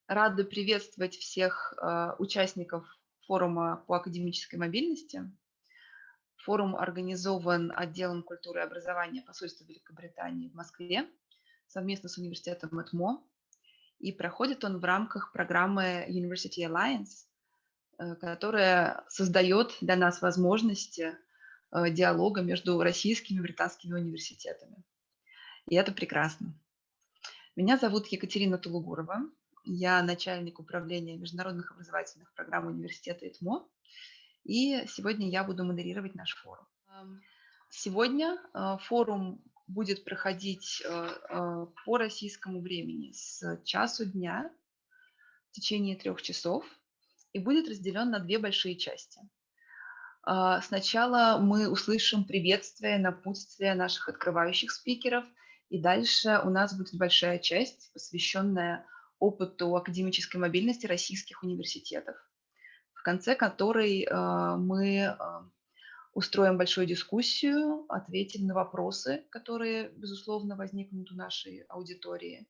Рада приветствовать всех участников форума по академической мобильности. Форум организован отделом культуры и образования посольства Великобритании в Москве совместно с университетом ЭТМО. И проходит он в рамках программы University Alliance, которая создает для нас возможности диалога между российскими и британскими университетами. И это прекрасно. Меня зовут Екатерина Тулугурова. Я начальник управления международных образовательных программ университета ИТМО. И сегодня я буду модерировать наш форум. Сегодня форум будет проходить по российскому времени с часу дня в течение 3 часов и будет разделен на 2 большие части. Сначала мы услышим приветствие, напутствие наших открывающих спикеров, и дальше у нас будет большая часть, посвященная опыту академической мобильности российских университетов, в конце которой мы устроим большую дискуссию, ответим на вопросы, которые, безусловно, возникнут у нашей аудитории.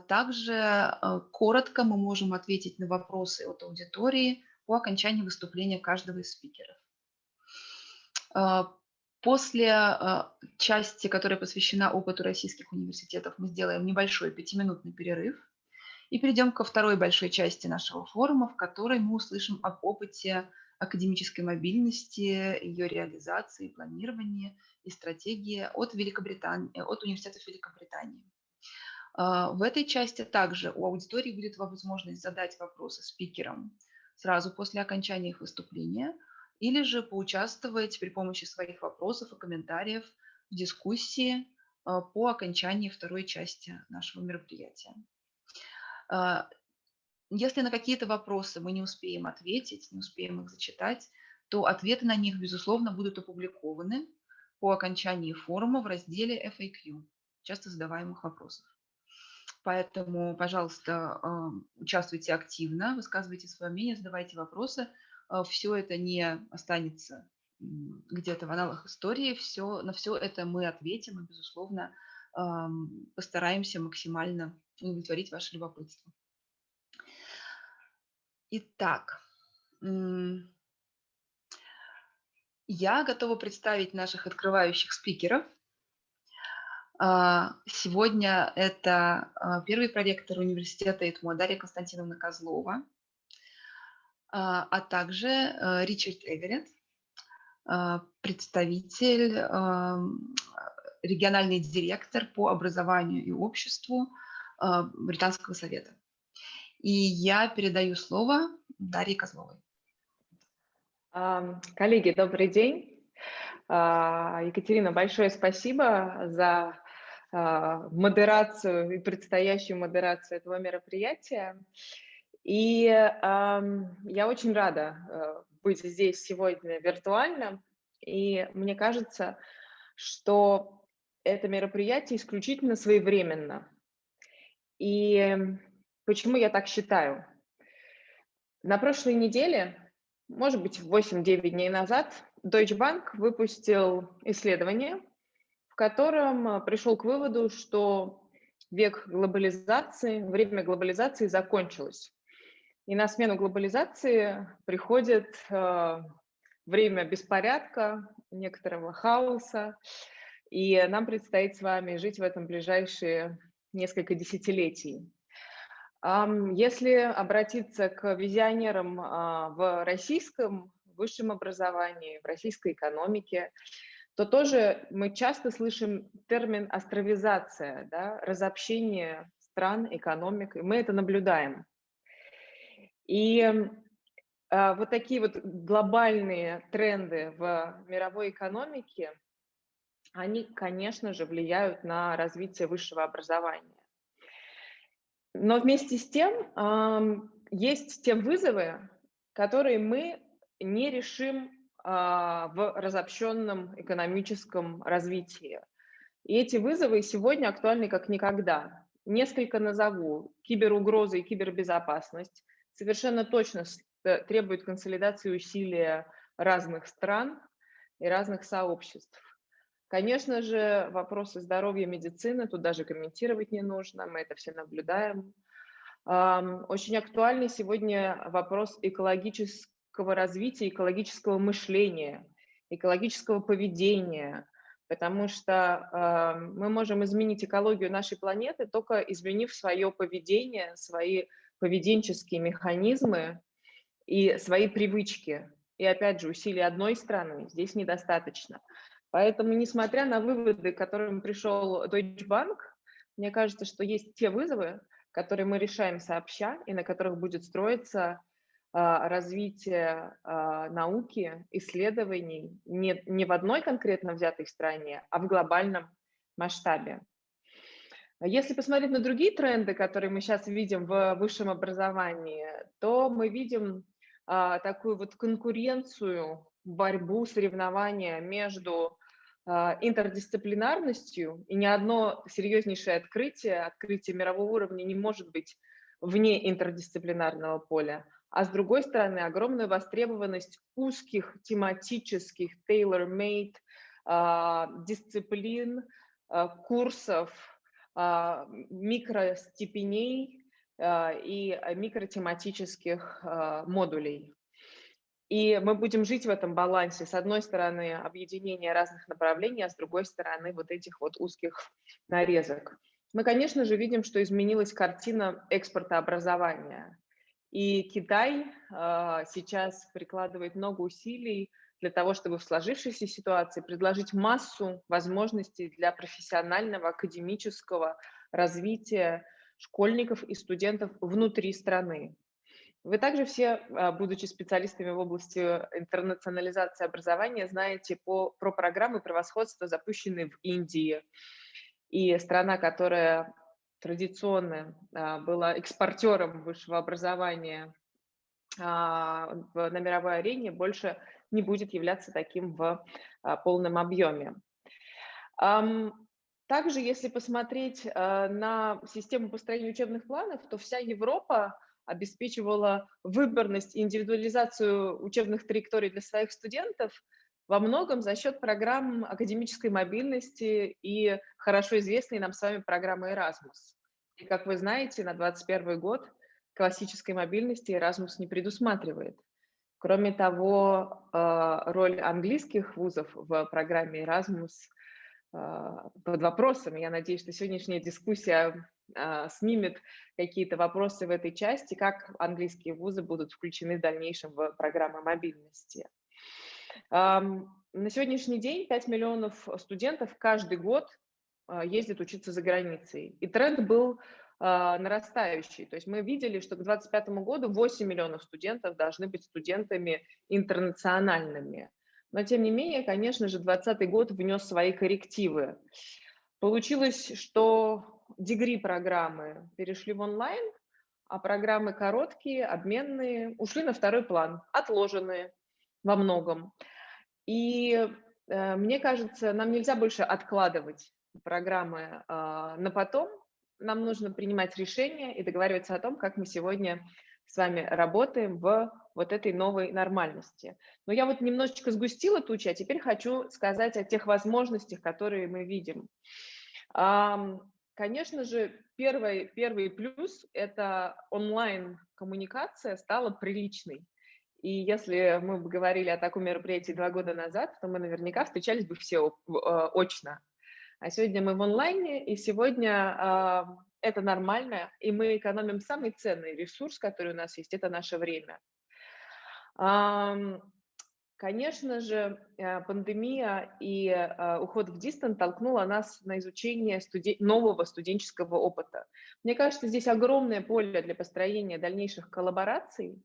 Также коротко мы можем ответить на вопросы от аудитории по окончании выступления каждого из спикеров. После части, которая посвящена опыту российских университетов, мы сделаем небольшой 5-минутный перерыв и перейдем ко второй большой части нашего форума, в которой мы услышим об опыте академической мобильности, ее реализации, планировании и стратегии от университетов Великобритании. В этой части также у аудитории будет возможность задать вопросы спикерам сразу после окончания их выступления, или же поучаствовать при помощи своих вопросов и комментариев в дискуссии по окончании второй части нашего мероприятия. Если на какие-то вопросы мы не успеем ответить, не успеем их зачитать, то ответы на них, безусловно, будут опубликованы по окончании форума в разделе FAQ, часто задаваемых вопросов. Поэтому, пожалуйста, участвуйте активно, высказывайте свое мнение, задавайте вопросы. Все это не останется где-то в аналах истории. На все это мы ответим и, безусловно, постараемся максимально удовлетворить ваше любопытство. Итак, я готова представить наших открывающих спикеров. Сегодня это первый проректор университета ИТМО Дарья Константиновна Козлова, а также Ричард Эверетт, представитель, региональный директор по образованию и обществу Британского совета. И я передаю слово Дарье Козловой. Коллеги, добрый день. Екатерина, большое спасибо за модерацию и предстоящую модерацию этого мероприятия. И я очень рада быть здесь сегодня виртуально. И мне кажется, что это мероприятие исключительно своевременно. И почему я так считаю? На прошлой неделе, может быть, 8-9 дней назад, Deutsche Bank выпустил исследование, в котором пришел к выводу, что век глобализации, время глобализации закончилось. И на смену глобализации приходит время беспорядка, некоторого хаоса, и нам предстоит с вами жить в этом ближайшие несколько десятилетий. Если обратиться к визионерам в российском высшем образовании, в российской экономике, то тоже мы часто слышим термин «островизация», да, разобщение стран, экономик, и мы это наблюдаем. И вот такие вот глобальные тренды в мировой экономике, они, конечно же, влияют на развитие высшего образования. Но вместе с тем есть те вызовы, которые мы не решим в разобщенном экономическом развитии. И эти вызовы сегодня актуальны как никогда. Несколько назову. Киберугрозы и кибербезопасность совершенно точно требуют консолидации усилий разных стран и разных сообществ. Конечно же, вопросы здоровья, медицины, тут даже комментировать не нужно, мы это все наблюдаем. Очень актуальный сегодня вопрос экологического развития, экологического мышления, экологического поведения, потому что мы можем изменить экологию нашей планеты, только изменив свое поведение, свои поведенческие механизмы и свои привычки. И опять же, усилий одной страны здесь недостаточно. Поэтому, несмотря на выводы, к которым пришел Deutsche Bank, мне кажется, что есть те вызовы, которые мы решаем сообща и на которых будет строиться развитие науки, исследований не в одной конкретно взятой стране, а в глобальном масштабе. Если посмотреть на другие тренды, которые мы сейчас видим в высшем образовании, то мы видим такую вот конкуренцию, борьбу, соревнования между интердисциплинарностью, и ни одно серьезнейшее открытие мирового уровня не может быть вне интердисциплинарного поля, а с другой стороны огромная востребованность узких тематических tailor-made дисциплин, курсов, микростепеней и микротематических модулей. И мы будем жить в этом балансе. С одной стороны, объединение разных направлений, а с другой стороны, вот этих вот узких нарезок. Мы, конечно же, видим, что изменилась картина экспорта образования. И Китай сейчас прикладывает много усилий для того, чтобы в сложившейся ситуации предложить массу возможностей для профессионального, академического развития школьников и студентов внутри страны. Вы также все, будучи специалистами в области интернационализации образования, знаете про программы превосходства, запущенные в Индии. И страна, которая традиционно была экспортером высшего образования на мировой арене, больше не будет являться таким в полном объеме. Также, если посмотреть на систему построения учебных планов, то вся Европа обеспечивала выборность и индивидуализацию учебных траекторий для своих студентов во многом за счет программ академической мобильности и хорошо известной нам с вами программы Erasmus. И, как вы знаете, на 2021 год классической мобильности Erasmus не предусматривает. Кроме того, роль английских вузов в программе Erasmus под вопросом. Я надеюсь, что сегодняшняя дискуссия снимет какие-то вопросы в этой части, как английские вузы будут включены в дальнейшем в программы мобильности. На сегодняшний день 5 миллионов студентов каждый год ездят учиться за границей. И тренд был нарастающий. То есть мы видели, что к 2025 году 8 миллионов студентов должны быть студентами интернациональными. Но, тем не менее, конечно же, 2020 год внес свои коррективы. Получилось, что дегри-программы перешли в онлайн, а программы короткие, обменные, ушли на второй план, отложенные во многом. И мне кажется, нам нельзя больше откладывать программы на потом. Нам нужно принимать решения и договариваться о том, как мы сегодня с вами работаем в вот этой новой нормальности. Но я вот немножечко сгустила тучи, а теперь хочу сказать о тех возможностях, которые мы видим. Конечно же, первый плюс – это онлайн-коммуникация стала приличной. И если мы бы говорили о таком мероприятии 2 года назад, то мы наверняка встречались бы все очно. А сегодня мы в онлайне, и сегодня это нормально, и мы экономим самый ценный ресурс, который у нас есть, это наше время. Конечно же, пандемия и уход в дистант толкнула нас на изучение нового студенческого опыта. Мне кажется, здесь огромное поле для построения дальнейших коллабораций,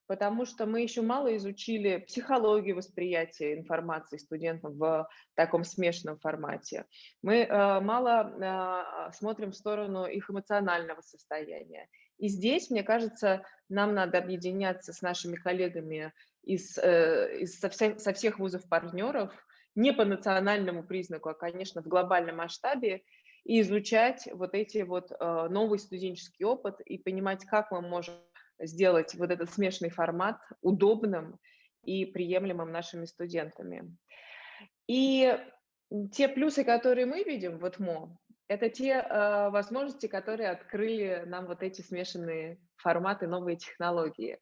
потому что мы еще мало изучили психологию восприятия информации студентов в таком смешанном формате. Мы мало смотрим в сторону их эмоционального состояния. И здесь, мне кажется, нам надо объединяться с нашими коллегами со всех вузов-партнеров, не по национальному признаку, а, конечно, в глобальном масштабе, и изучать вот эти вот новый студенческий опыт и понимать, как мы можем сделать вот этот смешанный формат удобным и приемлемым нашими студентами. И те плюсы, которые мы видим в ЭТМО, Это те возможности, которые открыли нам вот эти смешанные форматы, новые технологии.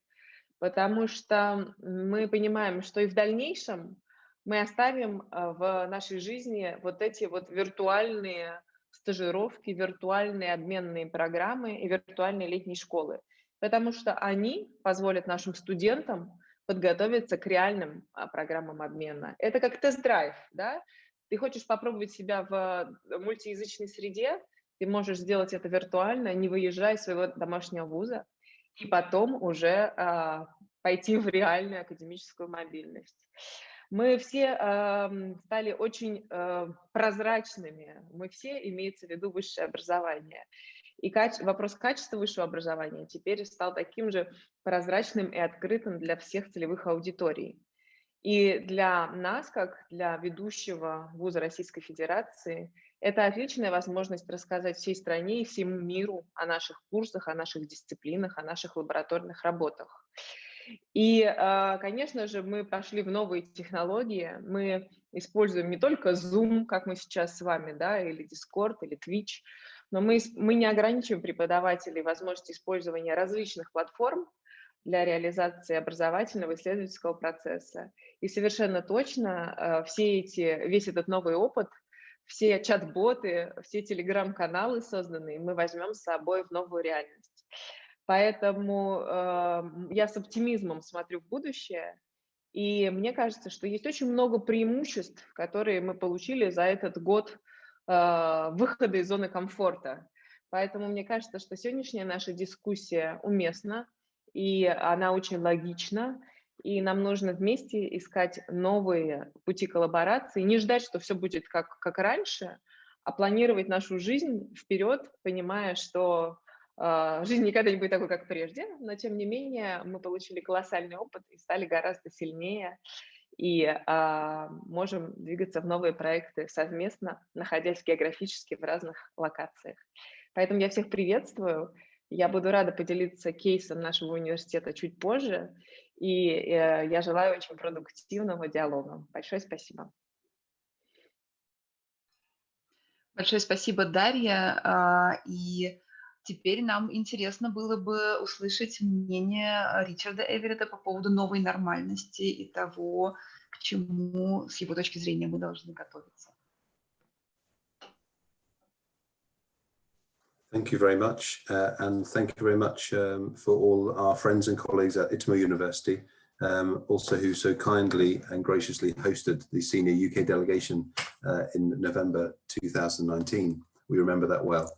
Потому что мы понимаем, что и в дальнейшем мы оставим в нашей жизни вот эти вот виртуальные стажировки, виртуальные обменные программы и виртуальные летние школы. Потому что они позволят нашим студентам подготовиться к реальным программам обмена. Это как тест-драйв, да? Ты хочешь попробовать себя в мультиязычной среде, ты можешь сделать это виртуально, не выезжая из своего домашнего вуза, и потом уже пойти в реальную академическую мобильность. Мы все стали очень прозрачными, мы все, имеется в виду высшее образование. И вопрос качества высшего образования теперь стал таким же прозрачным и открытым для всех целевых аудиторий. И для нас, как для ведущего вуза Российской Федерации, это отличная возможность рассказать всей стране и всему миру о наших курсах, о наших дисциплинах, о наших лабораторных работах. И, конечно же, мы пошли в новые технологии. Мы используем не только Zoom, как мы сейчас с вами, да, или Discord, или Twitch, но мы не ограничиваем преподавателей возможностью использования различных платформ для реализации образовательного исследовательского процесса. И совершенно точно весь этот новый опыт, все чат-боты, все телеграм-каналы созданные, мы возьмем с собой в новую реальность. Поэтому я с оптимизмом смотрю в будущее, и мне кажется, что есть очень много преимуществ, которые мы получили за этот год выхода из зоны комфорта. Поэтому мне кажется, что сегодняшняя наша дискуссия уместна, и она очень логична, и нам нужно вместе искать новые пути коллаборации, не ждать, что все будет как раньше, а планировать нашу жизнь вперед, понимая, что жизнь никогда не будет такой, как прежде, но тем не менее мы получили колоссальный опыт и стали гораздо сильнее, и можем двигаться в новые проекты совместно, находясь географически в разных локациях. Поэтому я всех приветствую. Я буду рада поделиться кейсом нашего университета чуть позже, и я желаю очень продуктивного диалога. Большое спасибо. Большое спасибо, Дарья. И теперь нам интересно было бы услышать мнение Ричарда Эверетта по поводу новой нормальности и того, к чему, с его точки зрения, мы должны готовиться. Thank you very much, and thank you very much for all our friends and colleagues at ITMO University, also who so kindly and graciously hosted the senior UK delegation in November 2019. We remember that well.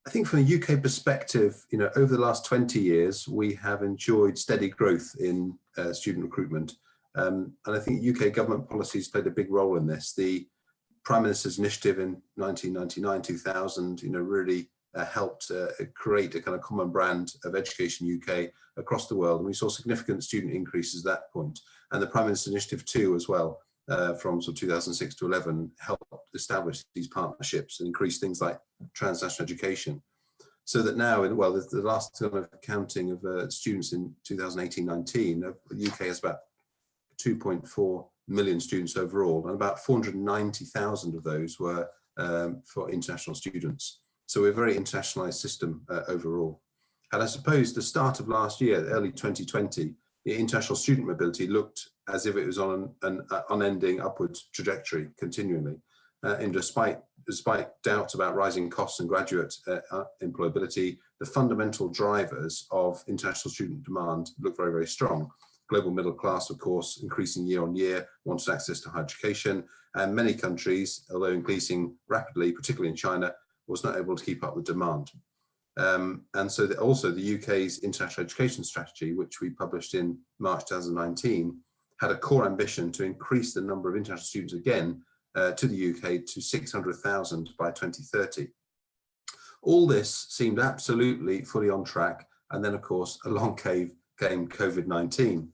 I think from a UK perspective, over the last 20 years, we have enjoyed steady growth in student recruitment. And I think UK government policies played a big role in this. The Prime Minister's initiative in 1999-2000, really helped create a kind of common brand of Education UK across the world. And we saw significant student increases at that point. And the Prime Minister's initiative too, as well, from sort of 2006 to 11, helped establish these partnerships and increase things like transnational education. So that now, well, the last kind of counting of students in 2018-19, the UK has about 2.4 million students overall, and about 490,000 of those were for international students. So we're a very internationalized system overall. And I suppose the start of last year, early 2020, the international student mobility looked as if it was on an unending upward trajectory continually. And despite doubts about rising costs and graduate employability, the fundamental drivers of international student demand look very, very strong. Global middle class, of course, increasing year on year, wants access to higher education, and many countries, although increasing rapidly, particularly in China, was not able to keep up with demand. And so also the UK's international education strategy, which we published in March 2019, had a core ambition to increase the number of international students again to the UK to 600,000 by 2030. All this seemed absolutely fully on track. And then, of course, along came COVID-19.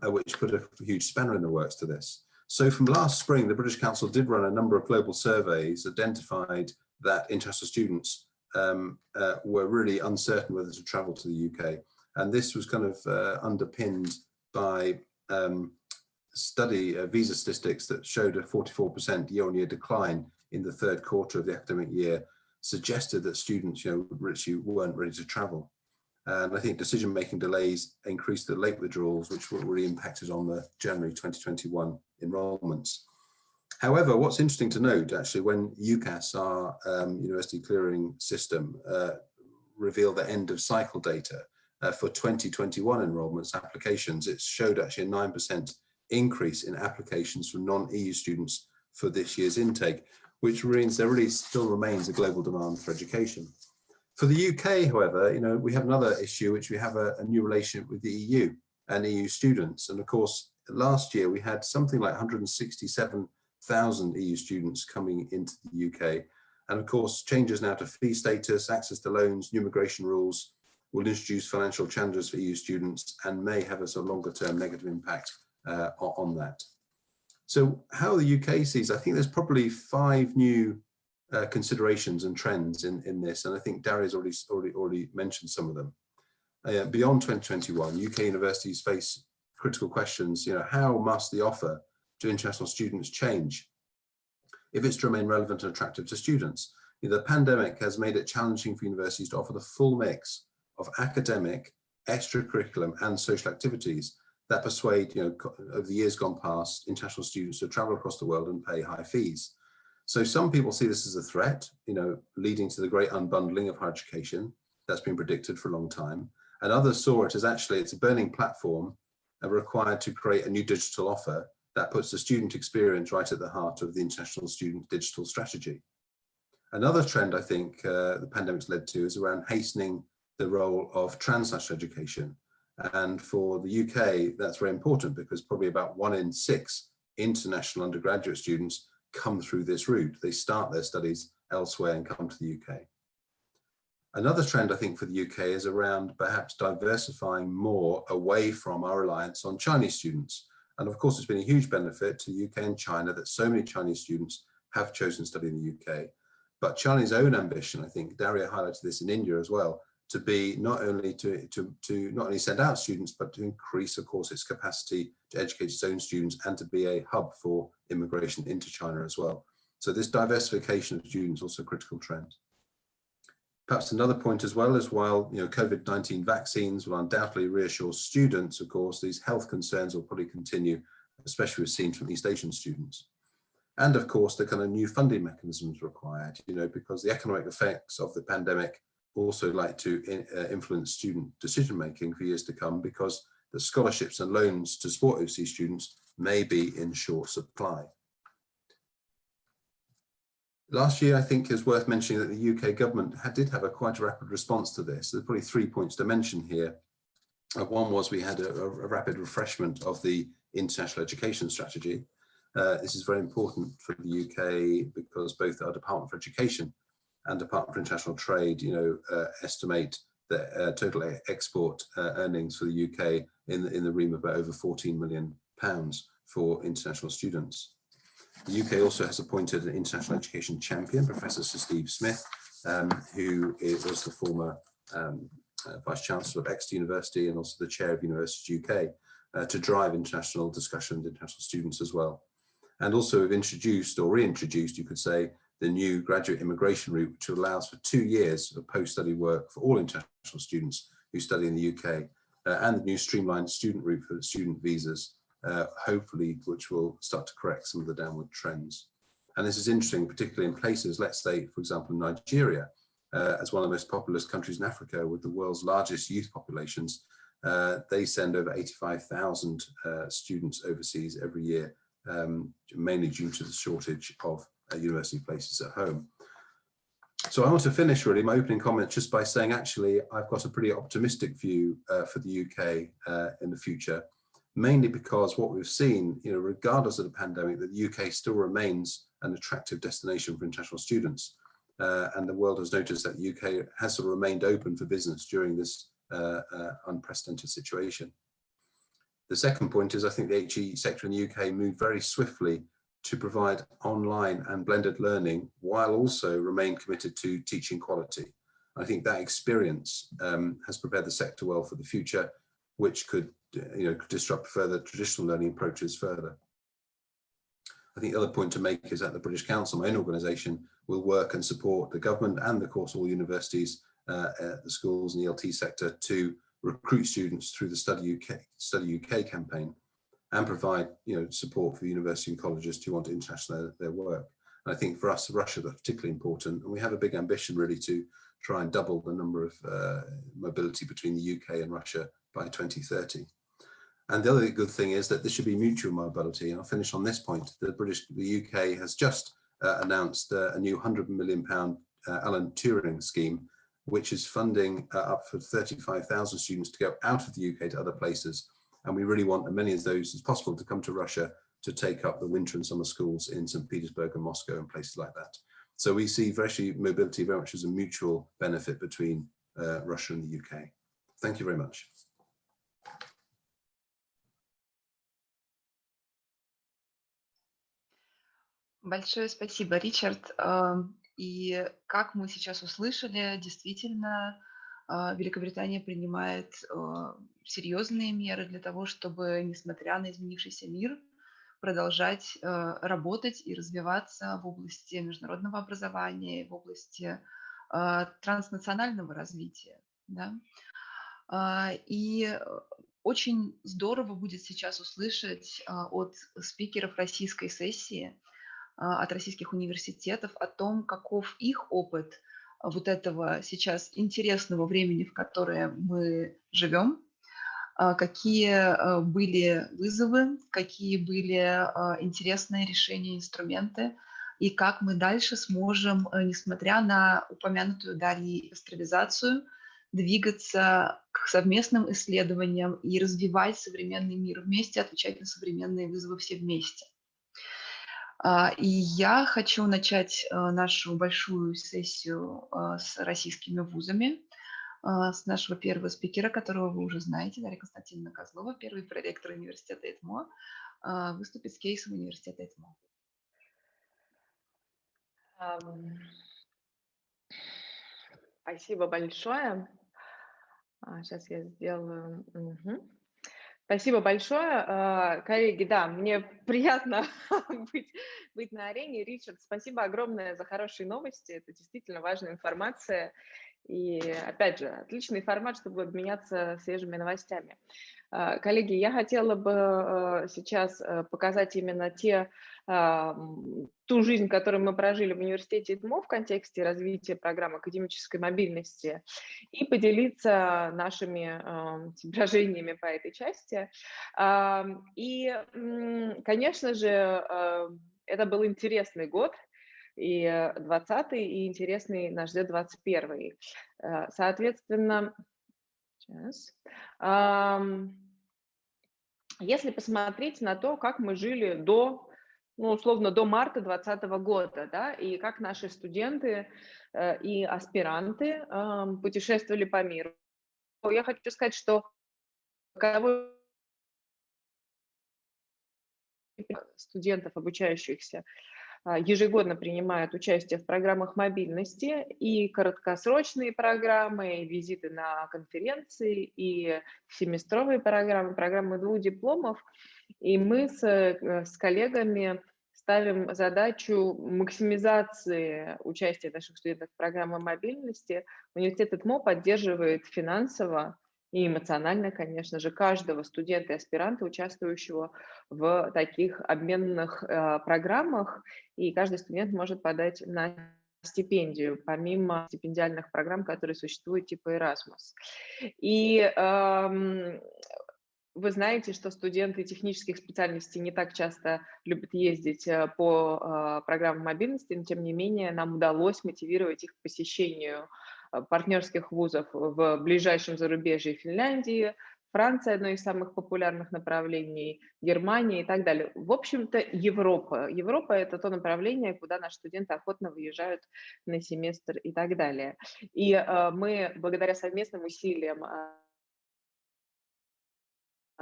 Which put a huge spanner in the works to this. So from last spring, the British Council did run a number of global surveys, identified that international students were really uncertain whether to travel to the UK. And this was kind of underpinned by visa statistics that showed a 44% year-on-year decline in the third quarter of the academic year suggested that students, literally weren't ready to travel. And I think decision-making delays increased the late withdrawals, which really impacted on the January 2021 enrolments. However, what's interesting to note, actually, when UCAS, our university clearing system, revealed the end of cycle data for 2021 enrolments applications, it showed actually a 9% increase in applications from non-EU students for this year's intake, which means there really still remains a global demand for education. For the UK, however, we have another issue, which we have a new relationship with the EU and EU students. And of course, last year we had something like 167,000 EU students coming into the UK. And of course, changes now to fee status, access to loans, new immigration rules will introduce financial challenges for EU students and may have a sort of longer term negative impact on that. So how the UK sees, I think there's probably 5 new considerations and trends in this, and I think Daria's already mentioned some of them. Beyond 2021, UK universities face critical questions. How must the offer to international students change if it's to remain relevant and attractive to students? The pandemic has made it challenging for universities to offer the full mix of academic, extracurriculum, and social activities that persuade, over the years gone past, international students to travel across the world and pay high fees. So some people see this as a threat, leading to the great unbundling of higher education that's been predicted for a long time. And others saw it as actually it's a burning platform required to create a new digital offer that puts the student experience right at the heart of the international student digital strategy. Another trend I think the pandemic's led to is around hastening the role of transnational education. And for the UK, that's very important because probably about 1 in 6 international undergraduate students come through this route. They start their studies elsewhere and come to the UK. Another trend I think for the UK is around perhaps diversifying more away from our reliance on Chinese students. And of course, it's been a huge benefit to the UK and China that so many Chinese students have chosen to study in the UK. But China's own ambition, I think Daria highlighted this in India as well, to be not only to not only send out students, but to increase, of course, its capacity to educate its own students and to be a hub for immigration into China as well. So this diversification of students is also a critical trend. Perhaps another point as well is while COVID-19 vaccines will undoubtedly reassure students, of course, these health concerns will probably continue, especially we've seen from East Asian students. And of course, the kind of new funding mechanisms required, because the economic effects of the pandemic also like to influence student decision-making for years to come, because the scholarships and loans to support overseas students may be in short supply. Last year, I think is worth mentioning that the UK government did have quite a rapid response to this. There's probably 3 points to mention here. One was we had a rapid refreshment of the international education strategy. This is very important for the UK because both our Department for Education and Department for International Trade, estimate the total export earnings for the UK in the realm of about over £14 million for international students. The UK also has appointed an international education champion, Professor Sir Steve Smith, who was the former Vice Chancellor of Exeter University and also the Chair of Universities UK, to drive international discussion with international students as well. And also we've introduced or reintroduced, you could say, the new graduate immigration route, which allows for 2 years of post-study work for all international students who study in the UK, and the new streamlined student route for student visas, hopefully, which will start to correct some of the downward trends. And this is interesting, particularly in places, let's say, for example, Nigeria, as one of the most populous countries in Africa with the world's largest youth populations. They send over 85,000 students overseas every year, mainly due to the shortage of university places at home. So I want to finish really my opening comments just by saying, actually, I've got a pretty optimistic view for the UK in the future, mainly because what we've seen, regardless of the pandemic, that the UK still remains an attractive destination for international students. And the world has noticed that the UK has sort of remained open for business during this unprecedented situation. The second point is I think the HE sector in the UK moved very swiftly to provide online and blended learning while also remain committed to teaching quality. I think that experience has prepared the sector well for the future, which could disrupt further traditional learning approaches further. I think the other point to make is that the British Council, my own organisation, will work and support the government and, of course, all universities, the schools and the ELT sector to recruit students through the Study UK campaign and provide support for the university and colleges who want to internationalize their work. And I think for us, Russia, that's particularly important. And we have a big ambition really to try and double the number of mobility between the UK and Russia by 2030. And the other good thing is that this should be mutual mobility. And I'll finish on this point. The UK has just announced a new £100 million Alan Turing scheme, which is funding up for 35,000 students to go out of the UK to other places. And we really want as many of those as possible to come to Russia to take up the winter and summer schools in St. Petersburg and Moscow and places like that. So we see mobility very much as a mutual benefit between Russia and the UK. Thank you very much. Большое спасибо, Ричард. И как мы сейчас услышали, действительно, Великобритания принимает серьезные меры для того, чтобы, несмотря на изменившийся мир, продолжать работать и развиваться в области международного образования, в области транснационального развития. Да? И очень здорово будет сейчас услышать от спикеров российской сессии, от российских университетов о том, каков их опыт вот этого сейчас интересного времени, в которое мы живем, какие были вызовы, какие были интересные решения, инструменты, и как мы дальше сможем, несмотря на упомянутую далее цифровизацию, двигаться к совместным исследованиям и развивать современный мир вместе, отвечать на современные вызовы все вместе. И я хочу начать нашу большую сессию с российскими вузами, с нашего первого спикера, которого вы уже знаете, Дарья Константиновна Козлова, первый проректор университета ИТМО, выступит с кейсом университета ИТМО. Спасибо большое. Сейчас я сделаю... Спасибо большое, коллеги. Да, мне приятно быть на арене. Ричард, спасибо огромное за хорошие новости. Это действительно важная информация. И, опять же, отличный формат, чтобы обменяться свежими новостями. Коллеги, я хотела бы сейчас показать именно ту жизнь, которую мы прожили в университете ИТМО в контексте развития программы академической мобильности и поделиться нашими соображениями по этой части. И, конечно же, это был интересный год, и 20-й, и интересный нас ждет 21-й. Соответственно, сейчас. Если посмотреть на то, как мы жили до, условно, до марта 2020 года, да, и как наши студенты и аспиранты путешествовали по миру, я хочу сказать, что студентов, обучающихся, ежегодно принимают участие в программах мобильности, и краткосрочные программы, и визиты на конференции, и семестровые программы 2 дипломов. И мы с коллегами ставим задачу максимизации участия наших студентов в программах мобильности. Университет ИТМО поддерживает финансово и эмоционально, конечно же, каждого студента и аспиранта, участвующего в таких обменных программах, и каждый студент может подать на стипендию, помимо стипендиальных программ, которые существуют, типа Erasmus. И вы знаете, что студенты технических специальностей не так часто любят ездить по программам мобильности, но тем не менее нам удалось мотивировать их к посещению партнерских вузов в ближайшем зарубежье Финляндии, Франция – одно из самых популярных направлений, Германия и так далее. В общем-то, Европа. Европа – это то направление, куда наши студенты охотно выезжают на семестр и так далее. И мы, благодаря совместным усилиям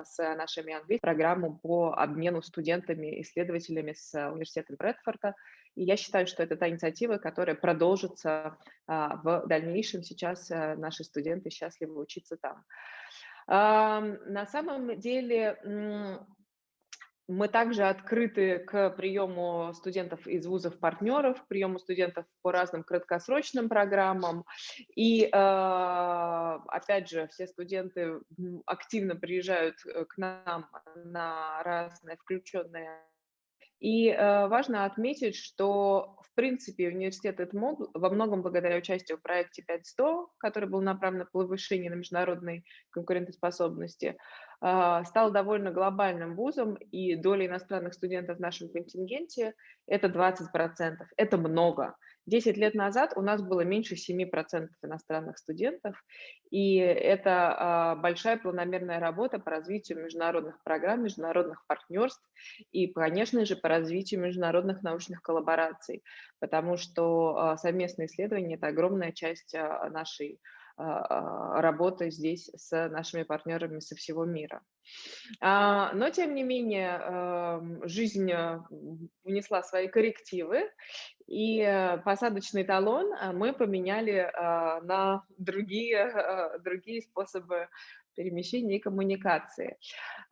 с нашими английскими программу по обмену студентами, исследователями с университетом Брэдфорда. И я считаю, что это та инициатива, которая продолжится в дальнейшем. Сейчас наши студенты счастливы учиться там. На самом деле, Мы также открыты к приему студентов из вузов-партнеров, приему студентов по разным краткосрочным программам. И, опять же, все студенты активно приезжают к нам на разные включенные. И важно отметить, что, в принципе, университет ЭТМО во многом благодаря участию в проекте 5.100, который был направлен на повышение на международной конкурентоспособности, стал довольно глобальным вузом, и доля иностранных студентов в нашем контингенте – это 20%. Это много. 10 лет назад у нас было меньше 7% иностранных студентов, и это большая планомерная работа по развитию международных программ, международных партнерств и, конечно же, по развитию международных научных коллабораций, потому что совместные исследования – это огромная часть нашей работы здесь с нашими партнерами со всего мира. Но, тем не менее, жизнь внесла свои коррективы, и посадочный талон мы поменяли на другие способы перемещения и коммуникации.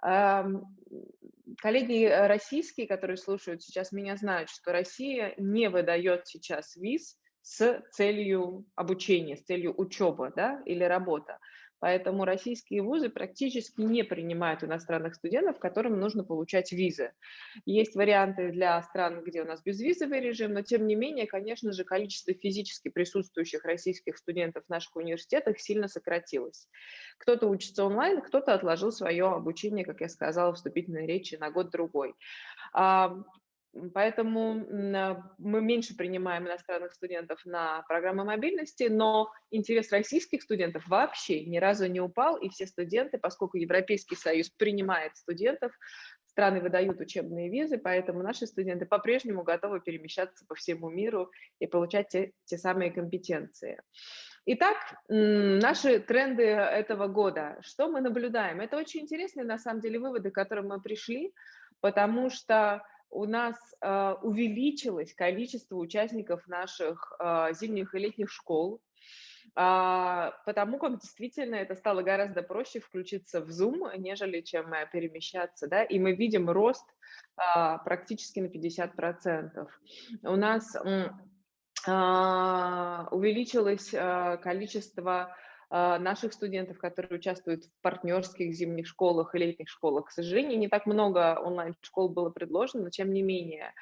Коллеги российские, которые слушают сейчас меня, знают, что Россия не выдает сейчас виз с целью обучения, с целью учебы, да, или работы. Поэтому российские вузы практически не принимают иностранных студентов, которым нужно получать визы. Есть варианты для стран, где у нас безвизовый режим, но тем не менее, конечно же, количество физически присутствующих российских студентов в наших университетах сильно сократилось. Кто-то учится онлайн, кто-то отложил свое обучение, как я сказала, в вступительной речи на год-другой. Поэтому мы меньше принимаем иностранных студентов на программы мобильности, но интерес российских студентов вообще ни разу не упал, и все студенты, поскольку Европейский Союз принимает студентов, страны выдают учебные визы, поэтому наши студенты по-прежнему готовы перемещаться по всему миру и получать те самые компетенции. Итак, наши тренды этого года. Что мы наблюдаем? Это очень интересные, на самом деле, выводы, к которым мы пришли, потому что у нас увеличилось количество участников наших зимних и летних школ, потому как действительно это стало гораздо проще включиться в Zoom, нежели чем перемещаться, да, и мы видим рост практически на 50%. У нас увеличилось количество наших студентов, которые участвуют в партнерских зимних школах и летних школах. К сожалению, не так много онлайн-школ было предложено, но тем не менее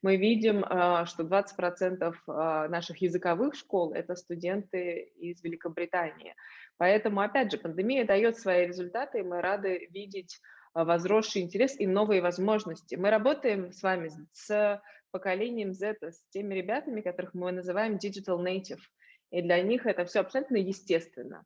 мы видим, что 20% наших языковых школ – это студенты из Великобритании. Поэтому, опять же, пандемия дает свои результаты, и мы рады видеть возросший интерес и новые возможности. Мы работаем с вами с поколением Z, с теми ребятами, которых мы называем digital native. И для них это все абсолютно естественно.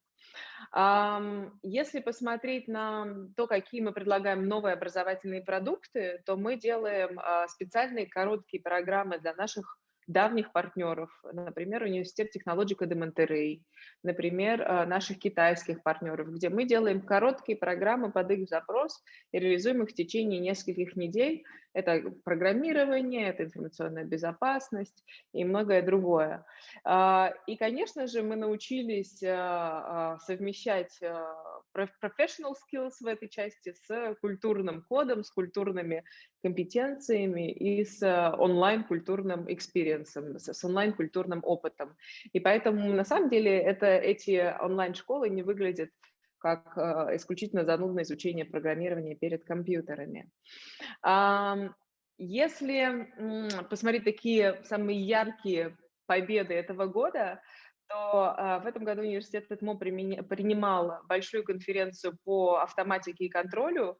Если посмотреть на то, какие мы предлагаем новые образовательные продукты, то мы делаем специальные короткие программы для наших давних партнеров, например, Университет технологий de Monterrey, например, наших китайских партнеров, где мы делаем короткие программы под их запрос и реализуем их в течение нескольких недель. Это программирование, это информационная безопасность и многое другое. И, конечно же, мы научились совмещать professional skills в этой части с культурным кодом, с культурными компетенциями и с онлайн-культурным экспириенсом, с онлайн-культурным опытом. И поэтому, на самом деле, эти онлайн-школы не выглядят как исключительно занудное изучение программирования перед компьютерами. Если посмотреть такие самые яркие победы этого года, то в этом году университет ЭТМО принимал большую конференцию по автоматике и контролю,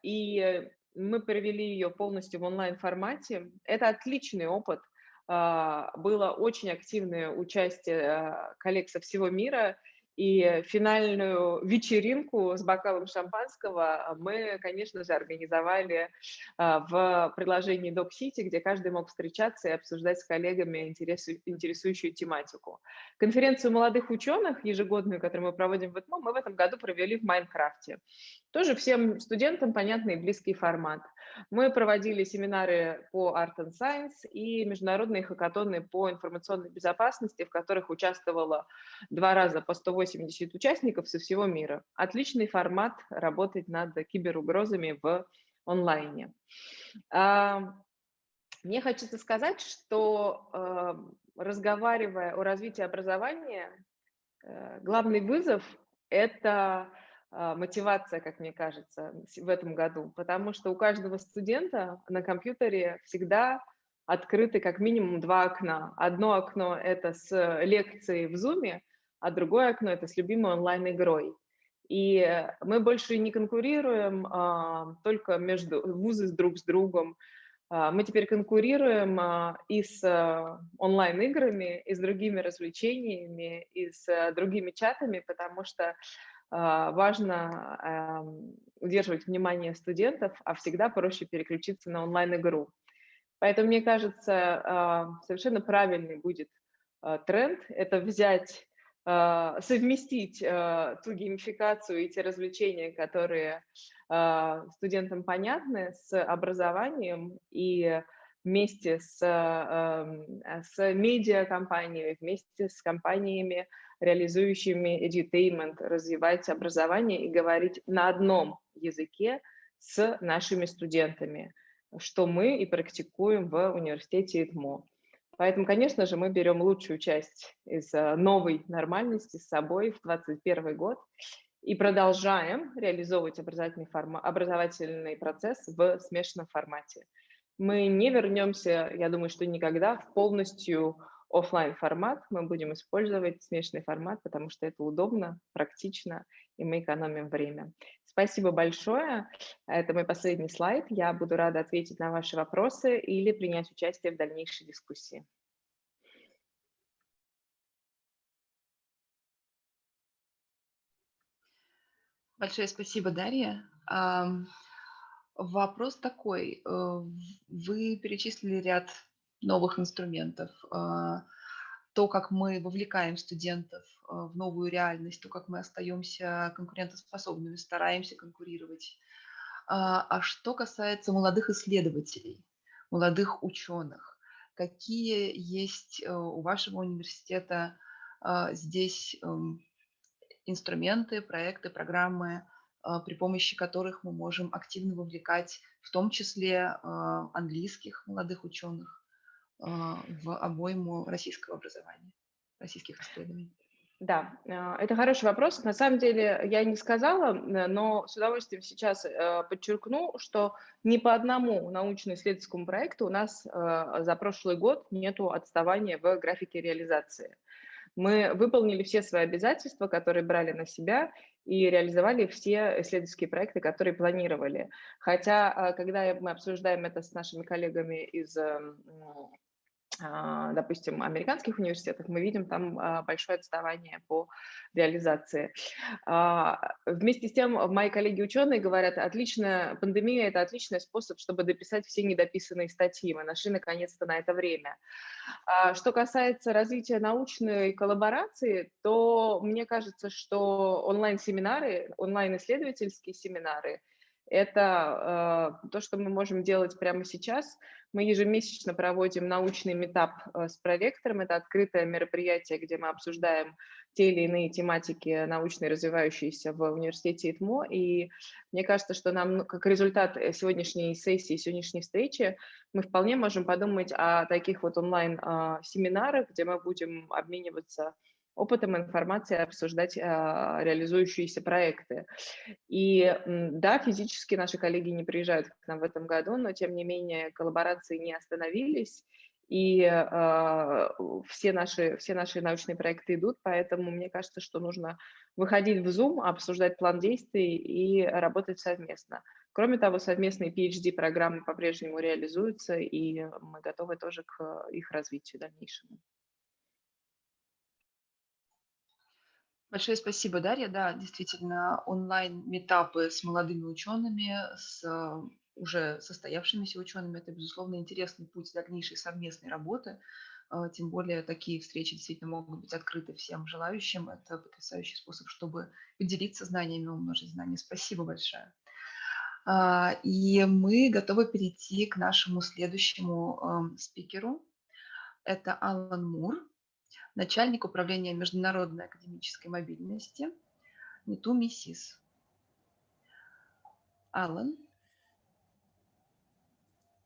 и мы провели ее полностью в онлайн-формате. Это отличный опыт. Было очень активное участие коллег со всего мира, и финальную вечеринку с бокалом шампанского мы, конечно же, организовали в приложении DocCity, где каждый мог встречаться и обсуждать с коллегами интересующую тематику. Конференцию молодых ученых, ежегодную, которую мы проводим в ЭТМО, мы в этом году провели в Майнкрафте. Тоже всем студентам понятный и близкий формат. Мы проводили семинары по Art and Science и международные хакатоны по информационной безопасности, в которых участвовало 2 раза по 180 участников со всего мира. Отличный формат работать над киберугрозами в онлайне. Мне хочется сказать, что разговаривая о развитии образования, главный вызов – это мотивация, как мне кажется, в этом году, потому что у каждого студента на компьютере всегда открыты как минимум два окна. Одно окно – это с лекцией в Zoom, а другое окно – это с любимой онлайн-игрой. И мы больше не конкурируем только между вузы друг с другом. Мы теперь конкурируем и с онлайн-играми, и с другими развлечениями, и с другими чатами, потому что важно удерживать внимание студентов, а всегда проще переключиться на онлайн-игру. Поэтому, мне кажется, совершенно правильный будет тренд – это взять, совместить ту геймификацию и те развлечения, которые студентам понятны, с образованием, и вместе с медиакомпаниями, вместе с компаниями, реализующими edutainment, развивать образование и говорить на одном языке с нашими студентами, что мы и практикуем в университете ИТМО. Поэтому, конечно же, мы берем лучшую часть из новой нормальности с собой в 2021 год и продолжаем реализовывать образовательный процесс в смешанном формате. Мы не вернемся, я думаю, что никогда, в полностью офлайн формат. Мы будем использовать смешанный формат, потому что это удобно, практично, и мы экономим время. Спасибо большое. Это мой последний слайд. Я буду рада ответить на ваши вопросы или принять участие в дальнейшей дискуссии. Большое спасибо, Дарья. Вопрос такой. Вы перечислили ряд новых инструментов. То, как мы вовлекаем студентов в новую реальность, то, как мы остаемся конкурентоспособными, стараемся конкурировать. А что касается молодых исследователей, молодых ученых, какие есть у вашего университета здесь инструменты, проекты, программы, при помощи которых мы можем активно вовлекать, в том числе английских молодых ученых, в обойму российского образования, российских исследований? Да, это хороший вопрос. На самом деле я не сказала, но с удовольствием сейчас подчеркну, что ни по одному научно-исследовательскому проекту у нас за прошлый год нету отставания в графике реализации. Мы выполнили все свои обязательства, которые брали на себя, и реализовали все исследовательские проекты, которые планировали. Хотя, когда мы обсуждаем это с нашими коллегами из, допустим, американских университетов, мы видим там большое отставание по реализации. Вместе с тем, мои коллеги-ученые говорят, пандемия – это отличный способ, чтобы дописать все недописанные статьи. Мы нашли наконец-то на это время. Что касается развития научной коллаборации, то мне кажется, что онлайн-семинары, онлайн-исследовательские семинары – это то, что мы можем делать прямо сейчас. Мы ежемесячно проводим научный митап с проректором. Это открытое мероприятие, где мы обсуждаем те или иные тематики научные, развивающиеся в университете ИТМО. И мне кажется, что нам, как результат сегодняшней сессии, сегодняшней встречи, мы вполне можем подумать о таких вот онлайн-семинарах, где мы будем обмениваться опытом, информацией, обсуждать реализующиеся проекты. И да, физически наши коллеги не приезжают к нам в этом году, но тем не менее коллаборации не остановились, и все наши научные проекты идут, поэтому мне кажется, что нужно выходить в Zoom, обсуждать план действий и работать совместно. Кроме того, совместные PhD-программы по-прежнему реализуются, и мы готовы тоже к их развитию дальнейшему. Большое спасибо, Дарья. Да, действительно, онлайн-митапы с молодыми учеными, с уже состоявшимися учеными – это, безусловно, интересный путь дальнейшей совместной работы. Тем более такие встречи действительно могут быть открыты всем желающим. Это потрясающий способ, чтобы поделиться знаниями, умножить знания. Спасибо большое. И мы готовы перейти к нашему следующему спикеру. Это Алан Мур, начальник управления международной академической мобильности НИТУ МИСИС. Алан.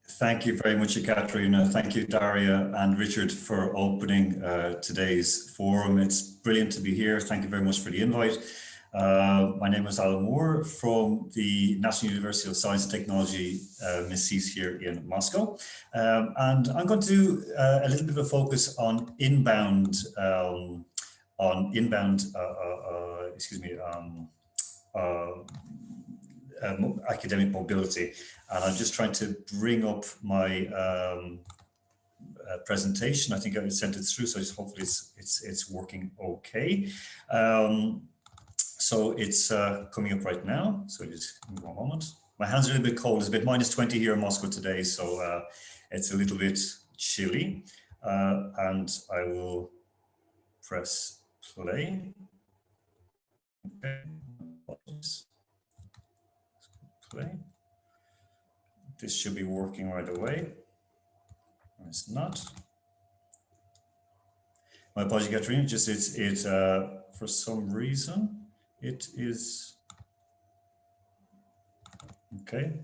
Thank you very much, Ekaterina. Thank you, Daria and Richard, for opening today's forum. It's brilliant to be here. Thank you very much for the invite. My name is Alan Moore from the National University of Science and Technology, MISIS here in Moscow. And I'm going to do a little bit of a focus on inbound, academic mobility. And I'm just trying to bring up my presentation. I think I sent it through, so hopefully it's working okay. So it's coming up right now. So just give me one moment. My hands are a little bit cold. It's a bit -20 here in Moscow today, so it's a little bit chilly. And I will press play. Okay. Play. This should be working right away. It's not. My apologies, Katrina. Just it's for some reason it is okay.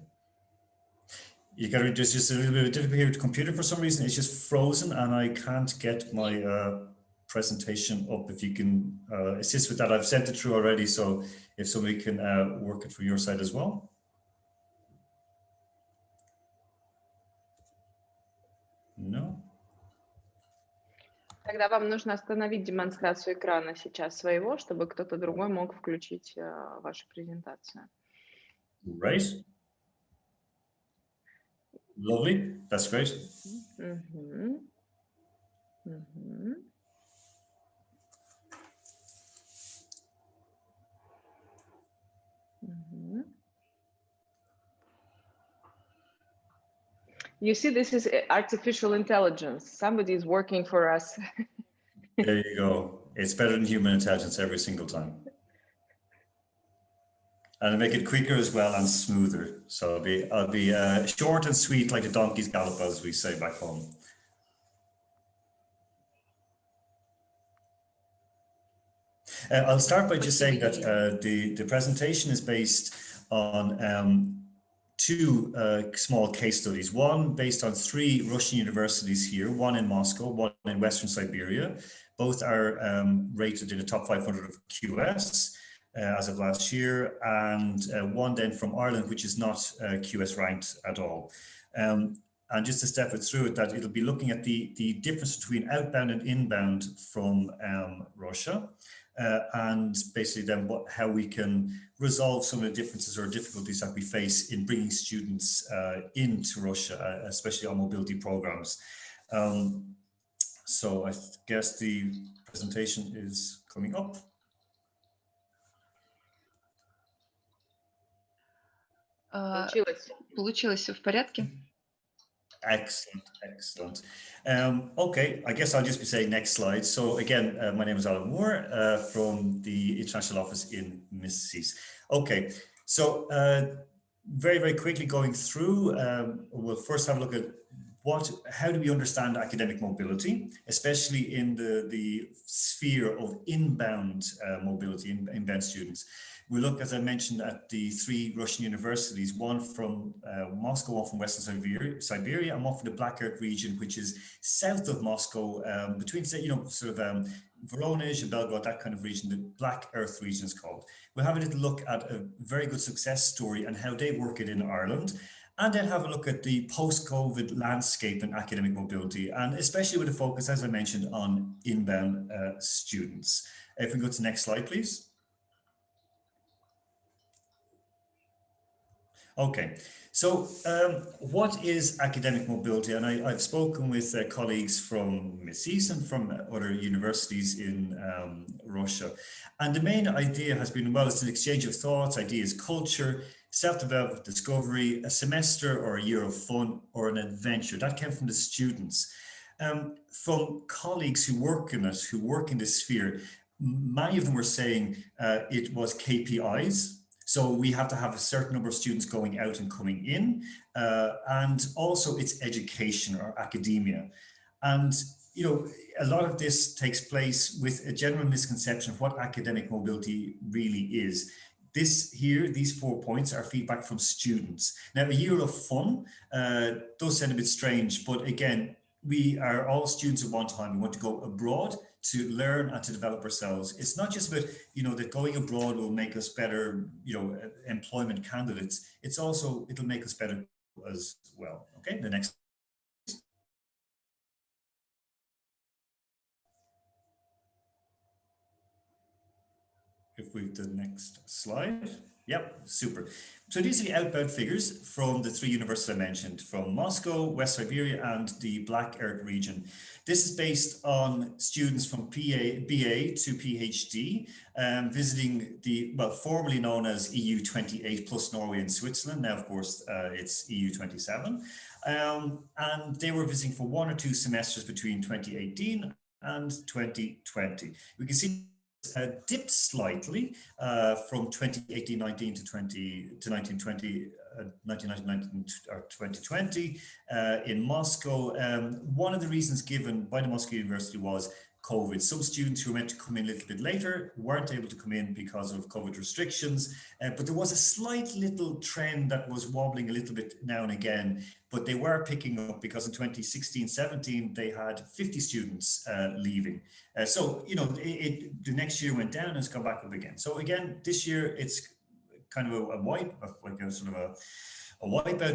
You got just a little bit of difficulty here with the computer for some reason. It's just frozen, and I can't get my presentation up. If you can assist with that, I've sent it through already. So if somebody can work it from your side as well. No. Тогда вам нужно остановить демонстрацию экрана сейчас своего, чтобы кто-то другой мог включить вашу презентацию. Right. Lovely. That's great. You see, this is artificial intelligence. Somebody is working for us. There you go. It's better than human intelligence every single time. And make it quicker as well and smoother. So I'll be short and sweet like a donkey's gallop, as we say back home. I'll start by just saying that the presentation is based on two small case studies, one based on 3 Russian universities here, one in Moscow, one in Western Siberia. Both are rated in the top 500 of QS as of last year, and one then from Ireland, which is not QS ranked at all. And just to step it through it, that it'll be looking at the difference between outbound and inbound from Russia. And basically then how we can resolve some of the differences or difficulties that we face in bringing students into Russia, especially on mobility programs. So I guess the presentation is coming up. Получилось всё в порядке? Excellent, excellent. Okay, I guess I'll just be saying next slide. So again, my name is Alan Moore from the International Office in MISIS. Okay, so very, very quickly going through, we'll first have a look at how do we understand academic mobility, especially in the sphere of inbound mobility, inbound students. We look, as I mentioned, at the 3 Russian universities, one from Moscow, one from Western Siberia, and one from the Black Earth region, which is south of Moscow, between, sort of Voronezh and Belgorod, that kind of region, the Black Earth region is called. We'll have a little look at a very good success story and how they work it in Ireland, and then have a look at the post-COVID landscape in academic mobility, and especially with a focus, as I mentioned, on inbound students. If we go to the next slide, please. Okay, so what is academic mobility? And I've spoken with colleagues from MISIS and from other universities in Russia. And the main idea has been, well, it's an exchange of thoughts, ideas, culture, self-development, discovery, a semester or a year of fun, or an adventure. That came from the students. From colleagues who work in it, who work in this sphere, many of them were saying it was KPIs. So we have to have a certain number of students going out and coming in, and also it's education or academia. And, a lot of this takes place with a general misconception of what academic mobility really is. these 4 points are feedback from students. Now, a year of fun does sound a bit strange, but again, we are all students at one time. We want to go abroad to learn and to develop ourselves. It's not just about, that going abroad will make us better, employment candidates. It's also, it'll make us better as well. Okay, the next. If we the next slide. Yep, super. So these are the outbound figures from the 3 universities I mentioned, from Moscow, West Siberia, and the Black Earth region. This is based on students from BA to PhD, visiting the, formerly known as EU 28 plus Norway and Switzerland. Now, of course, it's EU 27. And they were visiting for 1 or 2 semesters between 2018 and 2020. We can see dipped slightly from 2018-19 to 1920 or 2020 in Moscow. One of the reasons given by the Moscow University was COVID. Some students who were meant to come in a little bit later weren't able to come in because of COVID restrictions, but there was a slight little trend that was wobbling a little bit now and again, but they were picking up because in 2016-17 they had 50 students leaving. So, the next year went down and it's gone back up again. So again, this year it's kind of a wipeout,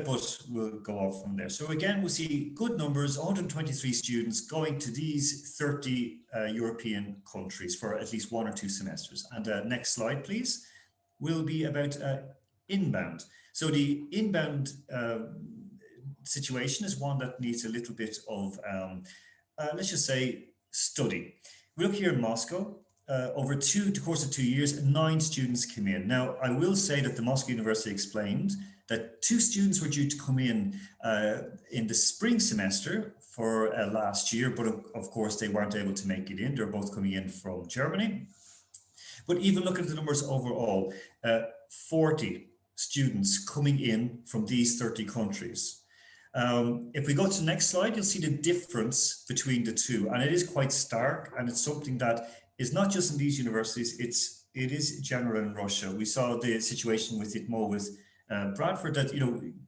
but we'll go off from there. So again, we'll see good numbers, 123 students going to these 30 European countries for at least 1 or 2 semesters. And next slide, please, will be about inbound. So the inbound situation is one that needs a little bit of, let's just say, study. We look here in Moscow. Over the course of 2 years, 9 students came in. Now, I will say that the Moscow University explained that 2 students were due to come in the spring semester for last year, but of course they weren't able to make it in. They're both coming in from Germany. But even looking at the numbers overall, 40 students coming in from these 30 countries. If we go to the next slide, you'll see the difference between the two, and it is quite stark, and it's something that is not just in these universities, it is general in Russia. We saw the situation with ITMO with Bradford, that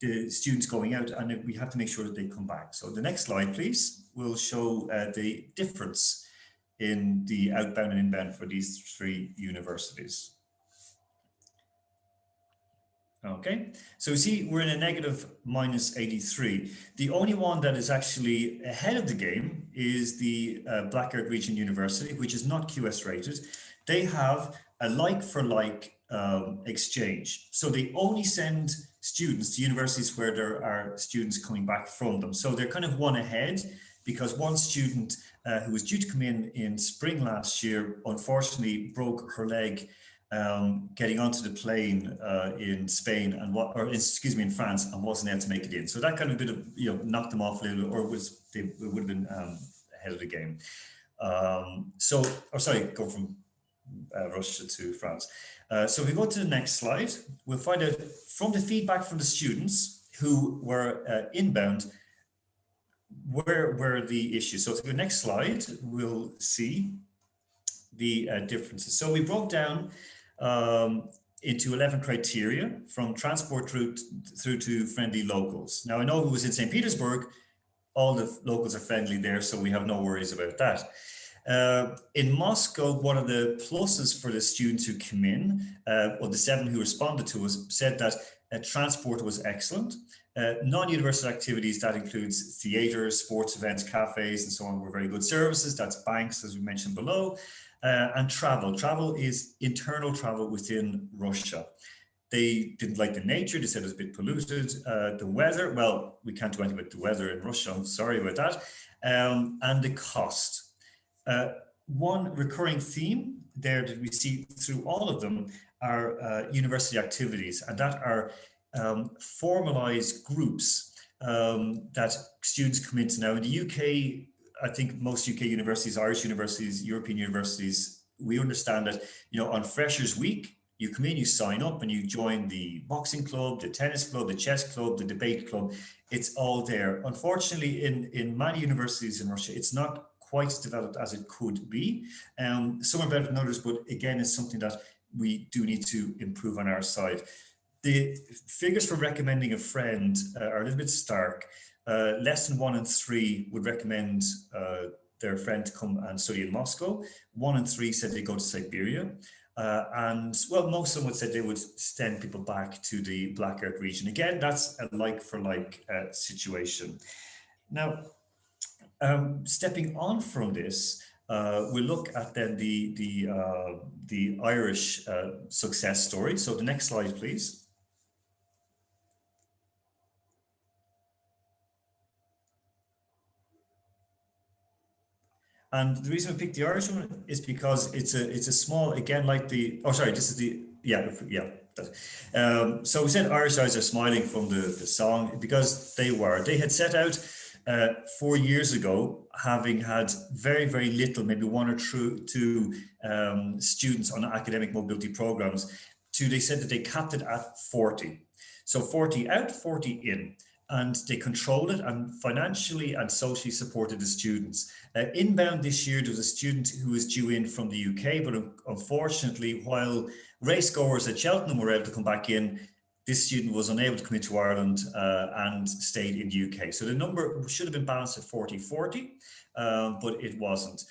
the students going out, and we have to make sure that they come back. So the next slide, please, will show the difference in the outbound and inbound for these 3 universities. Okay, so we see we're in a negative -83. The only one that is actually ahead of the game is the Black Earth Region University, which is not QS rated. They have a like-for-like exchange. So they only send students to universities where there are students coming back from them. So they're kind of one ahead, because one student who was due to come in spring last year, unfortunately broke her leg getting onto the plane in Spain in France, and wasn't able to make it in. So that kind of bit of knocked them off a little, or it would have been ahead of the game. Go from Russia to France. So if we go to the next slide, we'll find out from the feedback from the students who were inbound, where were the issues. So to the next slide, we'll see the differences. So we broke down into 11 criteria, from transport route through to friendly locals. Now, I know who was in St. Petersburg, all the locals are friendly there, so we have no worries about that. In Moscow, one of the pluses for the students who came in, or the 7 who responded to us, said that transport was excellent. Non-university activities, that includes theatres, sports events, cafes, and so on, were very good services. That's banks, as we mentioned below. And travel is internal travel within Russia. They didn't like the nature. They said it was a bit polluted. The weather, well, we can't do anything about the weather in Russia. I'm sorry about that. And the cost. One recurring theme there that we see through all of them are university activities, and that are formalized groups that students come into. Now in the UK, I think most UK universities, Irish universities, European universities, we understand that, on Freshers Week, you come in, you sign up, and you join the boxing club, the tennis club, the chess club, the debate club. It's all there. Unfortunately, in many universities in Russia, it's not quite as developed as it could be. Some are better than others, but again, it's something that we do need to improve on our side. The figures for recommending a friend are a little bit stark. Less than 1 in 3 would recommend their friend to come and study in Moscow. 1 in 3 said they'd go to Siberia. And well, most of them would say they would send people back to the Black Earth region. Again, that's a like-for-like situation. Now, stepping on from this, we'll look at then the Irish success story. So the next slide, please. And the reason we picked the Irish one is because it's a small, again, like the, oh, sorry, this is the, so we said Irish eyes are smiling from the song because they had set out 4 years ago, having had very, very little, maybe 1 or 2 students on academic mobility programs, they said that they capped it at 40. So 40 out, 40 in. And they controlled it and financially and socially supported the students. Inbound this year, there was a student who was due in from the UK, but unfortunately, while race goers at Cheltenham were able to come back in, this student was unable to come into Ireland and stayed in the UK. So the number should have been balanced at 40-40, but it wasn't.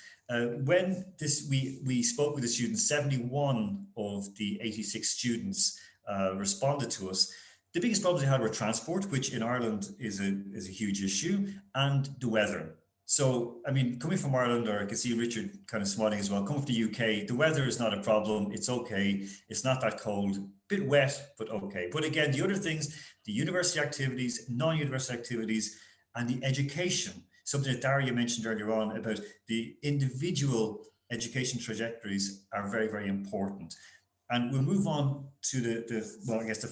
When we spoke with the students, 71 of the 86 students responded to us. The biggest problems they had were transport, which in Ireland is a huge issue, and the weather. So, I mean, coming from Ireland, or I can see Richard kind of smiling as well, coming from the UK, the weather is not a problem. It's okay. It's not that cold, bit wet, but okay. But again, the other things, the university activities, non-university activities, and the education, something that Daria mentioned earlier on about the individual education trajectories are very, very important. And we'll move on to the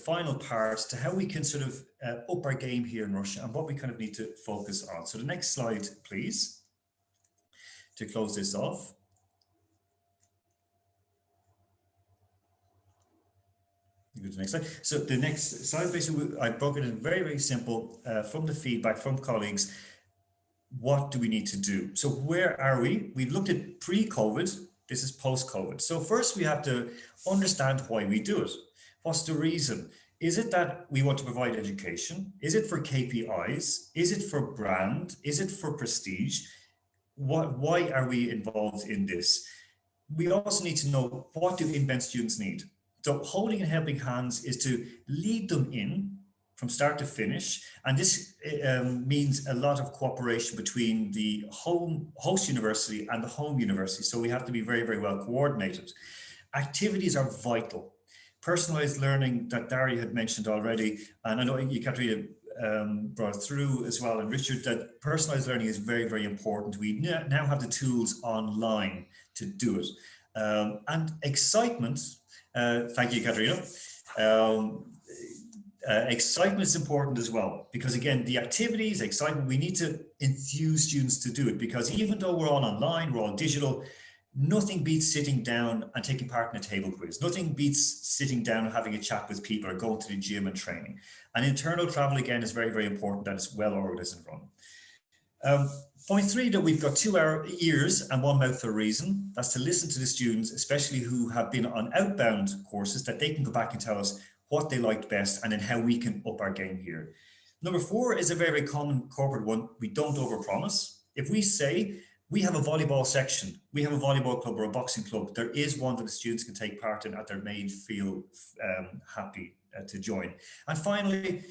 final part, to how we can sort of up our game here in Russia and what we kind of need to focus on. So the next slide, please, to close this off. Go to the next slide. So the next slide, basically, I broke it in very, very simple from the feedback from colleagues. What do we need to do? So where are we? We've looked at pre-COVID. This is post-COVID. So first we have to understand why we do it. What's the reason? Is it that we want to provide education? Is it for KPIs? Is it for brand? Is it for prestige? Why are we involved in this? We also need to know, what do inbound students need? So holding and helping hands is to lead them in from start to finish. And this means a lot of cooperation between the host university and the home university. So we have to be very, very well coordinated. Activities are vital. Personalized learning that Daria had mentioned already, and I know Katerina brought it through as well, and Richard, that personalized learning is very, very important. We now have the tools online to do it. And excitement, thank you, Katerina. Excitement is important as well, because again, the activities, excitement, we need to enthuse students to do it, because even though we're all online, we're all digital, nothing beats sitting down and taking part in a table quiz. Nothing beats sitting down and having a chat with people or going to the gym and training. And internal travel, again, is very, very important that it's well organized and run. Point 3, that we've got 2 ears and 1 mouth for a reason. That's to listen to the students, especially who have been on outbound courses, that they can go back and tell us what they liked best, and then how we can up our game here. Number 4 is a very, very common corporate one. We don't overpromise. If we say we have a volleyball section, we have a volleyball club or a boxing club, there is one that the students can take part in, and they're made feel happy to join. And finally,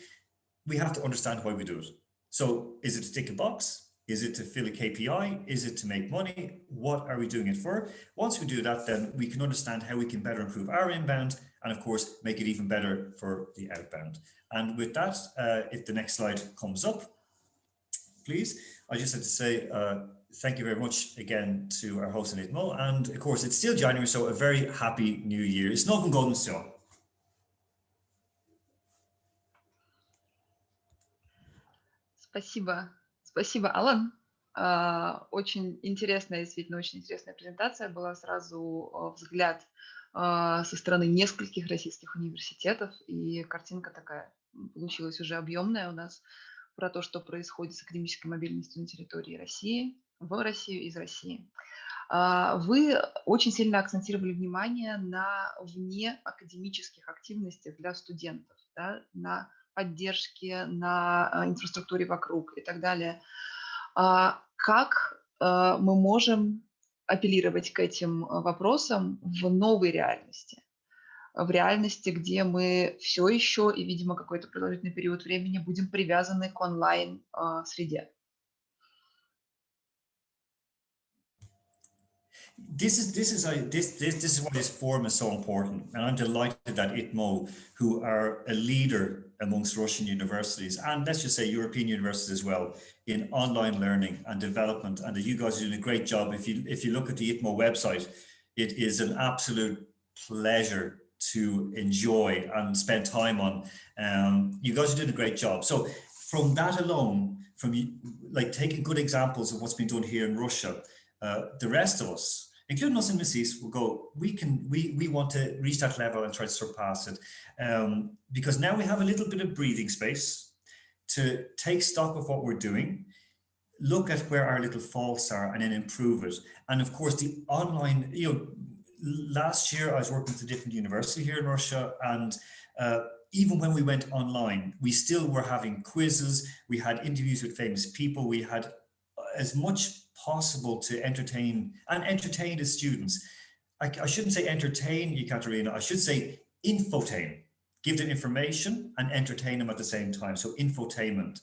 we have to understand why we do it. So is it to tick a box? Is it to fill a KPI? Is it to make money? What are we doing it for? Once we do that, then we can understand how we can better improve our inbound, and of course, make it even better for the outbound. And with that, if the next slide comes up, please, I just have to say thank you very much again to our host, Anitmo. And of course, it's still January, so a very happy new year. It's not golden still. Спасибо. Спасибо, Алан. Очень интересная, действительно, очень интересная презентация была. Сразу взгляд со стороны нескольких российских университетов, и картинка такая получилась уже объемная у нас про то, что происходит с академической мобильностью на территории России, в Россию, из России. Вы очень сильно акцентировали внимание на внеакадемических активностях для студентов, да, на поддержке, на инфраструктуре вокруг и так далее. Как мы можем апеллировать к этим вопросам в новой реальности? В реальности, где мы все еще и, видимо, какой-то продолжительный период времени будем привязаны к онлайн-среде. This is why this forum is so important, and I'm delighted that ITMO, who are a leader amongst Russian universities and let's just say European universities as well in online learning and development, and that you guys are doing a great job. If you look at the ITMO website, it is an absolute pleasure to enjoy and spend time on. You guys are doing a great job. So from that alone, from like taking good examples of what's been done here in Russia, the rest of us, including us in Missis, will go, we want to reach that level and try to surpass it. Because now we have a little bit of breathing space to take stock of what we're doing, look at where our little faults are and then improve it. And of course, the online, last year I was working with a different university here in Russia, and even when we went online, we still were having quizzes, we had interviews with famous people, we had as much possible to entertain the students. I shouldn't say entertain Ekaterina, I should say infotain, give them information and entertain them at the same time. So infotainment,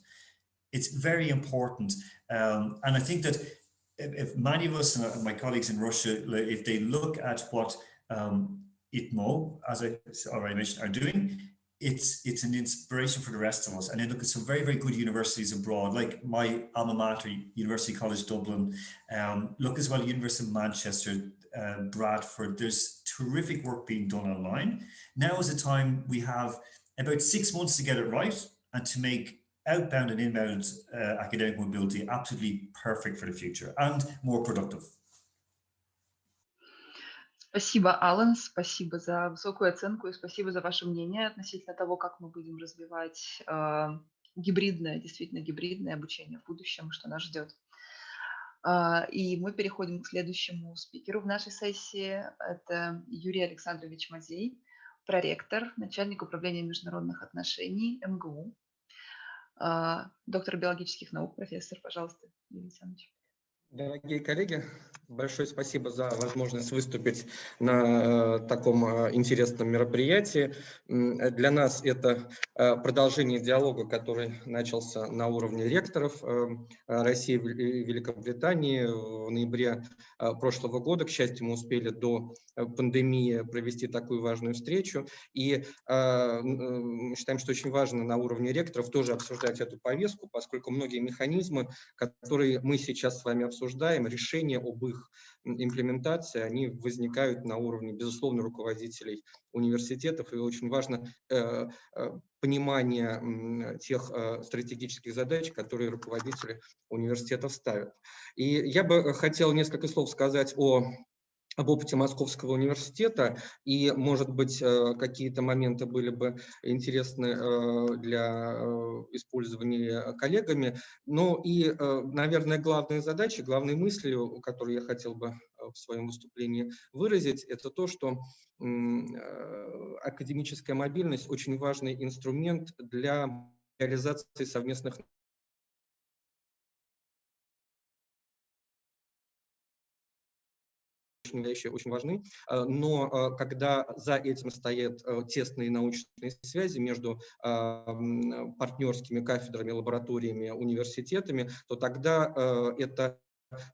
it's very important. And I think that if many of us and my colleagues in Russia, if they look at what ITMO, as I already mentioned, are doing, it's an inspiration for the rest of us. And then look at some very, very good universities abroad, like my alma mater, University College Dublin. Look as well, University of Manchester, Bradford. There's terrific work being done online. Now is the time. We have about 6 months to get it right and to make outbound and inbound academic mobility absolutely perfect for the future and more productive. Спасибо, Алан, спасибо за высокую оценку и спасибо за ваше мнение относительно того, как мы будем развивать действительно гибридное обучение в будущем, что нас ждет. И мы переходим к следующему спикеру в нашей сессии. Это Юрий Александрович Мазей, проректор, начальник управления международных отношений МГУ, доктор биологических наук, профессор. Пожалуйста, Юрий Александрович. Дорогие коллеги, большое спасибо за возможность выступить на таком интересном мероприятии. Для нас это продолжение диалога, который начался на уровне ректоров России и Великобритании в ноябре прошлого года. К счастью, мы успели до пандемии провести такую важную встречу. И мы считаем, что очень важно на уровне ректоров тоже обсуждать эту повестку, поскольку многие механизмы, которые мы сейчас с вами обсуждаем, решения об их имплементации, они возникают на уровне, безусловно, руководителей университетов, и очень важно понимание тех стратегических задач, которые руководители университетов ставят. И я бы хотел несколько слов сказать об опыте Московского университета, и, может быть, какие-то моменты были бы интересны для использования коллегами. Ну и, наверное, главная задача, главной мыслью, которую я хотел бы в своем выступлении выразить, это то, что академическая мобильность очень важный инструмент для реализации совместных вещи очень важны, но когда за этим стоят тесные научные связи между партнерскими кафедрами, лабораториями, университетами, то тогда это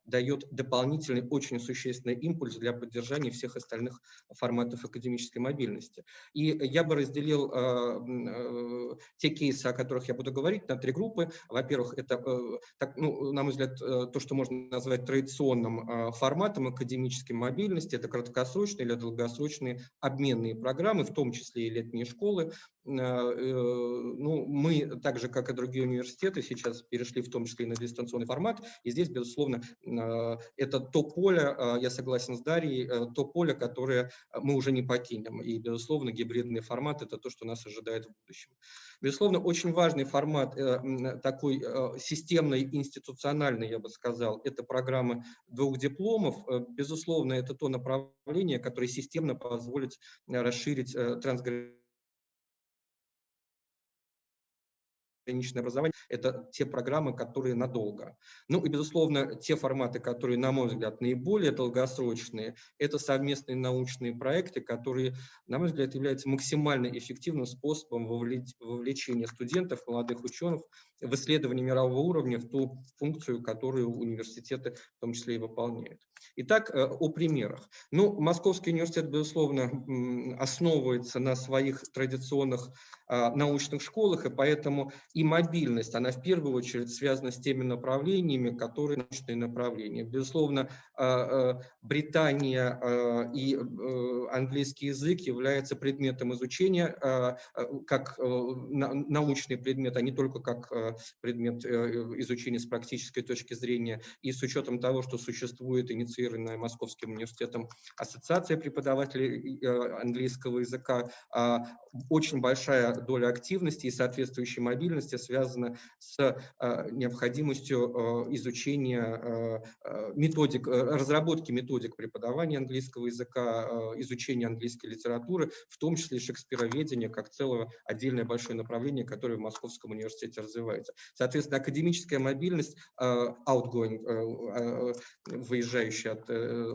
дает дополнительный, очень существенный импульс для поддержания всех остальных форматов академической мобильности. И я бы разделил те кейсы, о которых я буду говорить, на 3 группы. Во-первых, это, на мой взгляд, то, что можно назвать традиционным форматом академической мобильности. Это краткосрочные или долгосрочные обменные программы, в том числе и летние школы. Мы, так же, как и другие университеты, сейчас перешли в том числе и на дистанционный формат. И здесь, безусловно, это то поле, я согласен с Дарьей, то поле, которое мы уже не покинем. И, безусловно, гибридный формат – это то, что нас ожидает в будущем. Безусловно, очень важный формат, такой системный, институциональный, я бы сказал, это программы 2 дипломов. Безусловно, это то направление, которое системно позволит расширить трансграничное образование. Это те программы, которые надолго. Ну и, безусловно, те форматы, которые, на мой взгляд, наиболее долгосрочные, это совместные научные проекты, которые, на мой взгляд, являются максимально эффективным способом вовлечения студентов, молодых ученых в исследования мирового уровня, в ту функцию, которую университеты в том числе и выполняют. Итак, о примерах. Ну, Московский университет, безусловно, основывается на своих традиционных научных школах, и поэтому и мобильность, она в первую очередь связана с теми направлениями, которые научные направления. Безусловно, Британия и английский язык являются предметом изучения как научный предмет, а не только как предмет изучения с практической точки зрения. И с учетом того, что существует инициированная Московским университетом ассоциация преподавателей английского языка, очень большая доля активности и соответствующей мобильности связана с необходимостью изучения методик, разработки методик преподавания английского языка, изучения английской литературы, в том числе шекспироведения, как целое отдельное большое направление, которое в Московском университете развивается. Соответственно, академическая мобильность, outgoing, выезжающая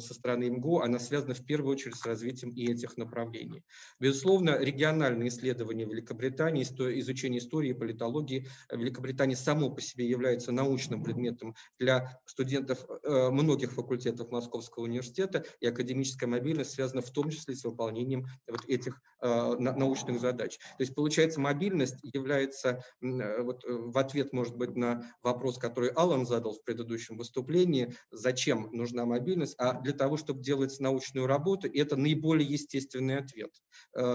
со стороны МГУ, она связана в первую очередь с развитием и этих направлений. Безусловно, региональные исследования Великобритании, изучение истории и политологии Великобритании само по себе является научным предметом для студентов многих факультетов Московского университета, и академическая мобильность связана в том числе с выполнением вот этих научных задач. То есть, получается, мобильность является, вот, в ответ, может быть, на вопрос, который Алан задал в предыдущем выступлении, зачем нужна мобильность, а для того, чтобы делать научную работу, и это наиболее естественный ответ.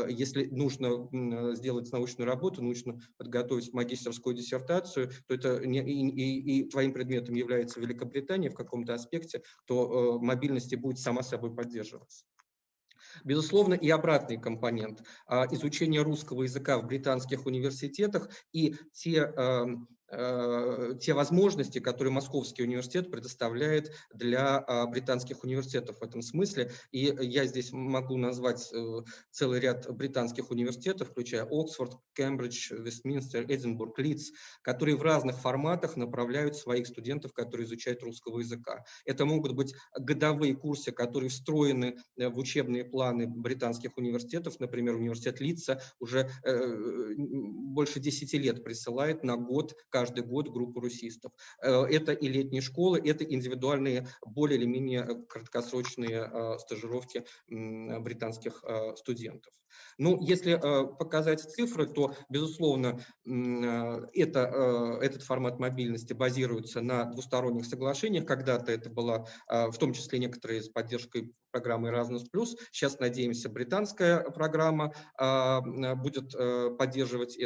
Если нужно сделать научную работу, нужно подготовить магистерскую диссертацию, то это и твоим предметом является Великобритания в каком-то аспекте, то мобильность будет сама собой поддерживаться. Безусловно, и обратный компонент – изучение русского языка в британских университетах и те возможности, которые Московский университет предоставляет для британских университетов в этом смысле. И я здесь могу назвать целый ряд британских университетов, включая Оксфорд, Кембридж, Вестминстер, Эдинбург, Лидс, которые в разных форматах направляют своих студентов, которые изучают русского языка. Это могут быть годовые курсы, которые встроены в учебные планы британских университетов. Например, университет Лидса уже больше 10 лет присылает на год, каждый год группу русистов. Это и летние школы, это индивидуальные, более или менее краткосрочные стажировки британских студентов. Ну, если показать цифры, то, безусловно, этот формат мобильности базируется на двусторонних соглашениях. Когда-то это было, в том числе некоторые с поддержкой программы Erasmus+. Сейчас, надеемся, британская программа будет поддерживать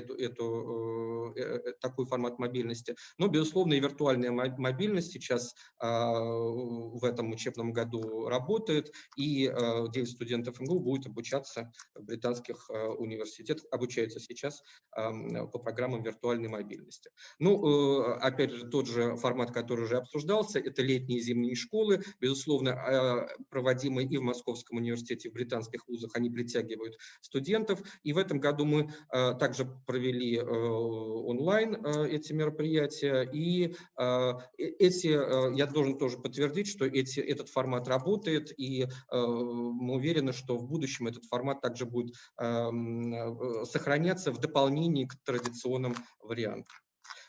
такой формат мобильности. Но, безусловно, и виртуальная мобильность сейчас в этом учебном году работает, и 9 студентов МГУ будет обучаться в британских университетах, обучаются сейчас по программам виртуальной мобильности. Ну, опять же, тот же формат, который уже обсуждался, это летние и зимние школы, безусловно, проводимые и в Московском университете, и в британских вузах, они притягивают студентов. И в этом году мы также провели онлайн эти мероприятия, и я должен тоже подтвердить, что этот формат работает, и мы уверены, что в будущем этот формат также будет сохраняться в дополнении к традиционным вариантам.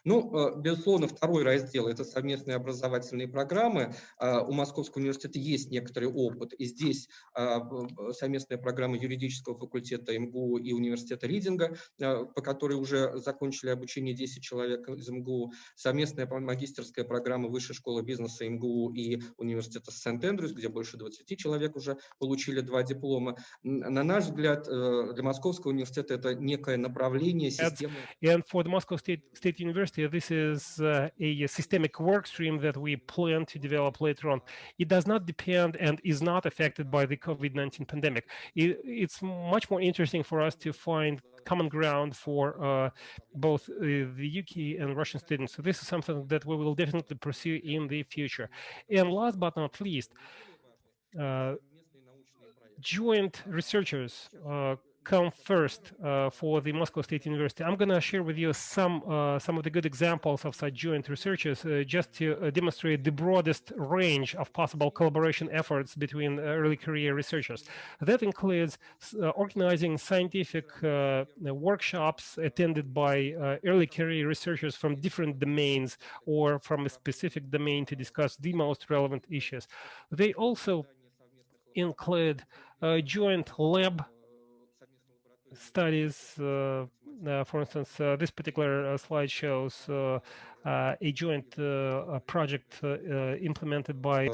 Ну, безусловно, второй раздел – это совместные образовательные программы. У Московского университета есть некоторый опыт, и здесь совместная программа юридического факультета МГУ и университета Ридинга, по которой уже закончили обучение 10 человек из МГУ, совместная магистерская программа Высшей школы бизнеса МГУ и университета Сент-Эндрюс, где больше 20 человек уже получили 2 диплома. На наш взгляд, для Московского университета это некое направление, система. And for the Moscow State University, University, this is a systemic work stream that we plan to develop later on. It does not depend and is not affected by the COVID-19 pandemic. It's much more interesting for us to find common ground for both the UK and Russian students. So this is something that we will definitely pursue in the future. And last but not least, joint researchers come first for the Moscow State University. I'm going to share with you some of the good examples of such joint researchers just to demonstrate the broadest range of possible collaboration efforts between early career researchers. That includes organizing scientific workshops attended by early career researchers from different domains or from a specific domain to discuss the most relevant issues. They also include joint lab studies. For instance, this particular slide shows a joint project implemented by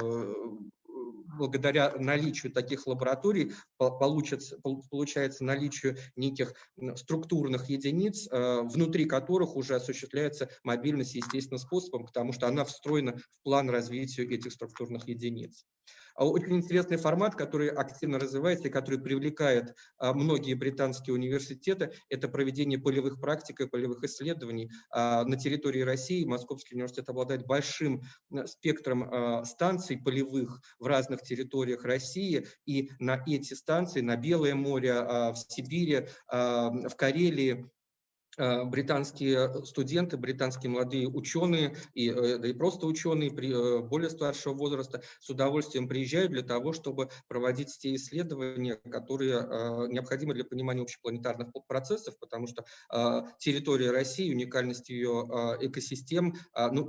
благодаря наличию таких лабораторий получается наличие неких структурных единиц, внутри которых уже осуществляется мобильность естественным способом, потому что она встроена в план развития этих структурных единиц. Очень интересный формат, который активно развивается и который привлекает многие британские университеты, это проведение полевых практик и полевых исследований. На территории России Московский университет обладает большим спектром станций полевых в разных территориях России, и на эти станции, на Белое море, в Сибири, в Карелии, британские студенты, британские молодые ученые и просто ученые более старшего возраста с удовольствием приезжают для того, чтобы проводить те исследования, которые необходимы для понимания общепланетарных процессов, потому что территория России, уникальность ее экосистем,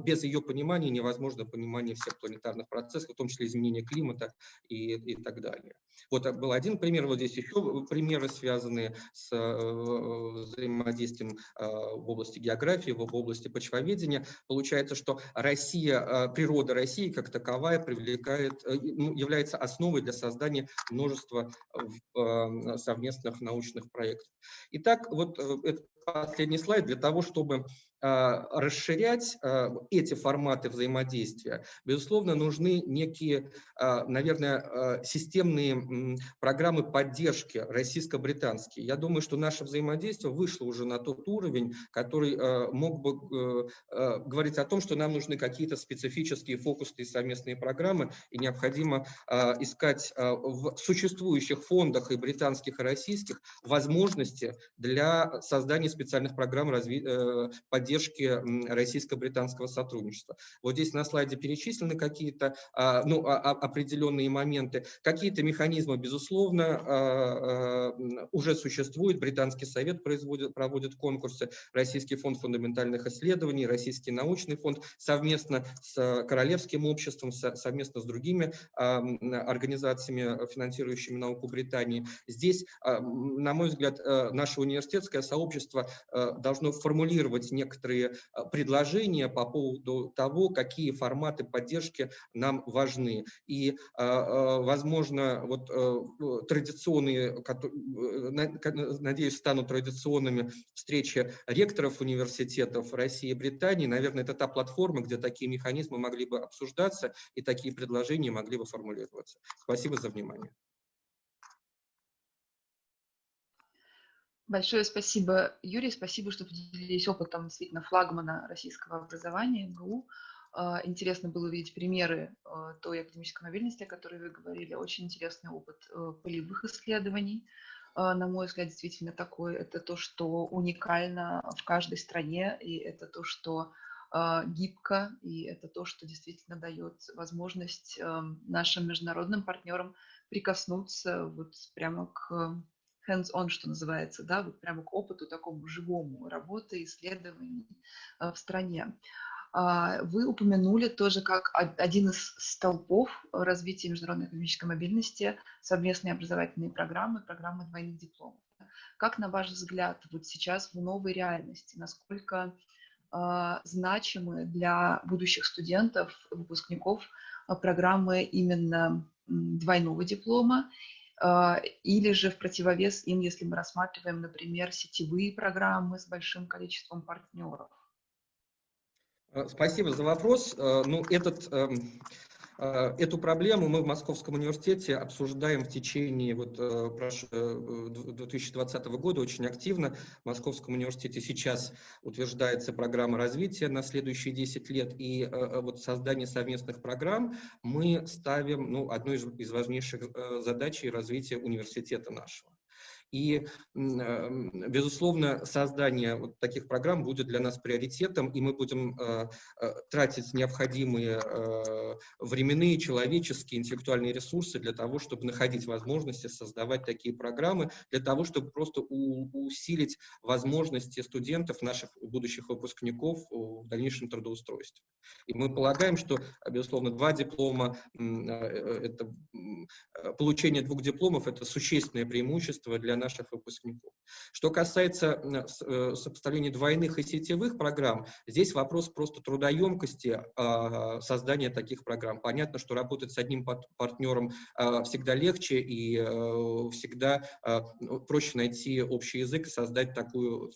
без ее понимания невозможно понимание всех планетарных процессов, в том числе изменения климата и так далее. Вот был один пример, вот здесь еще примеры, связанные с взаимодействием в области географии, в области почвоведения. Получается, что природа России как таковая является основой для создания множества совместных научных проектов. Итак, вот это последний слайд для того, чтобы расширять эти форматы взаимодействия. Безусловно, нужны некие, наверное, системные программы поддержки российско-британские. Я думаю, что наше взаимодействие вышло уже на тот уровень, который мог бы говорить о том, что нам нужны какие-то специфические фокусные совместные программы, и необходимо искать в существующих фондах и британских, и российских возможности для создания специальных программ поддержки российско-британского сотрудничества. Вот здесь на слайде перечислены какие-то определенные моменты. Какие-то механизмы, безусловно, уже существуют. Британский совет проводит конкурсы, Российский фонд фундаментальных исследований, Российский научный фонд совместно с Королевским обществом, совместно с другими организациями, финансирующими науку Британии. Здесь, на мой взгляд, наше университетское сообщество должно формулировать некоторые предложения по поводу того, какие форматы поддержки нам важны. И, возможно, вот традиционные, надеюсь, станут традиционными встречи ректоров университетов России и Британии. Наверное, это та платформа, где такие механизмы могли бы обсуждаться и такие предложения могли бы формулироваться. Спасибо за внимание. Большое спасибо, Юрий, спасибо, что поделились опытом действительно флагмана российского образования МГУ. Интересно было увидеть примеры той академической мобильности, о которой вы говорили. Очень интересный опыт полевых исследований. На мой взгляд, действительно такой. Это то, что уникально в каждой стране, и это то, что гибко, и это то, что действительно дает возможность нашим международным партнерам прикоснуться вот прямо к hands-on, что называется, да, вот прямо к опыту такому живому работы, исследований в стране. Вы упомянули тоже как один из столпов развития международной академической мобильности совместные образовательные программы, программы двойных дипломов. Как, на ваш взгляд, вот сейчас в новой реальности, насколько значимы для будущих студентов, выпускников программы именно двойного диплома, или же в противовес им, если мы рассматриваем, например, сетевые программы с большим количеством партнеров? Спасибо за вопрос. Ну, эту проблему мы в Московском университете обсуждаем в течение 2020 года очень активно. В Московском университете сейчас утверждается программа развития на следующие 10 лет, и вот создание совместных программ мы ставим, ну, одной из важнейших задач развития университета нашего. И, безусловно, создание вот таких программ будет для нас приоритетом, и мы будем тратить необходимые временные, человеческие, интеллектуальные ресурсы для того, чтобы находить возможности создавать такие программы, для того, чтобы просто усилить возможности студентов, наших будущих выпускников в дальнейшем трудоустройстве. И мы полагаем, что, безусловно, получение 2 дипломов – это существенное преимущество для наших выпускников. Что касается сопоставления двойных и сетевых программ, здесь вопрос просто трудоемкости создания таких программ. Понятно, что работать с одним партнером всегда легче и всегда проще найти общий язык и создать такую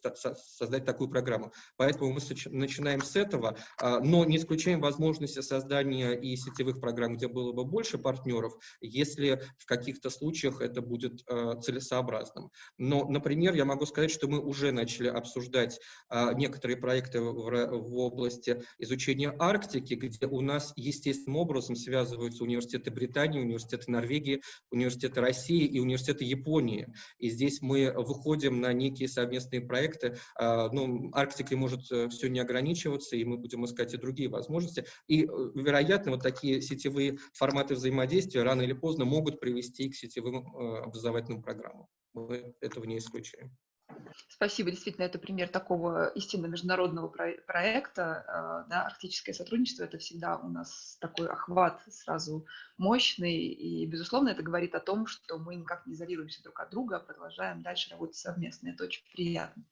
программу. Поэтому мы начинаем с этого, но не исключаем возможности создания и сетевых программ, где было бы больше партнеров, если в каких-то случаях это будет целесообразным. Но, например, я могу сказать, что мы уже начали обсуждать некоторые проекты в области изучения Арктики, где у нас естественным образом связываются университеты Британии, университеты Норвегии, университеты России и университеты Японии. И здесь мы выходим на некие совместные проекты. Ну, Арктикой может все не ограничиваться, и мы будем искать и другие возможности. И, вероятно, вот такие сетевые форматы взаимодействия рано или поздно могут привести к сетевым образовательным программам. Мы этого не исключаем. Спасибо. Действительно, это пример такого истинно международного проекта. Да, арктическое сотрудничество – это всегда у нас такой охват сразу мощный. И, безусловно, это говорит о том, что мы никак не изолируемся друг от друга, а продолжаем дальше работать совместно. Это очень приятно.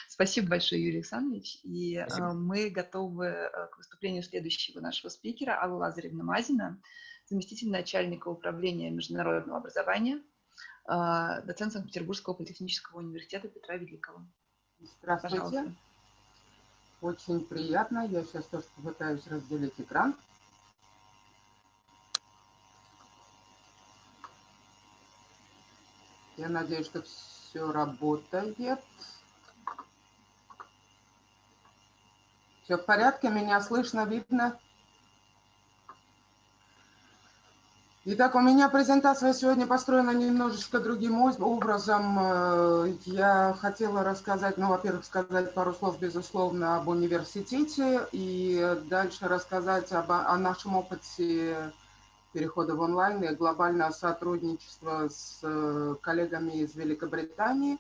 Спасибо большое, Юрий Александрович. И мы готовы к выступлению следующего нашего спикера, Аллы Лазаревны Мазина, заместитель начальника управления международного образования, доцент Санкт-Петербургского политехнического университета Петра Великого. Здравствуйте. Пожалуйста. Очень приятно. Я сейчас тоже попытаюсь разделить экран. Я надеюсь, что все работает. Все в порядке? Меня слышно, видно? Итак, у меня презентация сегодня построена немножечко другим образом. Я хотела рассказать, ну, во-первых, сказать пару слов, безусловно, об университете, и дальше рассказать о нашем опыте перехода в онлайн и глобального сотрудничества с коллегами из Великобритании.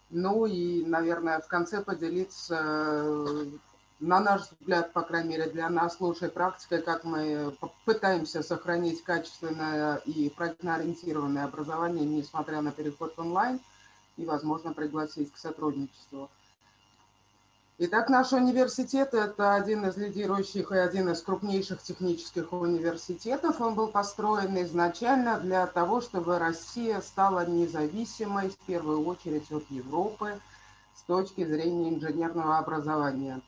Ну и, наверное, в конце поделиться, на наш взгляд, по крайней мере, для нас лучшей практикой, как мы пытаемся сохранить качественное и проектно-ориентированное образование, несмотря на переход в онлайн, и, возможно, пригласить к сотрудничеству. Итак, наш университет – это один из лидирующих и один из крупнейших технических университетов. Он был построен изначально для того, чтобы Россия стала независимой, в первую очередь, от Европы с точки зрения инженерного образования.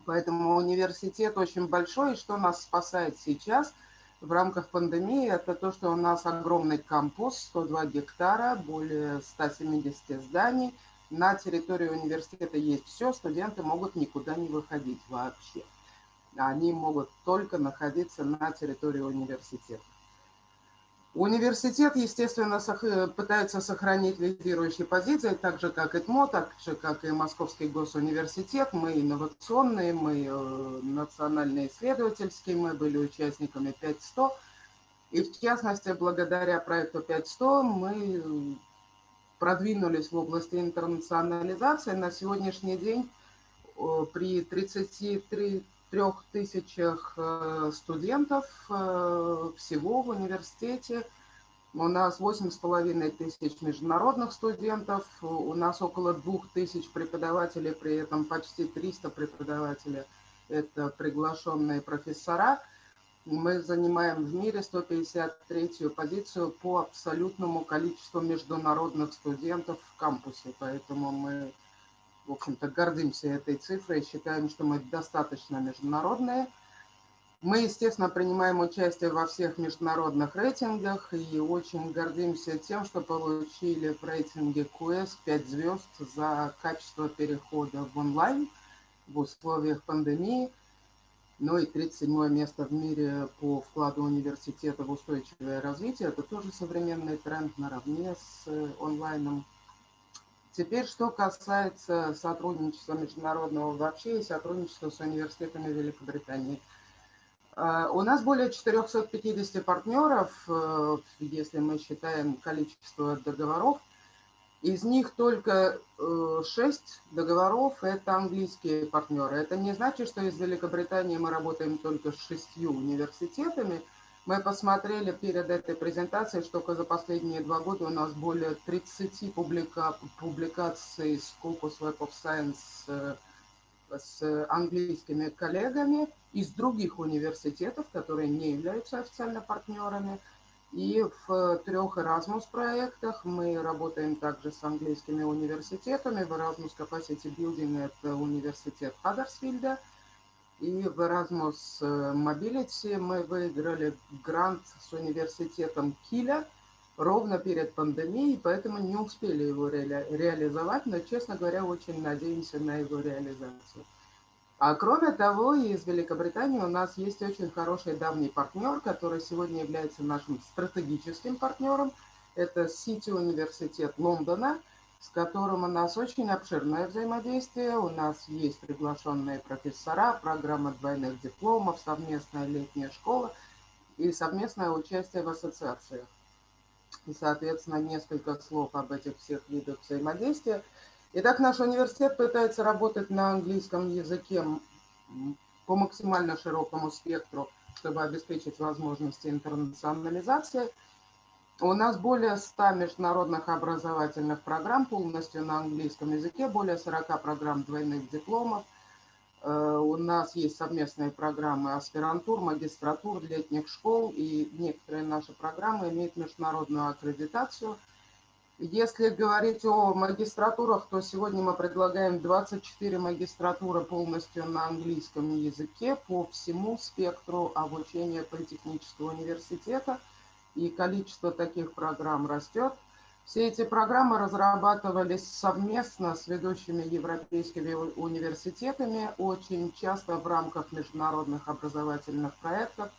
Поэтому университет очень большой, и что нас спасает сейчас в рамках пандемии, это то, что у нас огромный кампус, 102 гектара, более 170 зданий. На территории университета есть все, студенты могут никуда не выходить вообще. Они могут только находиться на территории университета. Университет, естественно, пытается сохранить лидирующие позиции, так же, как ИТМО, так же, как и Московский госуниверситет. Мы инновационные, мы национально исследовательские, мы были участниками 5.100. И, в частности, благодаря проекту 5.100 мы продвинулись в области интернационализации. На сегодняшний день при 33 тысячах студентов всего в университете. У нас 8,5 тысяч международных студентов, у нас около 2000 преподавателей, при этом почти 300 преподавателей – это приглашенные профессора. Мы занимаем в мире 153-ю позицию по абсолютному количеству международных студентов в кампусе, поэтому мы в общем-то, гордимся этой цифрой, считаем, что мы достаточно международные. Мы, естественно, принимаем участие во всех международных рейтингах и очень гордимся тем, что получили в рейтинге QS 5 звезд за качество перехода в онлайн в условиях пандемии. Ну и 37 место в мире по вкладу университета в устойчивое развитие. Это тоже современный тренд наравне с онлайном. Теперь, что касается сотрудничества международного вообще и сотрудничества с университетами Великобритании. У нас более 450 партнеров, если мы считаем количество договоров. Из них только 6 договоров – это английские партнеры. Это не значит, что из Великобритании мы работаем только с 6 университетами. Мы посмотрели перед этой презентацией, что за последние 2 года у нас более 30 публикаций Scopus Web of Science с английскими коллегами из других университетов, которые не являются официально партнерами. И в 3 Erasmus проектах мы работаем также с английскими университетами. В Erasmus Capacity Building это университет Хаддерсфилда. И в Erasmus Mobility мы выиграли грант с университетом Киля ровно перед пандемией, поэтому не успели его реализовать, но, честно говоря, очень надеемся на его реализацию. А кроме того, из Великобритании у нас есть очень хороший давний партнер, который сегодня является нашим стратегическим партнером. Это Сити университет Лондона, с которым у нас очень обширное взаимодействие. У нас есть приглашенные профессора, программа двойных дипломов, совместная летняя школа и совместное участие в ассоциациях. И, соответственно, несколько слов об этих всех видах взаимодействия. Итак, наш университет пытается работать на английском языке по максимально широкому спектру, чтобы обеспечить возможности интернационализации. У нас более 100 международных образовательных программ полностью на английском языке, более 40 программ двойных дипломов. У нас есть совместные программы аспирантур, магистратур, летних школ, и некоторые наши программы имеют международную аккредитацию. Если говорить о магистратурах, то сегодня мы предлагаем 24 магистратуры полностью на английском языке по всему спектру обучения Политехнического университета, и количество таких программ растет. Все эти программы разрабатывались совместно с ведущими европейскими университетами, очень часто в рамках международных образовательных проектов,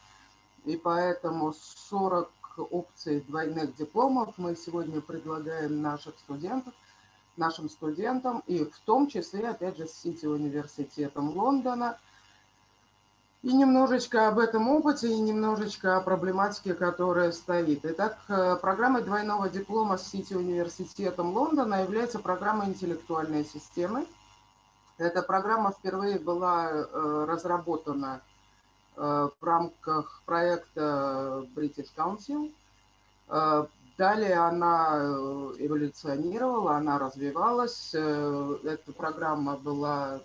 и поэтому 40 опций двойных дипломов мы сегодня предлагаем нашим студентам, и в том числе, опять же, с Сити университетом Лондона. И немножечко об этом опыте, и немножечко о проблематике, которая стоит. Итак, программой двойного диплома с Сити университетом Лондона является программа интеллектуальной системы. Эта программа впервые была разработана в рамках проекта British Council. Далее она эволюционировала, она развивалась. Эта программа была,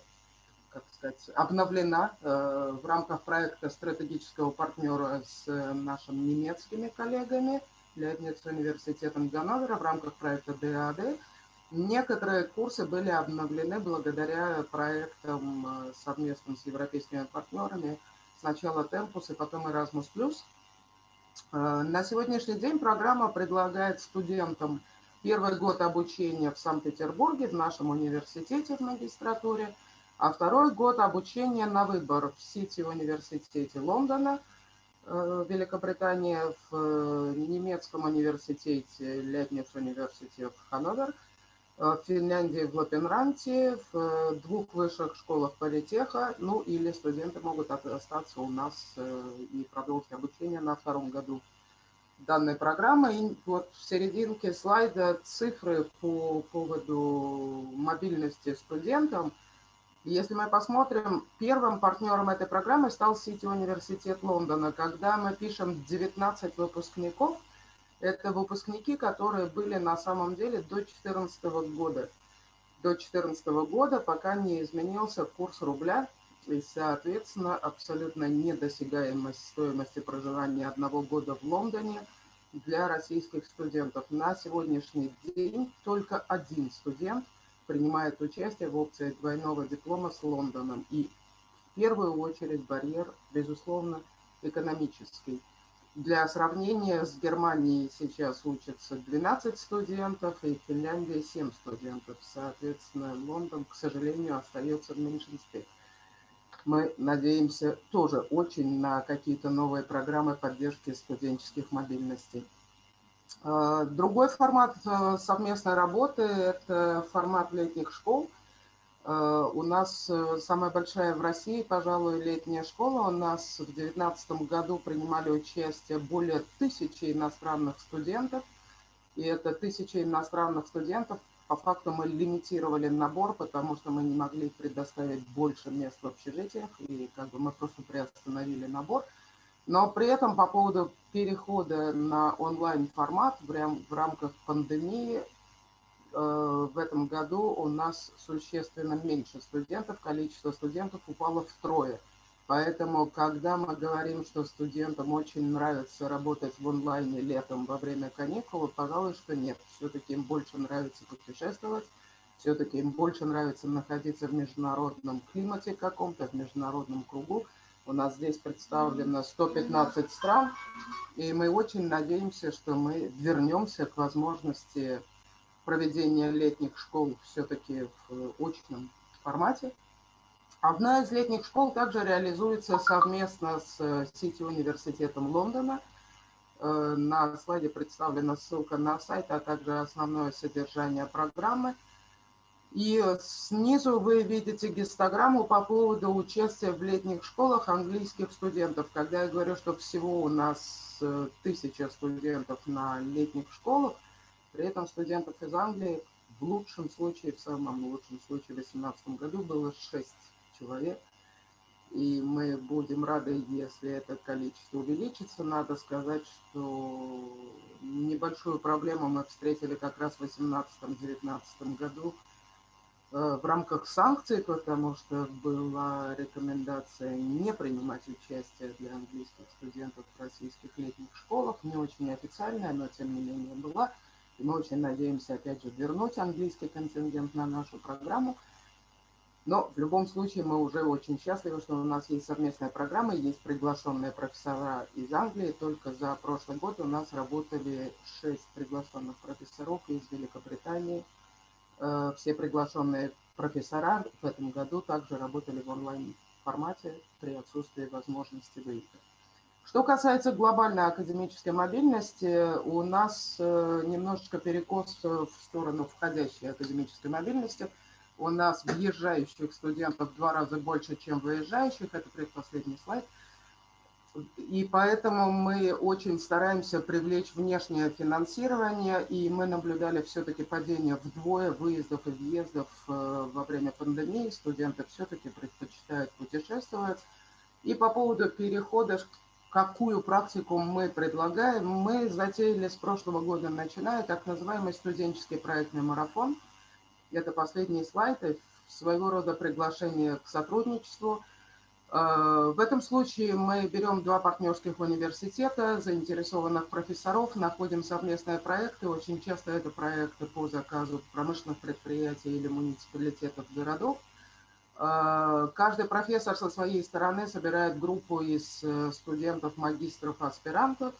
как сказать, обновлена в рамках проекта стратегического партнера с нашими немецкими коллегами, Лейбниц университетом Ганновера, в рамках проекта DAD. Некоторые курсы были обновлены благодаря проектам совместным с европейскими партнерами. Сначала Tempus и потом Erasmus+. На сегодняшний день программа предлагает студентам первый год обучения в Санкт-Петербурге, в нашем университете в магистратуре, а второй год обучения на выбор в Сити университете Лондона, Великобритания, в немецком университете Лейбниц университет Ханновер, в Финляндии в Лапенранте, в 2 высших школах политеха, ну или студенты могут остаться у нас и продолжить обучение на 2-м году данной программы. И вот в серединке слайда цифры по поводу мобильности студентам. Если мы посмотрим, первым партнером этой программы стал Сити университет Лондона. Когда мы пишем 19 выпускников, это выпускники, которые были на самом деле до 2014 года. До 2014 года, пока не изменился курс рубля, и, соответственно, абсолютно недосягаемость стоимости проживания 1 года в Лондоне для российских студентов. На сегодняшний день только 1 студент принимает участие в опции двойного диплома с Лондоном. И в первую очередь барьер, безусловно, экономический. Для сравнения, с Германией сейчас учатся 12 студентов, и в Финляндии 7 студентов. Соответственно, Лондон, к сожалению, остается в меньшинстве. Мы надеемся тоже очень на какие-то новые программы поддержки студенческих мобильностей. Другой формат совместной работы – это формат летних школ. У нас самая большая в России, пожалуй, летняя школа. У нас в 2019 году принимали участие более 1000 иностранных студентов. И это 1000 иностранных студентов. По факту мы лимитировали набор, потому что мы не могли предоставить больше мест в общежитиях. И мы просто приостановили набор. Но при этом по поводу перехода на онлайн-формат в рамках пандемии, в этом году у нас существенно меньше студентов, количество студентов упало втрое. Поэтому, когда мы говорим, что студентам очень нравится работать в онлайне летом во время каникул, пожалуй, что нет. Все-таки им больше нравится путешествовать, все-таки им больше нравится находиться в международном климате каком-то, в международном кругу. У нас здесь представлено 115 стран, и мы очень надеемся, что мы вернемся к возможности проведения летних школ все-таки в очном формате. Одна из летних школ также реализуется совместно с Сити-университетом Лондона. На слайде представлена ссылка на сайт, а также основное содержание программы. И снизу вы видите гистограмму по поводу участия в летних школах английских студентов. Когда я говорю, что всего у нас 1000 студентов на летних школах, при этом студентов из Англии в лучшем случае, в самом лучшем случае в 2018 году было 6 человек. И мы будем рады, если это количество увеличится. Надо сказать, что небольшую проблему мы встретили как раз в 2018-2019 году в рамках санкций, потому что была рекомендация не принимать участие для английских студентов в российских летних школах. Не очень официальная, но тем не менее была. И мы очень надеемся, опять же, вернуть английский контингент на нашу программу. Но в любом случае мы уже очень счастливы, что у нас есть совместная программа, есть приглашенные профессора из Англии. Только за прошлый год у нас работали 6 приглашенных профессоров из Великобритании. Все приглашенные профессора в этом году также работали в онлайн-формате при отсутствии возможности выезда. Что касается глобальной академической мобильности, у нас немножечко перекос в сторону входящей академической мобильности. У нас въезжающих студентов в 2 раза больше, чем выезжающих. Это предпоследний слайд. И поэтому мы очень стараемся привлечь внешнее финансирование, и мы наблюдали все-таки падение вдвое выездов и въездов во время пандемии. Студенты все-таки предпочитают путешествовать. И по поводу перехода, какую практику мы предлагаем, мы затеяли с прошлого года, начиная так называемый студенческий проектный марафон. Это последний слайд, своего рода приглашение к сотрудничеству. В этом случае мы берем 2 партнерских университета, заинтересованных профессоров, находим совместные проекты. Очень часто это проекты по заказу промышленных предприятий или муниципалитетов городов. Каждый профессор со своей стороны собирает группу из студентов, магистров, аспирантов.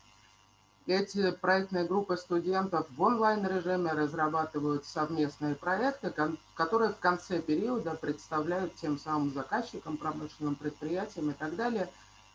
Эти проектные группы студентов в онлайн-режиме разрабатывают совместные проекты, которые в конце периода представляют тем самым заказчикам, промышленным предприятиям и так далее.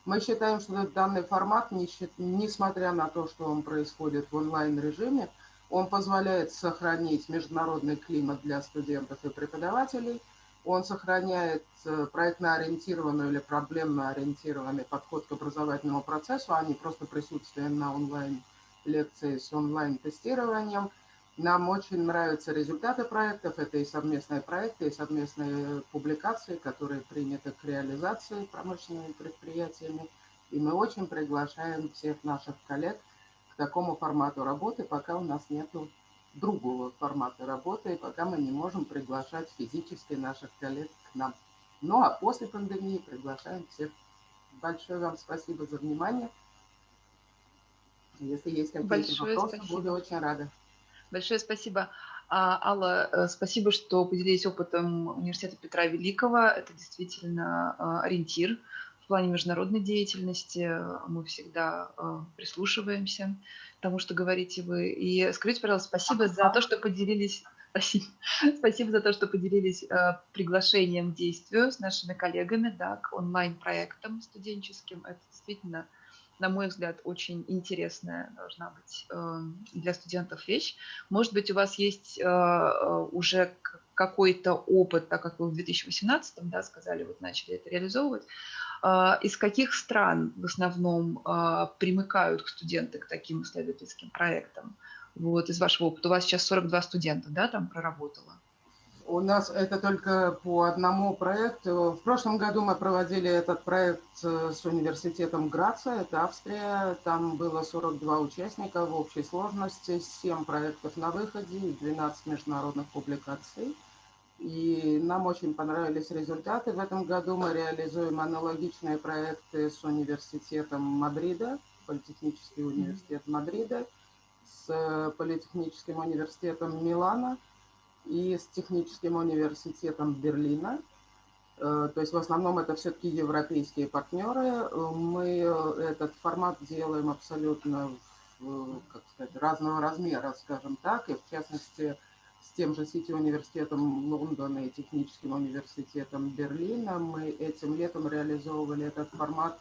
Мы считаем, что данный формат, несмотря на то, что он происходит в онлайн-режиме, он позволяет сохранить международный климат для студентов и преподавателей. Он сохраняет проектно-ориентированный или проблемно-ориентированный подход к образовательному процессу, а не просто присутствие на онлайн-лекции с онлайн-тестированием. Нам очень нравятся результаты проектов. Это и совместные проекты, и совместные публикации, которые приняты к реализации промышленными предприятиями. И мы очень приглашаем всех наших коллег к такому формату работы, пока у нас нет другого формата работы, и пока мы не можем приглашать физически наших коллег к нам. Ну а после пандемии приглашаем всех. Большое вам спасибо за внимание. Если есть какие-то вопросы, буду очень рада. Большое спасибо. Алла, спасибо, что поделились опытом университета Петра Великого. Это действительно ориентир в плане международной деятельности. Мы всегда прислушиваемся к тому, что говорите вы. И скажите, пожалуйста, спасибо за то, что поделились. Спасибо за то, что поделились приглашением к действию с нашими коллегами, да, к онлайн-проектам студенческим. Это действительно, на мой взгляд, очень интересная должна быть для студентов вещь. Может быть, у вас есть уже какой-то опыт, так как вы в 2018, да, сказали, вот начали это реализовывать. Из каких стран в основном примыкают студенты к таким исследовательским проектам? Вот, из вашего опыта. У вас сейчас 42 студента, да, там проработало? У нас это только по одному проекту. В прошлом году мы проводили этот проект с университетом Граца, это Австрия. Там было 42 участника в общей сложности, 7 проектов на выходе и 12 международных публикаций. И нам очень понравились результаты. В этом году мы реализуем аналогичные проекты с университетом Мадрида, Политехнический университет Мадрида, с Политехническим университетом Милана и с Техническим университетом Берлина. То есть в основном это все-таки европейские партнеры. Мы этот формат делаем абсолютно, как сказать, разного размера, скажем так, и в частности с тем же Сити-университетом Лондона и Техническим университетом Берлина мы этим летом реализовывали этот формат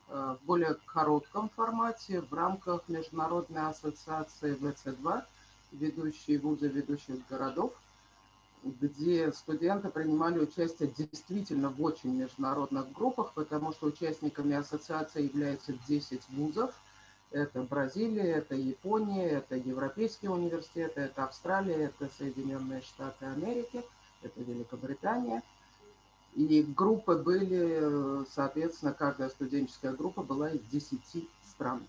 в более коротком формате в рамках Международной ассоциации ВЦ2, ведущие вузы ведущих городов, где студенты принимали участие действительно в очень международных группах, потому что участниками ассоциации являются 10 вузов. Это Бразилия, это Япония, это Европейские университеты, это Австралия, это Соединенные Штаты Америки, это Великобритания. И группы были, соответственно, каждая студенческая группа была из 10 стран.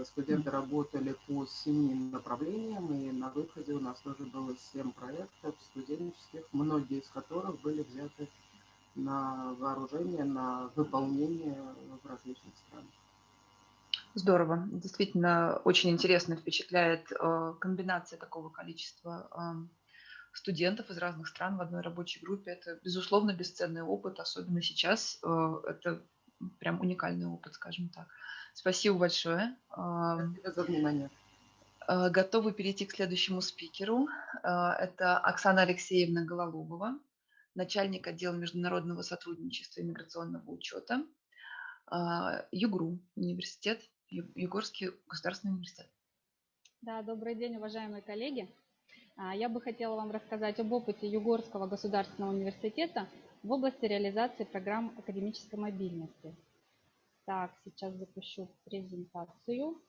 Студенты работали по 7 направлениям, и на выходе у нас тоже было 7 проектов студенческих, многие из которых были взяты на вооружение, на выполнение в различных странах. Здорово. Действительно, очень интересно, впечатляет комбинация такого количества студентов из разных стран в одной рабочей группе. Это, безусловно, бесценный опыт, особенно сейчас. Это прям уникальный опыт, скажем так. Спасибо большое. Спасибо за внимание. Готовы перейти к следующему спикеру. Это Оксана Алексеевна Гололобова, начальник отдела международного сотрудничества и миграционного учета, ЮГРУ, университет, Югорский государственный университет. Да, добрый день, уважаемые коллеги. Я бы хотела вам рассказать об опыте Югорского государственного университета в области реализации программ академической мобильности. Так, сейчас запущу презентацию.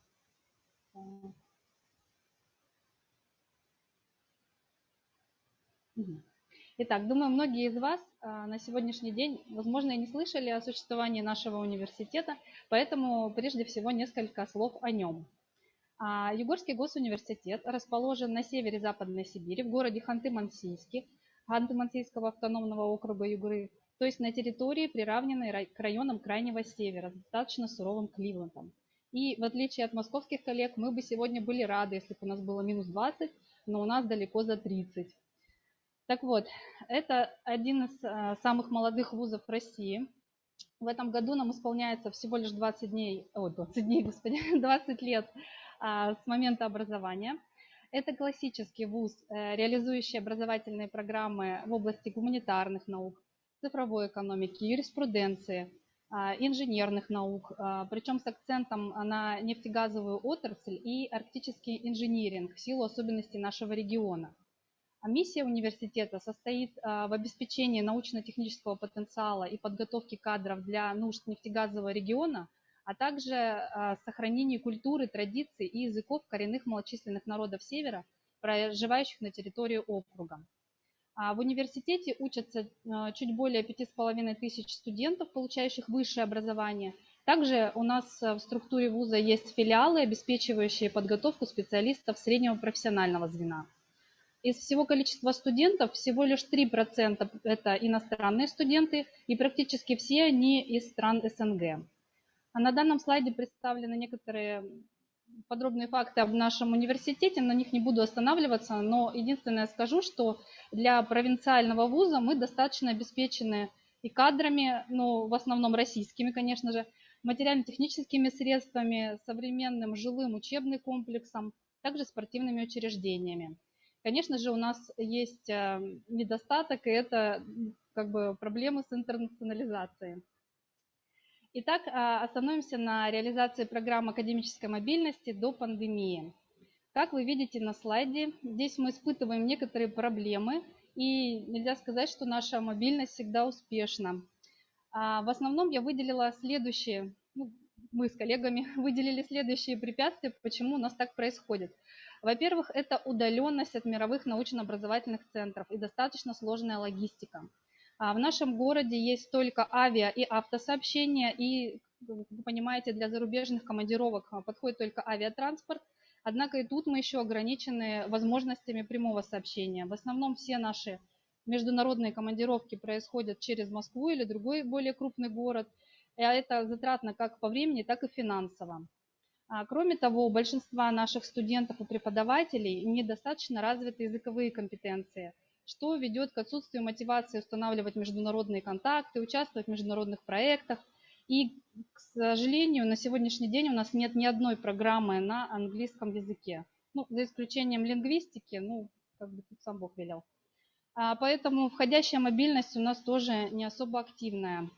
Итак, думаю, многие из вас на сегодняшний день, возможно, и не слышали о существовании нашего университета, поэтому прежде всего несколько слов о нем. Югорский госуниверситет расположен на севере Западной Сибири, в городе Ханты-Мансийске, Ханты-Мансийского автономного округа Югры, то есть на территории, приравненной к районам Крайнего Севера, с достаточно суровым климатом. И в отличие от московских коллег, мы бы сегодня были рады, если бы у нас было минус 20, но у нас далеко за 30. Так вот, это один из самых молодых вузов России. В этом году нам исполняется всего лишь 20 лет с момента образования. Это классический вуз, реализующий образовательные программы в области гуманитарных наук, цифровой экономики, юриспруденции, инженерных наук, причем с акцентом на нефтегазовую отрасль и арктический инжиниринг в силу особенностей нашего региона. А миссия университета состоит в обеспечении научно-технического потенциала и подготовке кадров для нужд нефтегазового региона, а также сохранении культуры, традиций и языков коренных малочисленных народов Севера, проживающих на территории округа. В университете учатся чуть более 5500 студентов, получающих высшее образование. Также у нас в структуре вуза есть филиалы, обеспечивающие подготовку специалистов среднего профессионального звена. Из всего количества студентов всего лишь 3% это иностранные студенты, и практически все они из стран СНГ. А на данном слайде представлены некоторые подробные факты об нашем университете, на них не буду останавливаться, но единственное скажу, что для провинциального вуза мы достаточно обеспечены и кадрами, но в основном российскими, конечно же, материально-техническими средствами, современным жилым учебным комплексом, также спортивными учреждениями. Конечно же, у нас есть недостаток, и это как бы проблемы с интернационализацией. Итак, остановимся на реализации программы академической мобильности до пандемии. Как вы видите на слайде, здесь мы испытываем некоторые проблемы, и нельзя сказать, что наша мобильность всегда успешна. В основном я выделила следующие, мы с коллегами выделили следующие препятствия, почему у нас так происходит. Во-первых, это удаленность от мировых научно-образовательных центров и достаточно сложная логистика. В нашем городе есть только авиа и автосообщения, и, вы понимаете, для зарубежных командировок подходит только авиатранспорт. Однако и тут мы еще ограничены возможностями прямого сообщения. В основном все наши международные командировки происходят через Москву или другой более крупный город. И это затратно как по времени, так и финансово. Кроме того, у большинства наших студентов и преподавателей недостаточно развиты языковые компетенции, что ведет к отсутствию мотивации устанавливать международные контакты, участвовать в международных проектах. И, к сожалению, на сегодняшний день у нас нет ни одной программы на английском языке. За исключением лингвистики, как бы тут сам Бог велел. Поэтому входящая мобильность у нас тоже не особо активная.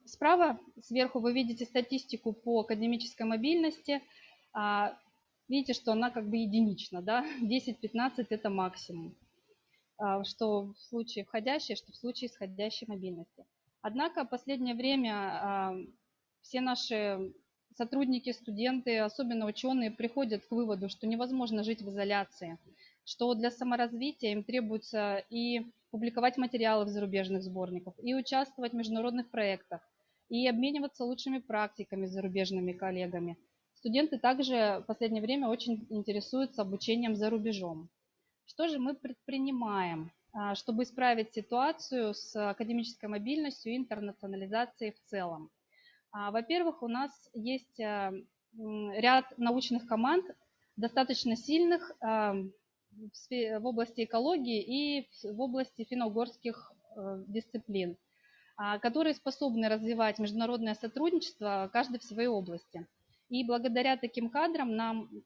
Справа сверху вы видите статистику по академической мобильности. Видите, что она как бы единична, да? 10-15 – это максимум, что в случае входящей, что в случае исходящей мобильности. Однако в последнее время все наши сотрудники, студенты, особенно ученые, приходят к выводу, что невозможно жить в изоляции, что для саморазвития им требуется и публиковать материалы в зарубежных сборниках, и участвовать в международных проектах, и обмениваться лучшими практиками с зарубежными коллегами. Студенты также в последнее время очень интересуются обучением за рубежом. Что же мы предпринимаем, чтобы исправить ситуацию с академической мобильностью и интернационализацией в целом? Во-первых, у нас есть ряд научных команд, достаточно сильных в области экологии и в области финно-угорских дисциплин, которые способны развивать международное сотрудничество, каждый в своей области. И благодаря таким кадрам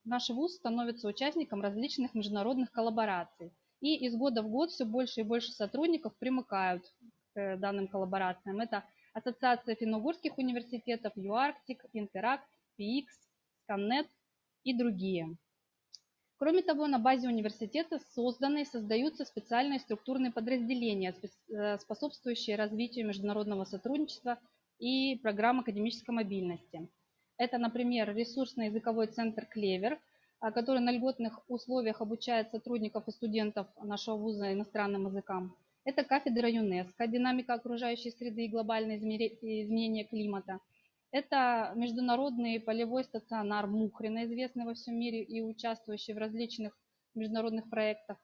наш вуз становится участником различных международных коллабораций. И из года в год все больше и больше сотрудников примыкают к данным коллаборациям. Это Ассоциация финно-угорских университетов, ЮАРКТИК, Интеракт, PX, Сканнет и другие. Кроме того, на базе университета созданы и создаются специальные структурные подразделения, способствующие развитию международного сотрудничества и программ академической мобильности. Это, например, ресурсно-языковой центр «Клевер», который на льготных условиях обучает сотрудников и студентов нашего вуза иностранным языкам. Это кафедра ЮНЕСКО «Динамика окружающей среды и глобальное изменение климата». Это международный полевой стационар Мухрина, известный во всем мире и участвующий в различных международных проектах.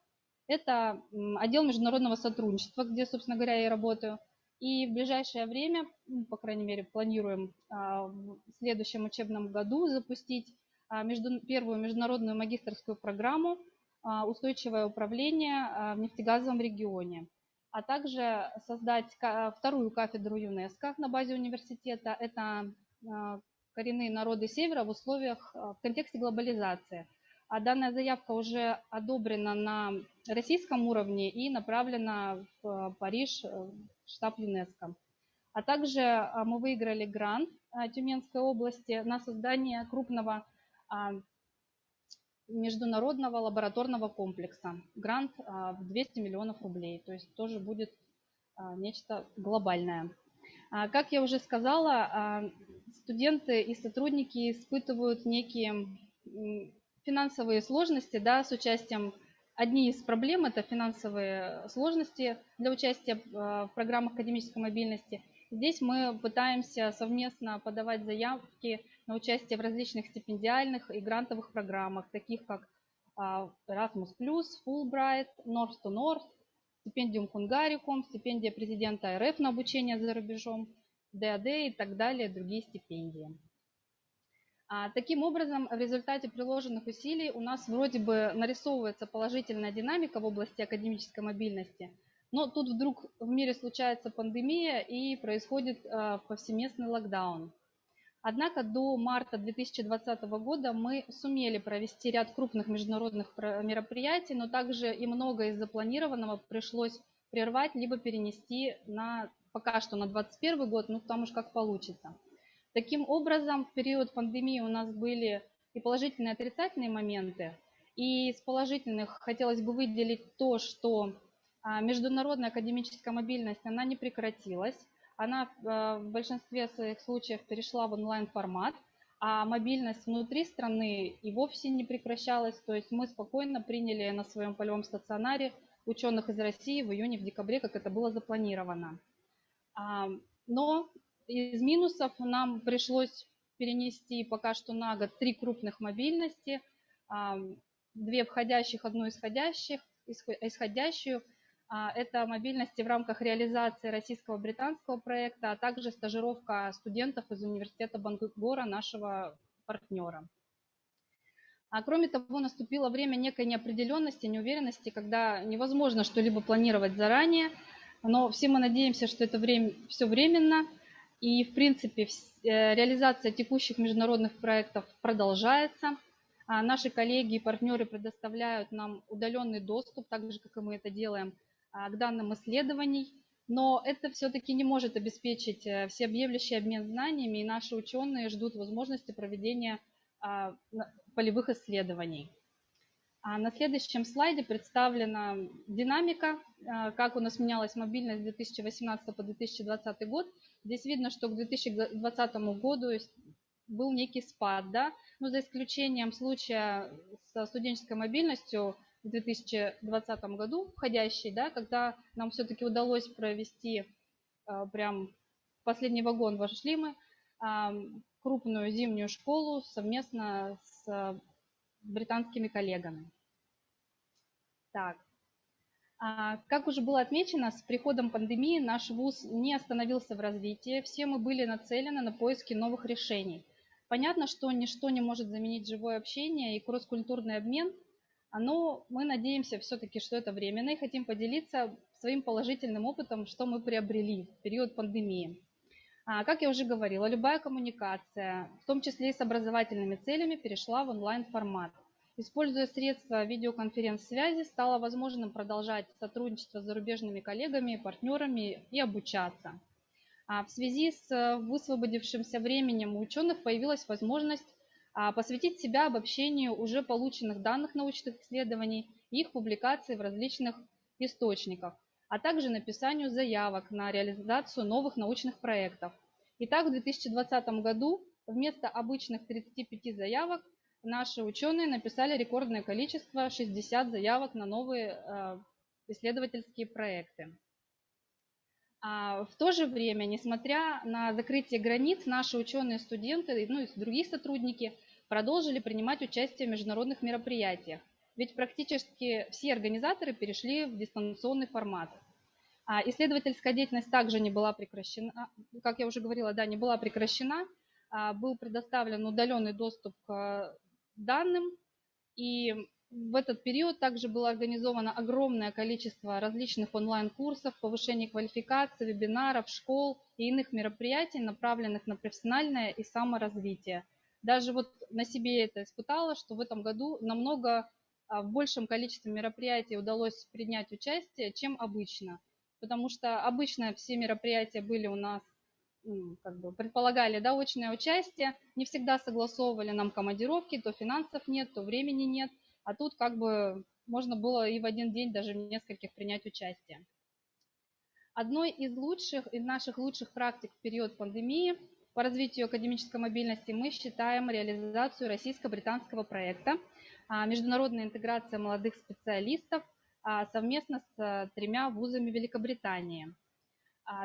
Это отдел международного сотрудничества, где, собственно говоря, я и работаю. И в ближайшее время, по крайней мере, планируем в следующем учебном году запустить первую международную магистерскую программу «Устойчивое управление в нефтегазовом регионе», а также создать вторую кафедру ЮНЕСКО на базе университета. Это коренные народы Севера в контексте глобализации. А данная заявка уже одобрена на российском уровне и направлена в Париж, в штаб ЮНЕСКО. А также мы выиграли грант Тюменской области на создание крупного международного лабораторного комплекса. Грант в 200 миллионов рублей, то есть тоже будет нечто глобальное. Как я уже сказала, студенты и сотрудники испытывают некие финансовые сложности, да, с участием. Одни из проблем – это финансовые сложности для участия в программах академической мобильности. Здесь мы пытаемся совместно подавать заявки на участие в различных стипендиальных и грантовых программах, таких как Erasmus+, Fulbright, North to North, стипендиум Кунгарикум, стипендия президента РФ на обучение за рубежом, ДАД и так далее, другие стипендии. Таким образом, в результате приложенных усилий у нас вроде бы нарисовывается положительная динамика в области академической мобильности, но тут вдруг в мире случается пандемия и происходит повсеместный локдаун. Однако до марта 2020 года мы сумели провести ряд крупных международных мероприятий, но также и многое из запланированного пришлось прервать, либо перенести пока что на 2021 год, ну там уж как получится. Таким образом, в период пандемии у нас были и положительные, и отрицательные моменты. И из положительных хотелось бы выделить то, что международная академическая мобильность, она не прекратилась. Она в большинстве своих случаев перешла в онлайн-формат, а мобильность внутри страны и вовсе не прекращалась. То есть мы спокойно приняли на своем полевом стационаре ученых из России в июне, в декабре, как это было запланировано. Но из минусов нам пришлось перенести пока что на год 3 крупных мобильности, 2 входящих, 1 исходящую. Это мобильности в рамках реализации российско-британского проекта, а также стажировка студентов из университета Бангора, нашего партнера. Кроме того, наступило время некой неопределенности, неуверенности, когда невозможно что-либо планировать заранее, но все мы надеемся, что это время все временно. И, в принципе, реализация текущих международных проектов продолжается. Наши коллеги и партнеры предоставляют нам удаленный доступ, так же, как и мы это делаем, к данным исследований. Но это все-таки не может обеспечить всеобъемлющий обмен знаниями, и наши ученые ждут возможности проведения полевых исследований. На следующем слайде представлена динамика, как у нас менялась мобильность с 2018 по 2020 год. Здесь видно, что к 2020 году был некий спад, да? Но за исключением случая со студенческой мобильностью в 2020 году, входящей, да, когда нам все-таки удалось провести, прям в последний вагон вошли мы, крупную зимнюю школу совместно с британскими коллегами. Так. Как уже было отмечено, с приходом пандемии наш вуз не остановился в развитии. Все мы были нацелены на поиски новых решений. Понятно, что ничто не может заменить живое общение и кросс-культурный обмен, но мы надеемся все-таки, что это временно, и хотим поделиться своим положительным опытом, что мы приобрели в период пандемии. Как я уже говорила, любая коммуникация, в том числе и с образовательными целями, перешла в онлайн-формат. Используя средства видеоконференц-связи, стало возможным продолжать сотрудничество с зарубежными коллегами, партнерами и обучаться. В связи с высвободившимся временем у ученых появилась возможность посвятить себя обобщению уже полученных данных научных исследований и их публикации в различных источниках, а также написанию заявок на реализацию новых научных проектов. Итак, в 2020 году вместо обычных 35 заявок наши ученые написали рекордное количество 60 заявок на новые исследовательские проекты. В то же время, несмотря на закрытие границ, наши ученые, студенты, ну и другие сотрудники продолжили принимать участие в международных мероприятиях. Ведь практически все организаторы перешли в дистанционный формат. Исследовательская деятельность также не была прекращена, как я уже говорила, да, не была прекращена. Был предоставлен удаленный доступ к данным, и в этот период также было организовано огромное количество различных онлайн-курсов, повышения квалификации, вебинаров, школ и иных мероприятий, направленных на профессиональное и саморазвитие. Даже вот на себе это испытала, что в этом году намного в большем количестве мероприятий удалось принять участие, чем обычно. Потому что обычно все мероприятия были у нас, предполагали, да, очное участие, не всегда согласовывали нам командировки, то финансов нет, то времени нет, а тут можно было и в один день даже в нескольких принять участие. Одной из наших лучших практик в период пандемии по развитию академической мобильности мы считаем реализацию российско-британского проекта «Международная интеграция молодых специалистов» совместно с 3 вузами Великобритании.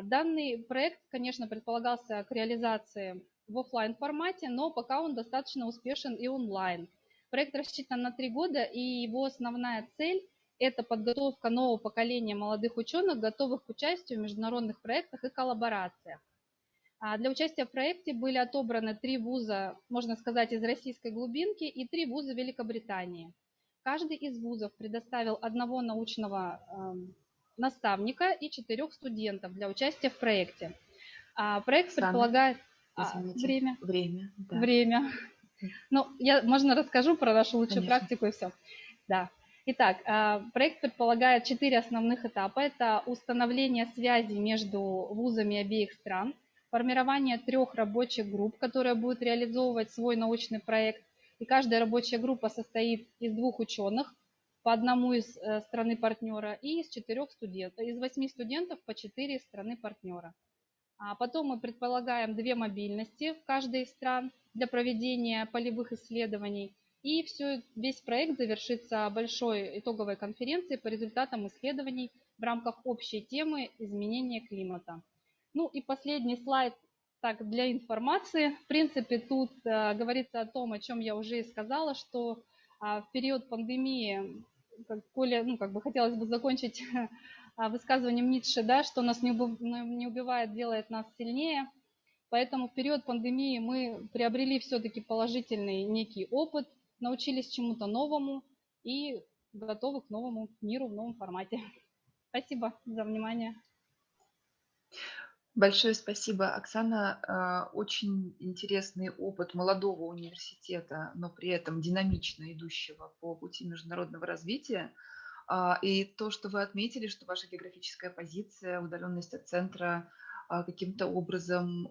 Данный проект, конечно, предполагался к реализации в офлайн формате, но пока он достаточно успешен и онлайн. Проект рассчитан на 3 года, и его основная цель – это подготовка нового поколения молодых ученых, готовых к участию в международных проектах и коллаборациях. Для участия в проекте были отобраны 3 вуза, можно сказать, из российской глубинки и 3 вуза Великобритании. Каждый из вузов предоставил одного научного наставника и 4 студентов для участия в проекте. Проект предполагает... Извините, время. Да. Время. Ну, можно расскажу про нашу лучшую практику и все. Да. Итак, проект предполагает 4 основных этапа. Это установление связи между вузами обеих стран, формирование 3 рабочих групп, которые будут реализовывать свой научный проект. И каждая рабочая группа состоит из 2 ученых, по одному из страны партнера, и из 4 студентов, из 8 студентов по 4 из страны партнера. Потом мы предполагаем 2 мобильности в каждой из стран для проведения полевых исследований. И весь проект завершится большой итоговой конференцией по результатам исследований в рамках общей темы изменения климата. Ну и последний слайд так, для информации. В принципе, тут говорится о том, о чем я уже и сказала, что в период пандемии, хотелось бы закончить высказыванием Ницше, да, что нас не убивает, делает нас сильнее. Поэтому в период пандемии мы приобрели все-таки положительный некий опыт, научились чему-то новому и готовы к новому миру в новом формате. Спасибо за внимание. Большое спасибо, Оксана. Очень интересный опыт молодого университета, но при этом динамично идущего по пути международного развития. И то, что вы отметили, что ваша географическая позиция, удаленность от центра каким-то образом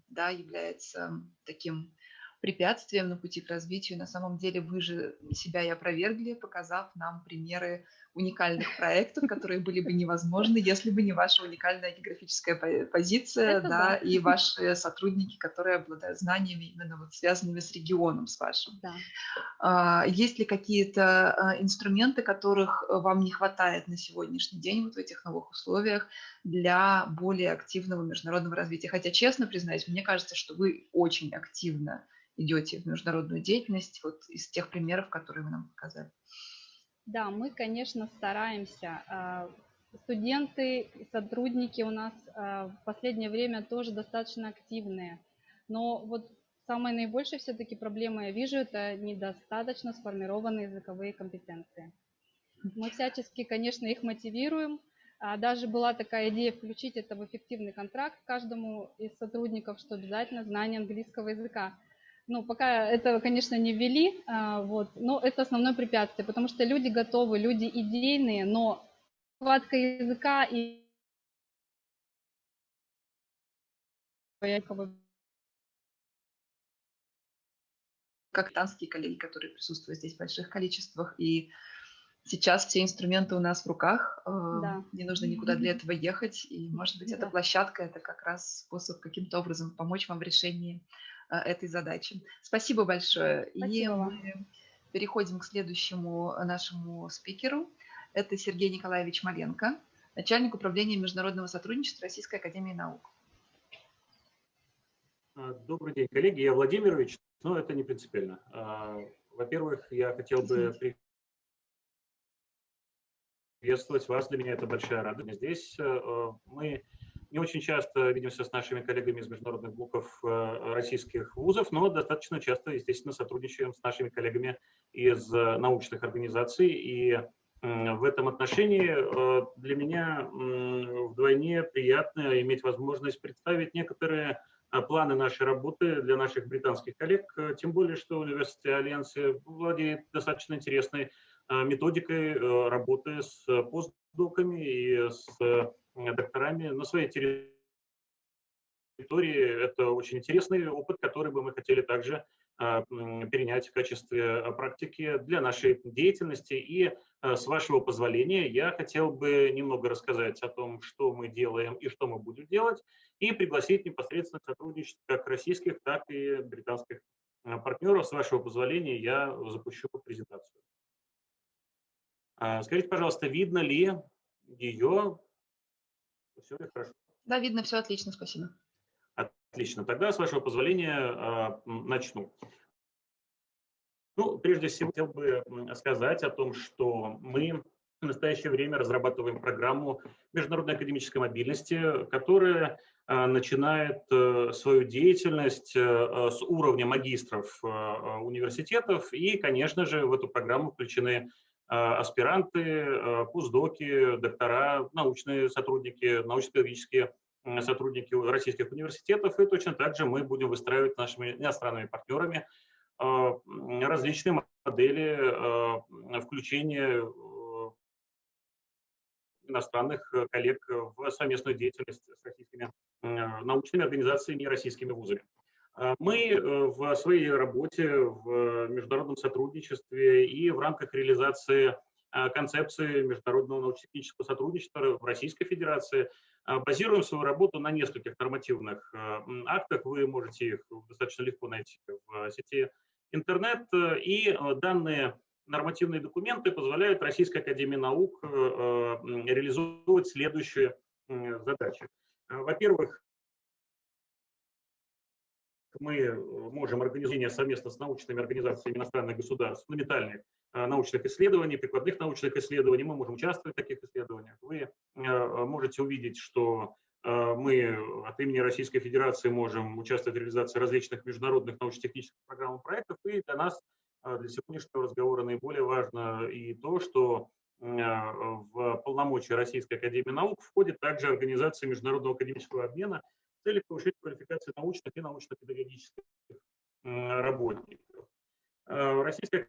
является таким препятствием на пути к развитию. На самом деле вы же себя и опровергли, показав нам примеры уникальных проектов, которые были бы невозможны, если бы не ваша уникальная географическая позиция, и ваши сотрудники, которые обладают знаниями, именно вот связанными с регионом, с вашим. Да. Есть ли какие-то инструменты, которых вам не хватает на сегодняшний день вот в этих новых условиях для более активного международного развития? Хотя, честно признаюсь, мне кажется, что вы очень активно идете в международную деятельность, вот из тех примеров, которые вы нам показали. Да, мы, конечно, стараемся. Студенты и сотрудники у нас в последнее время тоже достаточно активные. Но вот самой наибольшей все-таки проблемой я вижу, это недостаточно сформированные языковые компетенции. Мы всячески, конечно, их мотивируем. Даже была такая идея включить это в эффективный контракт каждому из сотрудников, что обязательно знание английского языка. Ну, пока этого, конечно, не ввели, но это основное препятствие, потому что люди готовы, люди идейные, но нехватка языка и как танские коллеги, которые присутствуют здесь в больших количествах, и сейчас все инструменты у нас в руках, не нужно никуда для этого ехать, и, может быть, эта площадка – это как раз способ каким-то образом помочь вам в решении этой задачи. Спасибо большое. Спасибо вам. Мы переходим к следующему нашему спикеру. Это Сергей Николаевич Маленко, начальник управления международного сотрудничества Российской Академии Наук. Добрый день, коллеги. Я Владимирович, но это не принципиально. Во-первых, я хотел бы приветствовать вас. Для меня это большая радость. Здесь мы не очень часто видимся с нашими коллегами из международных блоков российских вузов, но достаточно часто, естественно, сотрудничаем с нашими коллегами из научных организаций. И в этом отношении для меня вдвойне приятно иметь возможность представить некоторые планы нашей работы для наших британских коллег, тем более, что Университет Альянса владеет достаточно интересной методикой работы с постдоками и с докторами на своей территории. Это очень интересный опыт, который бы мы хотели также перенять в качестве практики для нашей деятельности. И с вашего позволения я хотел бы немного рассказать о том, что мы делаем и что мы будем делать, и пригласить непосредственно к сотрудничеству как российских, так и британских партнеров. С вашего позволения я запущу презентацию. Скажите, пожалуйста, видно ли ее? Все ли хорошо? Да, видно, все отлично, спасибо. Отлично. Тогда, с вашего позволения, начну. Ну, прежде всего, хотел бы сказать о том, что мы в настоящее время разрабатываем программу международной академической мобильности, которая начинает свою деятельность с уровня магистров университетов, и, конечно же, в эту программу включены аспиранты, постдоки, доктора, научные сотрудники, научно-педагогические сотрудники российских университетов, и точно так же мы будем выстраивать с нашими иностранными партнерами различные модели включения иностранных коллег в совместную деятельность с российскими научными организациями и российскими вузами. Мы в своей работе, в международном сотрудничестве и в рамках реализации концепции международного научно-технического сотрудничества в Российской Федерации базируем свою работу на нескольких нормативных актах. Вы можете их достаточно легко найти в сети интернет. И данные нормативные документы позволяют Российской Академии Наук реализовывать следующие задачи. Во-первых, мы можем организовать совместно с научными организациями иностранных государств фундаментальных научных исследований, прикладных научных исследований. Мы можем участвовать в таких исследованиях. Вы можете увидеть, что мы от имени Российской Федерации можем участвовать в реализации различных международных научно-технических программ и проектов. И для нас, для сегодняшнего разговора, наиболее важно и то, что в полномочия Российской Академии Наук входит также организация международного академического обмена в целях повышения квалификации научных и научно-педагогических работников. Российская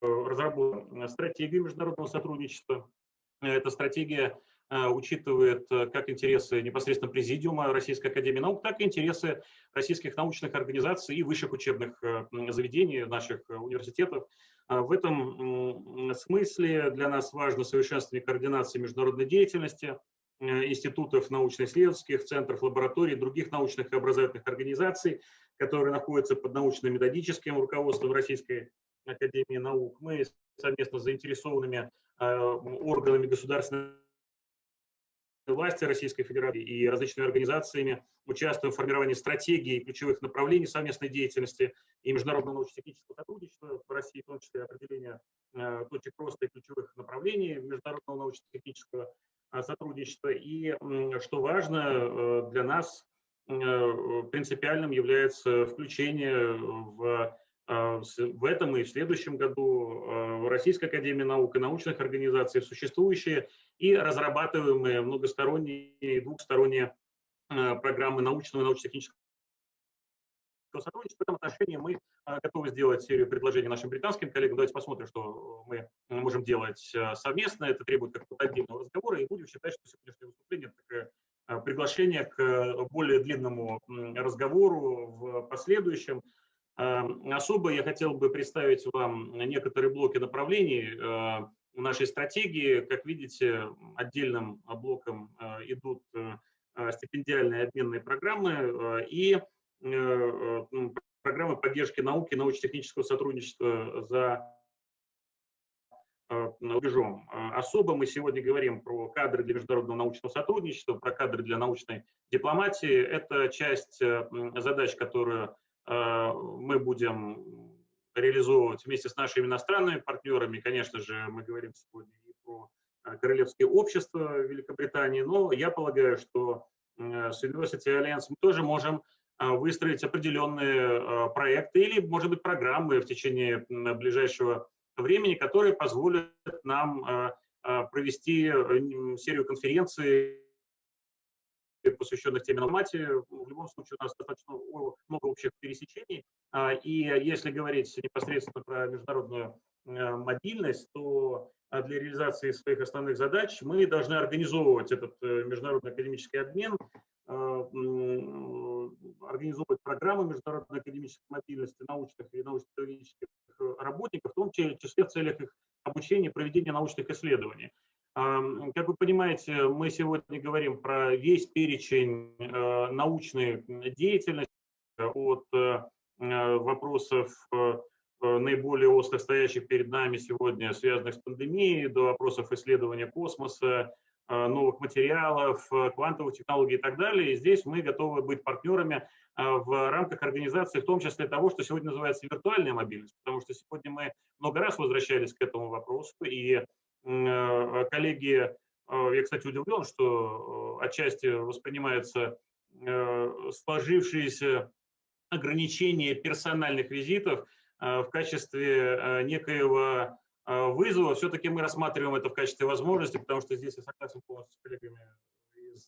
разработана стратегия международного сотрудничества. Эта стратегия учитывает как интересы непосредственно Президиума Российской Академии Наук, так и интересы российских научных организаций и высших учебных заведений, наших университетов. В этом смысле для нас важно совершенствование координации международной деятельности институтов научно-исследовательских центров, лабораторий, других научных и образовательных организаций, которые находятся под научно-методическим руководством Российской Академии Наук. Мы совместно с заинтересованными органами государственной власти Российской Федерации и различными организациями участвуем в формировании стратегии и ключевых направлений совместной деятельности и международного научно-технического сотрудничества в России, в том числе определение точек роста и ключевых направлений международного научно-технического сотрудничества. И, что важно, для нас принципиальным является включение в этом и в следующем году Российской Академии Наук и научных организаций в существующие и разрабатываемые многосторонние и двухсторонние программы научного и научно-технического сотрудничества. В этом отношении мы готовы сделать серию предложений нашим британским коллегам. Давайте посмотрим, что мы можем делать совместно. Это требует какого-то отдельного разговора, и будем считать, что сегодняшнее выступление – это приглашение к более длинному разговору в последующем. Особо я хотел бы представить вам некоторые блоки направлений нашей стратегии. Как видите, отдельным блоком идут стипендиальные обменные программы и программы поддержки науки и научно-технического сотрудничества за рубежом. Особо мы сегодня говорим про кадры для международного научного сотрудничества, про кадры для научной дипломатии. Это часть задач, которую мы будем реализовывать вместе с нашими иностранными партнерами. Конечно же, мы говорим сегодня и про Королевское общество Великобритании, но я полагаю, что с University Alliance мы тоже можем выстроить определенные проекты или, может быть, программы в течение ближайшего времени, которые позволят нам провести серию конференций, посвященных теме дипломатии. В любом случае у нас достаточно много общих пересечений. И если говорить непосредственно про международную мобильность, то для реализации своих основных задач мы должны организовывать этот международный академический обмен, организовывать программы международной академической мобильности научных и научно-педагогических работников, в том числе в целях их обучения и проведения научных исследований. Как вы понимаете, мы сегодня говорим про весь перечень научной деятельности, от вопросов наиболее остро стоящих перед нами сегодня, связанных с пандемией, до вопросов исследования космоса, новых материалов, квантовых технологий и так далее. И здесь мы готовы быть партнерами в рамках организации, в том числе того, что сегодня называется виртуальная мобильность, потому что сегодня мы много раз возвращались к этому вопросу, и коллеги я, кстати, удивлен, что отчасти воспринимается сложившееся ограничение персональных визитов в качестве некоего вызова. Все-таки мы рассматриваем это в качестве возможности, потому что здесь я согласен полностью с коллегами из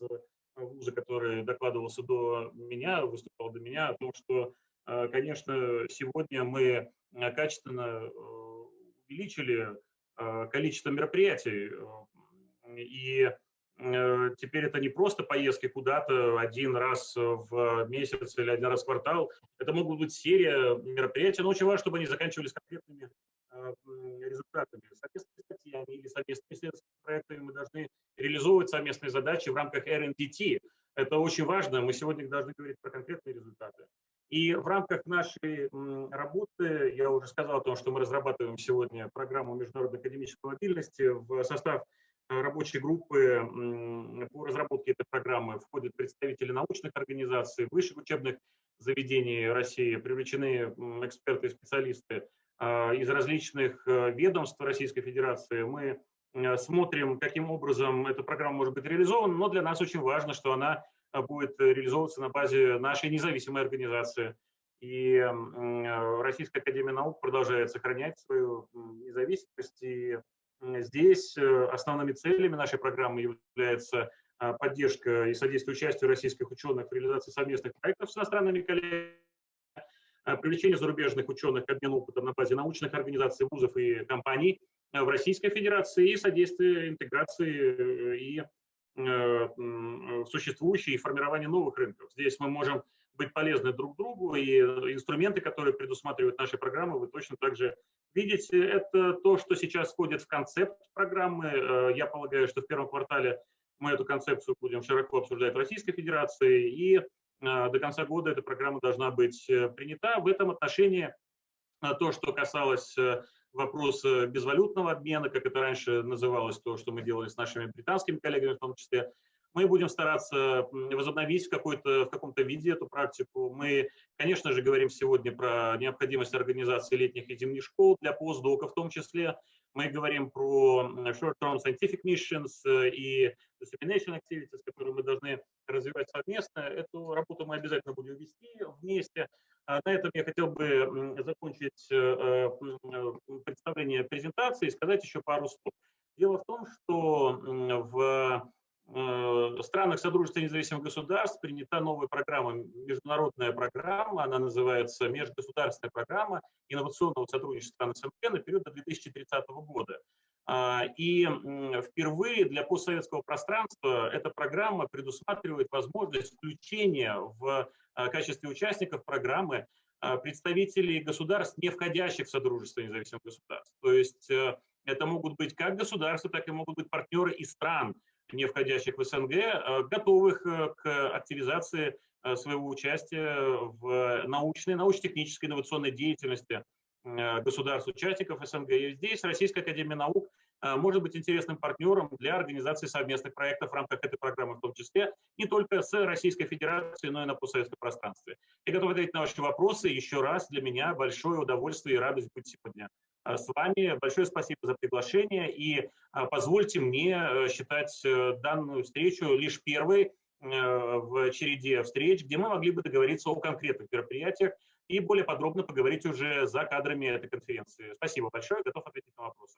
вуза, который докладывался до меня, выступал до меня, о том, что, конечно, сегодня мы качественно увеличили количество мероприятий, и теперь это не просто поездки куда-то один раз в месяц или один раз в квартал. Это могут быть серия мероприятий, но очень важно, чтобы они заканчивались конкретными результатами. Совместными статьями или совместными исследовательскими проектами мы должны реализовывать совместные задачи в рамках RNDT. Это очень важно. Мы сегодня должны говорить про конкретные результаты. И в рамках нашей работы, я уже сказал о том, что мы разрабатываем сегодня программу международной академической мобильности. В состав рабочей группы по разработке этой программы входят представители научных организаций, высших учебных заведений России, привлечены эксперты и специалисты из различных ведомств Российской Федерации. Мы смотрим, каким образом эта программа может быть реализована, но для нас очень важно, что она будет реализовываться на базе нашей независимой организации. И Российская Академия Наук продолжает сохранять свою независимость. И здесь основными целями нашей программы является поддержка и содействие участию российских ученых в реализации совместных проектов с иностранными коллегами, привлечение зарубежных ученых к обмену опытом на базе научных организаций, вузов и компаний в Российской Федерации и содействие интеграции и существующей и формирования новых рынков. Здесь мы можем быть полезны друг другу, и инструменты, которые предусматривают наши программы, вы точно так же видите. Это то, что сейчас входит в концепт программы. Я полагаю, что в первом квартале мы эту концепцию будем широко обсуждать в Российской Федерации, и до конца года эта программа должна быть принята. В этом отношении то, что касалось вопроса безвалютного обмена, как это раньше называлось, то, что мы делали с нашими британскими коллегами в том числе, мы будем стараться возобновить в каком-то виде эту практику. Мы, конечно же, говорим сегодня про необходимость организации летних и зимних школ для постдока в том числе. Мы говорим про short-term scientific missions и dissemination activities, которые мы должны развивать совместно. Эту работу мы обязательно будем вести вместе. На этом я хотел бы закончить представление презентации и сказать еще пару слов. Дело в том, что в странах Содружества независимых государств принята новая программа, международная программа, она называется Межгосударственная программа инновационного сотрудничества стран СНГ на период до 2030 года. И впервые для постсоветского пространства эта программа предусматривает возможность включения в качестве участников программы представителей государств, не входящих в Содружество независимых государств. То есть это могут быть как государства, так и могут быть партнеры из стран, не входящих в СНГ, готовых к активизации своего участия в научно-технической инновационной деятельности государств-участников СНГ. И здесь Российская Академия Наук может быть интересным партнером для организации совместных проектов в рамках этой программы, в том числе не только с Российской Федерацией, но и на постсоветском пространстве. Я готов ответить на ваши вопросы. Еще раз для меня большое удовольствие и радость быть сегодня с вами. Большое спасибо за приглашение, и позвольте мне считать данную встречу лишь первой в череде встреч, где мы могли бы договориться о конкретных мероприятиях и более подробно поговорить уже за кадрами этой конференции. Спасибо большое, готов ответить на вопросы.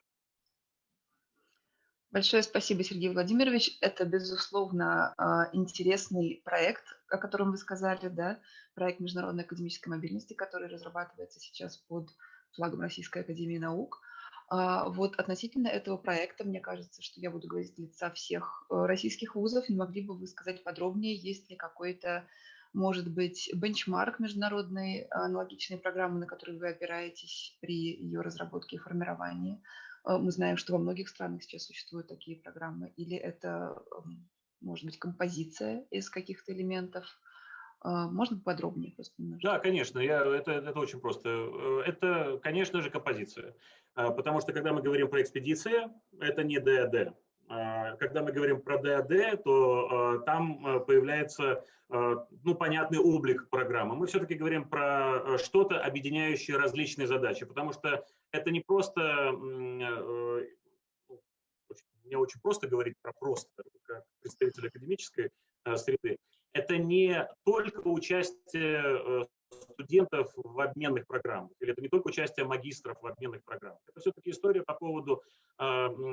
Большое спасибо, Сергей Владимирович. Это, безусловно, интересный проект, о котором вы сказали, да, проект международной академической мобильности, который разрабатывается сейчас под флагом Российской Академии Наук. Вот относительно этого проекта, мне кажется, что я буду говорить от лица всех российских вузов. Не могли бы вы сказать подробнее, есть ли какой-то, может быть, бенчмарк международной аналогичной программы, на которую вы опираетесь при ее разработке и формировании? Мы знаем, что во многих странах сейчас существуют такие программы. Или это, может быть, композиция из каких-то элементов? Можно подробнее просто немножко? Да, конечно, это очень просто. Это, конечно же, композиция. Потому что, когда мы говорим про экспедиции, это не ДАД. Когда мы говорим про ДАД, то там появляется понятный облик программы. Мы все-таки говорим про что-то, объединяющее различные задачи, потому что это не просто мне очень просто говорить про просто, как представитель академической среды, это не только участие студентов в обменных программах, или это не только участие магистров в обменных программах. Это все-таки история по поводу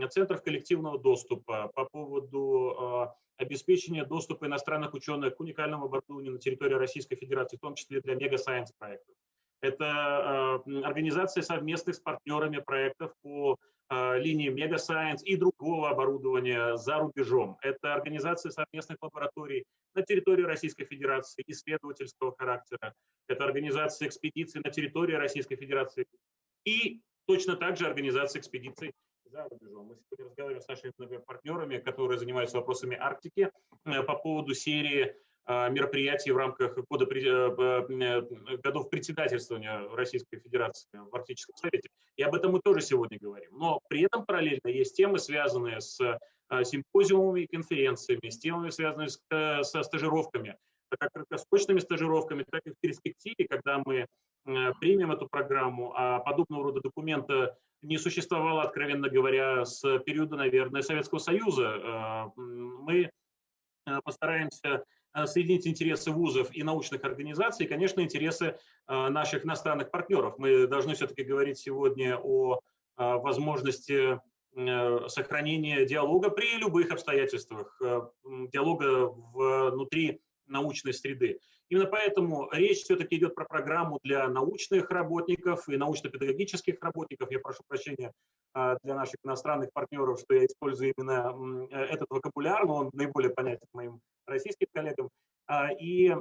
центров коллективного доступа, по поводу обеспечения доступа иностранных ученых к уникальному оборудованию на территории Российской Федерации, в том числе для мега-сайенс проектов. Это организация совместных с партнерами проектов по линии мега-сайенс и другого оборудования за рубежом. Это организация совместных лабораторий на территории Российской Федерации исследовательского характера. Это организация экспедиций на территории Российской Федерации и точно так же организация экспедиций за рубежом. Мы сегодня разговариваем с нашими партнерами, которые занимаются вопросами Арктики по поводу серии мероприятий в рамках годов председательствования Российской Федерации в Арктическом совете. И об этом мы тоже сегодня говорим. Но при этом параллельно есть темы, связанные с симпозиумами и конференциями, с темами, связанными со стажировками, как краткосрочными стажировками, так и в перспективе, когда мы примем эту программу, а подобного рода документа не существовало, откровенно говоря, с периода, наверное, Советского Союза. Мы постараемся соединить интересы вузов и научных организаций, и, конечно, интересы наших иностранных партнеров. Мы должны все-таки говорить сегодня о возможности сохранения диалога при любых обстоятельствах, диалога внутри научной среды. Именно поэтому речь все-таки идет про программу для научных работников и научно-педагогических работников. Я прошу прощения для наших иностранных партнеров, что я использую именно этот вокабуляр, но он наиболее понятен моим российским коллегам. И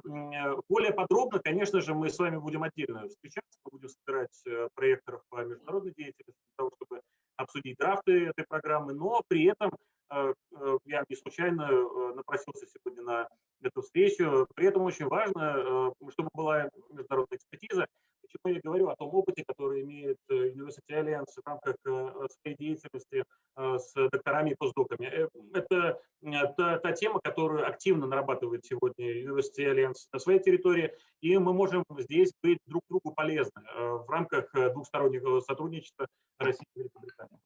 более подробно, конечно же, мы с вами будем отдельно встречаться, мы будем собирать проекторов по международной деятельности для того, чтобы обсудить драфты этой программы, но при этом я не случайно напросился сегодня на эту встречу. При этом очень важно, чтобы была международная экспертиза. Почему я говорю о том опыте, который имеет University Alliance в рамках своей деятельности с докторами и постдоками. Это та тема, которую активно нарабатывает сегодня University Alliance на своей территории, и мы можем здесь быть друг другу полезны в рамках двухстороннего сотрудничества России и Великобритании.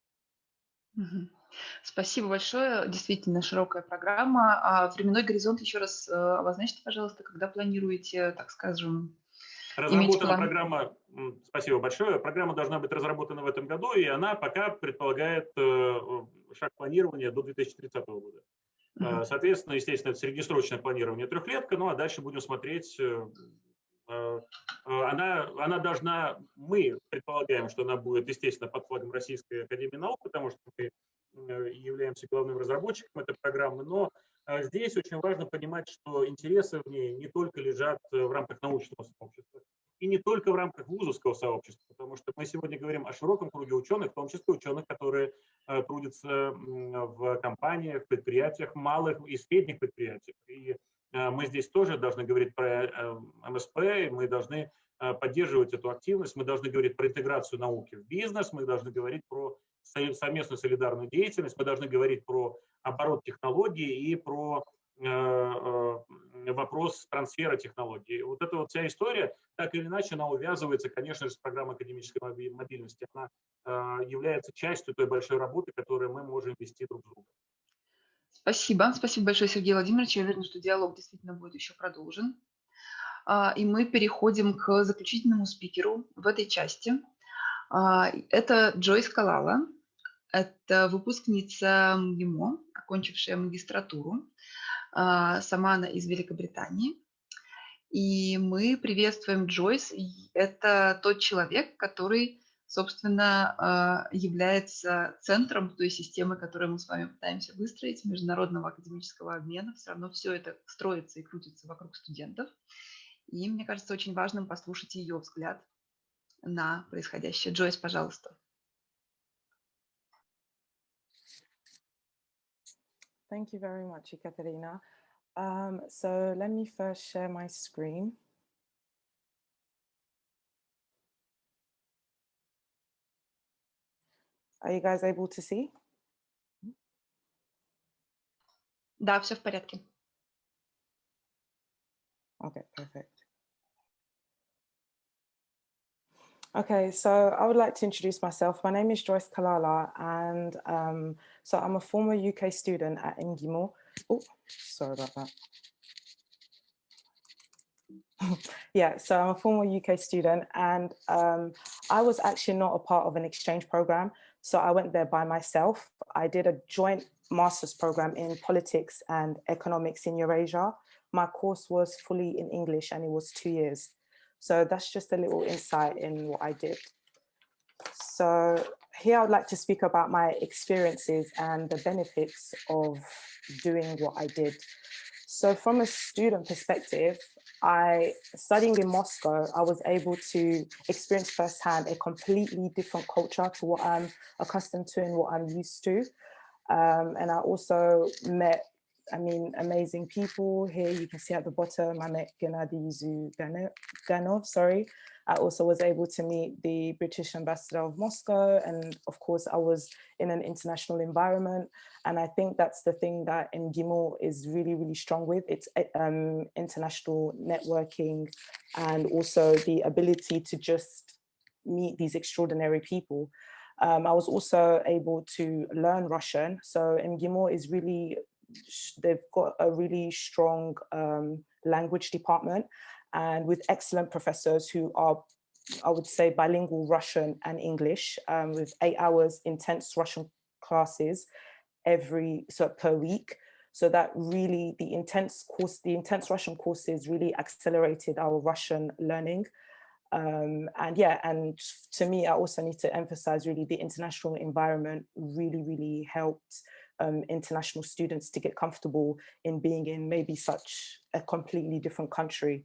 Спасибо большое. Действительно широкая программа. А временной горизонт еще раз обозначьте, пожалуйста, когда планируете, так скажем, разработана программа. Спасибо большое. Программа должна быть разработана в этом году, и она пока предполагает шаг планирования до 2030 года. Соответственно, естественно, это среднесрочное планирование трехлетка, ну а дальше будем смотреть. Она должна, мы предполагаем, что она будет, естественно, под флагом Российской Академии Наук, потому что мы являемся главным разработчиком этой программы, но здесь очень важно понимать, что интересы в ней не только лежат в рамках научного сообщества и не только в рамках вузовского сообщества, потому что мы сегодня говорим о широком круге ученых, в том числе ученых, которые трудятся в компаниях, предприятиях, малых и средних предприятиях. И мы здесь тоже должны говорить про МСП, мы должны поддерживать эту активность, мы должны говорить про интеграцию науки в бизнес, мы должны говорить про совместную солидарную деятельность, мы должны говорить про оборот технологий и про вопрос трансфера технологий. Вот эта вот вся история, так или иначе, она увязывается, конечно же, с программой академической мобильности. Она является частью той большой работы, которую мы можем вести друг с другом. Спасибо. Спасибо большое, Сергей Владимирович. Я уверена, что диалог действительно будет еще продолжен. И мы переходим к заключительному спикеру в этой части. Это Джойс Калала. Это выпускница МГИМО, окончившая магистратуру. Сама она из Великобритании. И мы приветствуем Джойс. Это тот человек, который, собственно, является центром той системы, которую мы с вами пытаемся выстроить, международного академического обмена. Все равно все это строится и крутится вокруг студентов. И мне кажется очень важным послушать ее взгляд на происходящее. Джойс, пожалуйста. Thank you very much, Ekaterina. So let me first share my screen. Are you guys able to see? Да, все в порядке. Okay, perfect. Okay, so I would like to introduce myself. My name is Joyce Kalala, and so I'm a former UK student at MGIMO. Oh, sorry about that. Yeah, so I'm a former UK student, and I was actually not a part of an exchange program. So I went there by myself. I did a joint master's program in politics and economics in Eurasia. My course was fully in English and it was 2 years. So that's just a little insight in what I did. So here I would like to speak about my experiences and the benefits of doing what I did. So from a student perspective, studying in Moscow, I was able to experience firsthand a completely different culture to what I'm accustomed to and what I'm used to. And I also met, amazing people. Here you can see at the bottom, I met Gennady Zyuganov, sorry. I also was able to meet the British ambassador of Moscow. And of course, I was in an international environment. And I think that's the thing that MGIMO is really, really strong with. It's international networking and also the ability to just meet these extraordinary people. I was also able to learn Russian. So MGIMO is really, they've got a really strong language department and with excellent professors who are, I would say, bilingual Russian and English with 8 hours intense Russian classes per week. So that really, the intense Russian courses really accelerated our Russian learning. And to me, I also need to emphasize really the international environment really, really helped international students to get comfortable in being in maybe such a completely different country.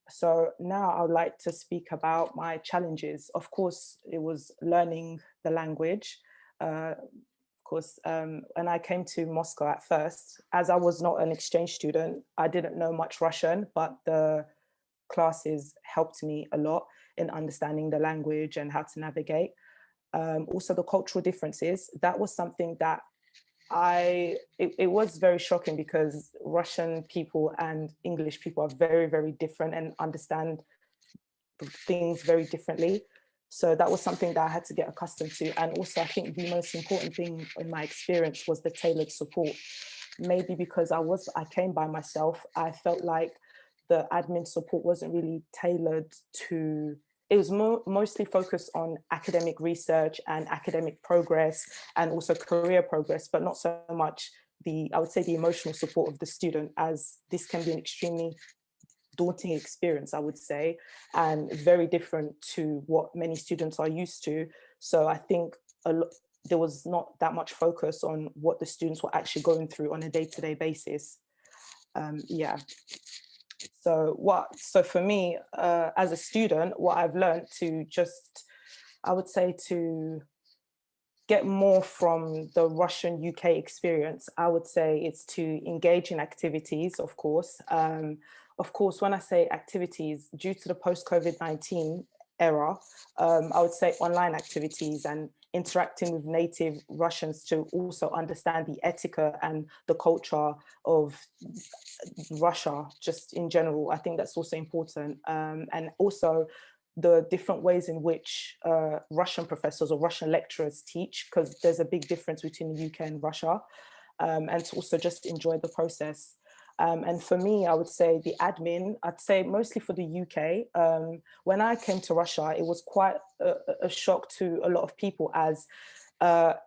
So now I would like to speak about my challenges. Of course, it was learning the language. Of course, when I came to Moscow at first, as I was not an exchange student, I didn't know much Russian, but the classes helped me a lot in understanding the language and how to navigate. Also the cultural differences, that was something that it was very shocking because Russian people and English people are very, very different and understand things very differently. So that was something that I had to get accustomed to. And also I think the most important thing in my experience was the tailored support. Maybe because I came by myself, I felt like the admin support wasn't really tailored to, it was mostly focused on academic research and academic progress and also career progress, but not so much I would say the emotional support of the student, as this can be an extremely daunting experience, I would say, and very different to what many students are used to. So I think there was not that much focus on what the students were actually going through on a day-to-day basis. So for me, as a student, what I've learned to just, I would say, to get more from the Russian UK experience, I would say it's to engage in activities, of course. Of course, when I say activities, due to the post-COVID-19 era, I would say online activities and interacting with native Russians to also understand the etiquette and the culture of Russia, just in general. I think that's also important. And also the different ways in which Russian professors or Russian lecturers teach, because there's a big difference between the UK and Russia, and to also just enjoy the process. And for me, I would say the admin, I'd say mostly for the UK. When I came to Russia, it was quite a shock to a lot of people, as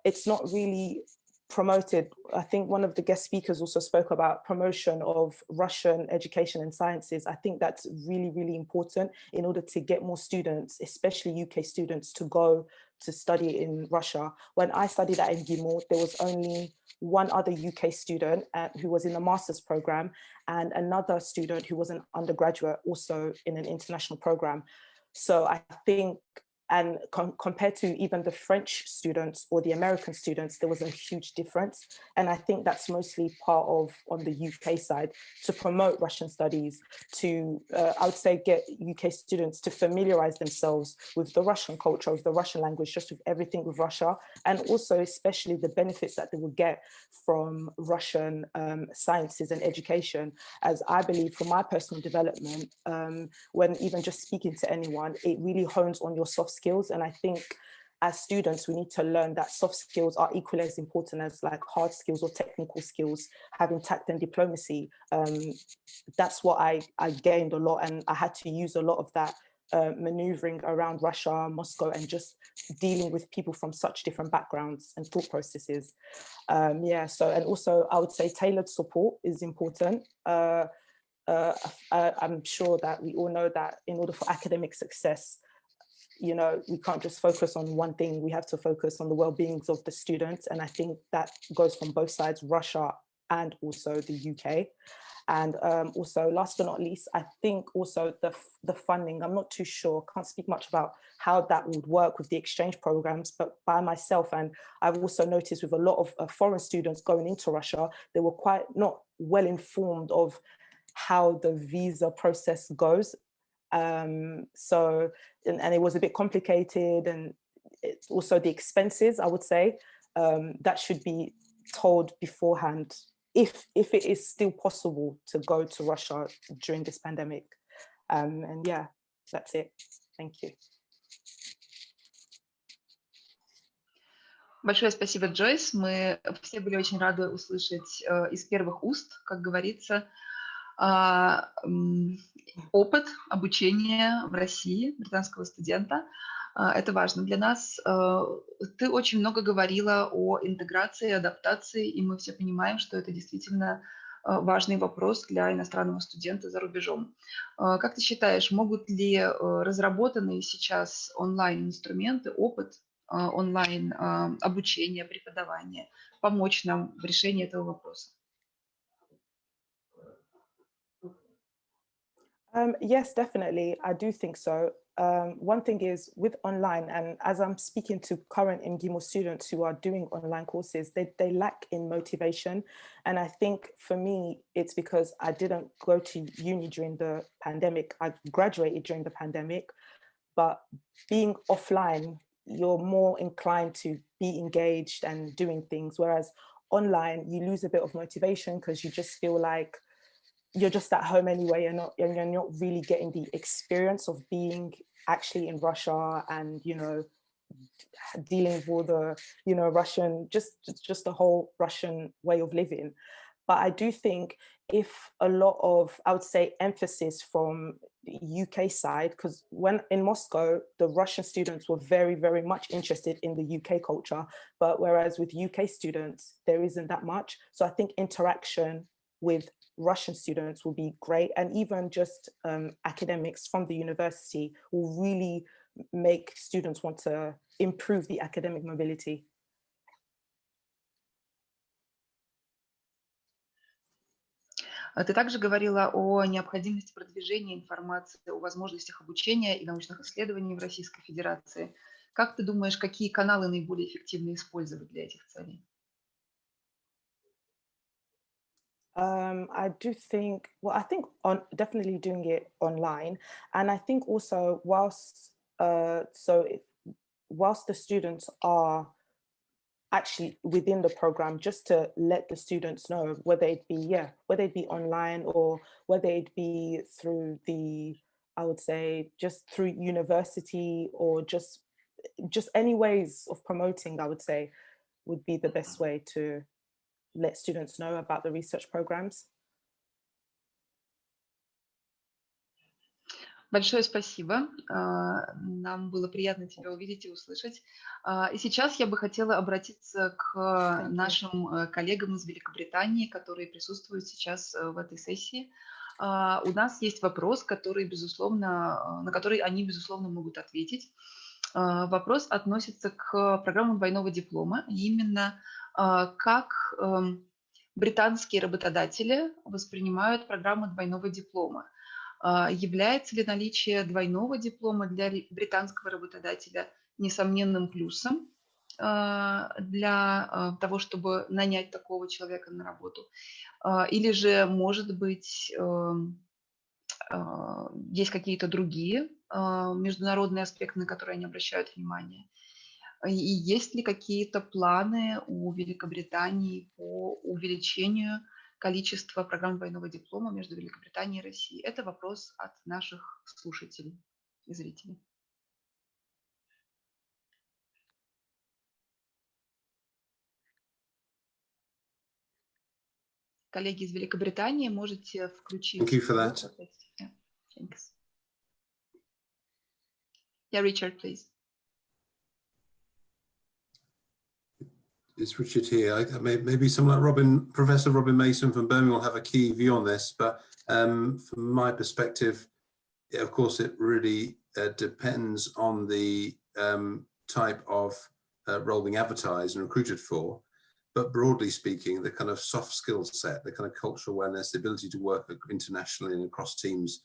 it's not really promoted. I think one of the guest speakers also spoke about promotion of Russian education and sciences. I think that's really, really important in order to get more students, especially UK students, to go to study in Russia. When I studied at MGIMO, there was only one other UK student who was in the master's program and another student who was an undergraduate also in an international program. So I think And compared to even the French students or the American students, there was a huge difference. And I think that's mostly part of, on the UK side, to promote Russian studies, to, I would say, get UK students to familiarize themselves with the Russian culture, with the Russian language, just with everything with Russia, and also especially the benefits that they will get from Russian sciences and education. As I believe, for my personal development, when even just speaking to anyone, it really hones on your soft skills. And I think as students, we need to learn that soft skills are equally as important as like hard skills or technical skills, having tact and diplomacy. That's what I gained a lot, and I had to use a lot of that maneuvering around Russia, Moscow, and just dealing with people from such different backgrounds and thought processes. Yeah, so, and also I would say tailored support is important. I'm sure that we all know that in order for academic success, you know, we can't just focus on one thing. We have to focus on the well-beings of the students. And I think that goes from both sides, Russia and also the UK. And also, last but not least, I think also the funding, I'm not too sure, can't speak much about how that would work with the exchange programs, but by myself, and I've also noticed with a lot of foreign students going into Russia, they were quite not well informed of how the visa process goes. So, and it was a bit complicated, and it's also the expenses, I would say, that should be told beforehand if it is still possible to go to Russia during this pandemic. And yeah, that's it. Thank you. Большое спасибо, Джойс. Мы все были очень рады услышать из первых уст, как говорится, опыт обучения в России британского студента. Это важно для нас. Ты очень много говорила о интеграции, адаптации, и мы все понимаем, что это действительно важный вопрос для иностранного студента за рубежом. Как ты считаешь, могут ли разработанные сейчас онлайн-инструменты, опыт онлайн-обучения, преподавания помочь нам в решении этого вопроса? Yes, definitely. I do think so. One thing is with online, and as I'm speaking to current MGIMO students who are doing online courses, they lack in motivation. And I think for me, it's because I didn't go to uni during the pandemic. I graduated during the pandemic, but being offline, you're more inclined to be engaged and doing things. Whereas online, you lose a bit of motivation because you just feel like you're just at home anyway, you're not really getting the experience of being actually in Russia and, you know, dealing with all the, you know, Russian, just the whole Russian way of living. But I do think if a lot of, I would say, emphasis from the UK side, because when in Moscow, the Russian students were very, very much interested in the UK culture, but whereas with UK students, there isn't that much. So I think interaction with Russian students will be great, and even just academics from the university will really make students want to improve the academic mobility. Ты также говорила о необходимости продвижения информации о возможностях обучения и научных исследований в Российской Федерации. Как ты думаешь, какие каналы наиболее эффективно использовать для этих целей? I do think, well, I think definitely doing it online. And I think also whilst the students are actually within the program, just to let the students know, whether it be online or whether it be through the, I would say, just through university or just any ways of promoting, I would say, would be the best way to let students know about the research programs. Большое спасибо. Нам было приятно тебя увидеть и услышать. И сейчас я бы хотела обратиться к нашим коллегам из Великобритании, которые присутствуют сейчас в этой сессии. У нас есть вопрос, на который они, безусловно, могут ответить. Вопрос относится к программам двойного диплома. Именно как британские работодатели воспринимают программы двойного диплома. Является ли наличие двойного диплома для британского работодателя несомненным плюсом для того, чтобы нанять такого человека на работу? Или же, может быть, есть какие-то другие международные аспекты, на которые они обращают внимание? И есть ли какие-то планы у Великобритании по увеличению количества программ двойного диплома между Великобританией и Россией? Это вопрос от наших слушателей и зрителей. Коллеги из Великобритании, можете включить. Thank you for that. Yeah, thanks. Yeah, Richard, please. It's Richard here. Maybe someone like Professor Robin Mason from Birmingham will have a key view on this, but from my perspective, of course, it really depends on the type of role being advertised and recruited for. But broadly speaking, the kind of soft skill set, the kind of cultural awareness, the ability to work internationally and across teams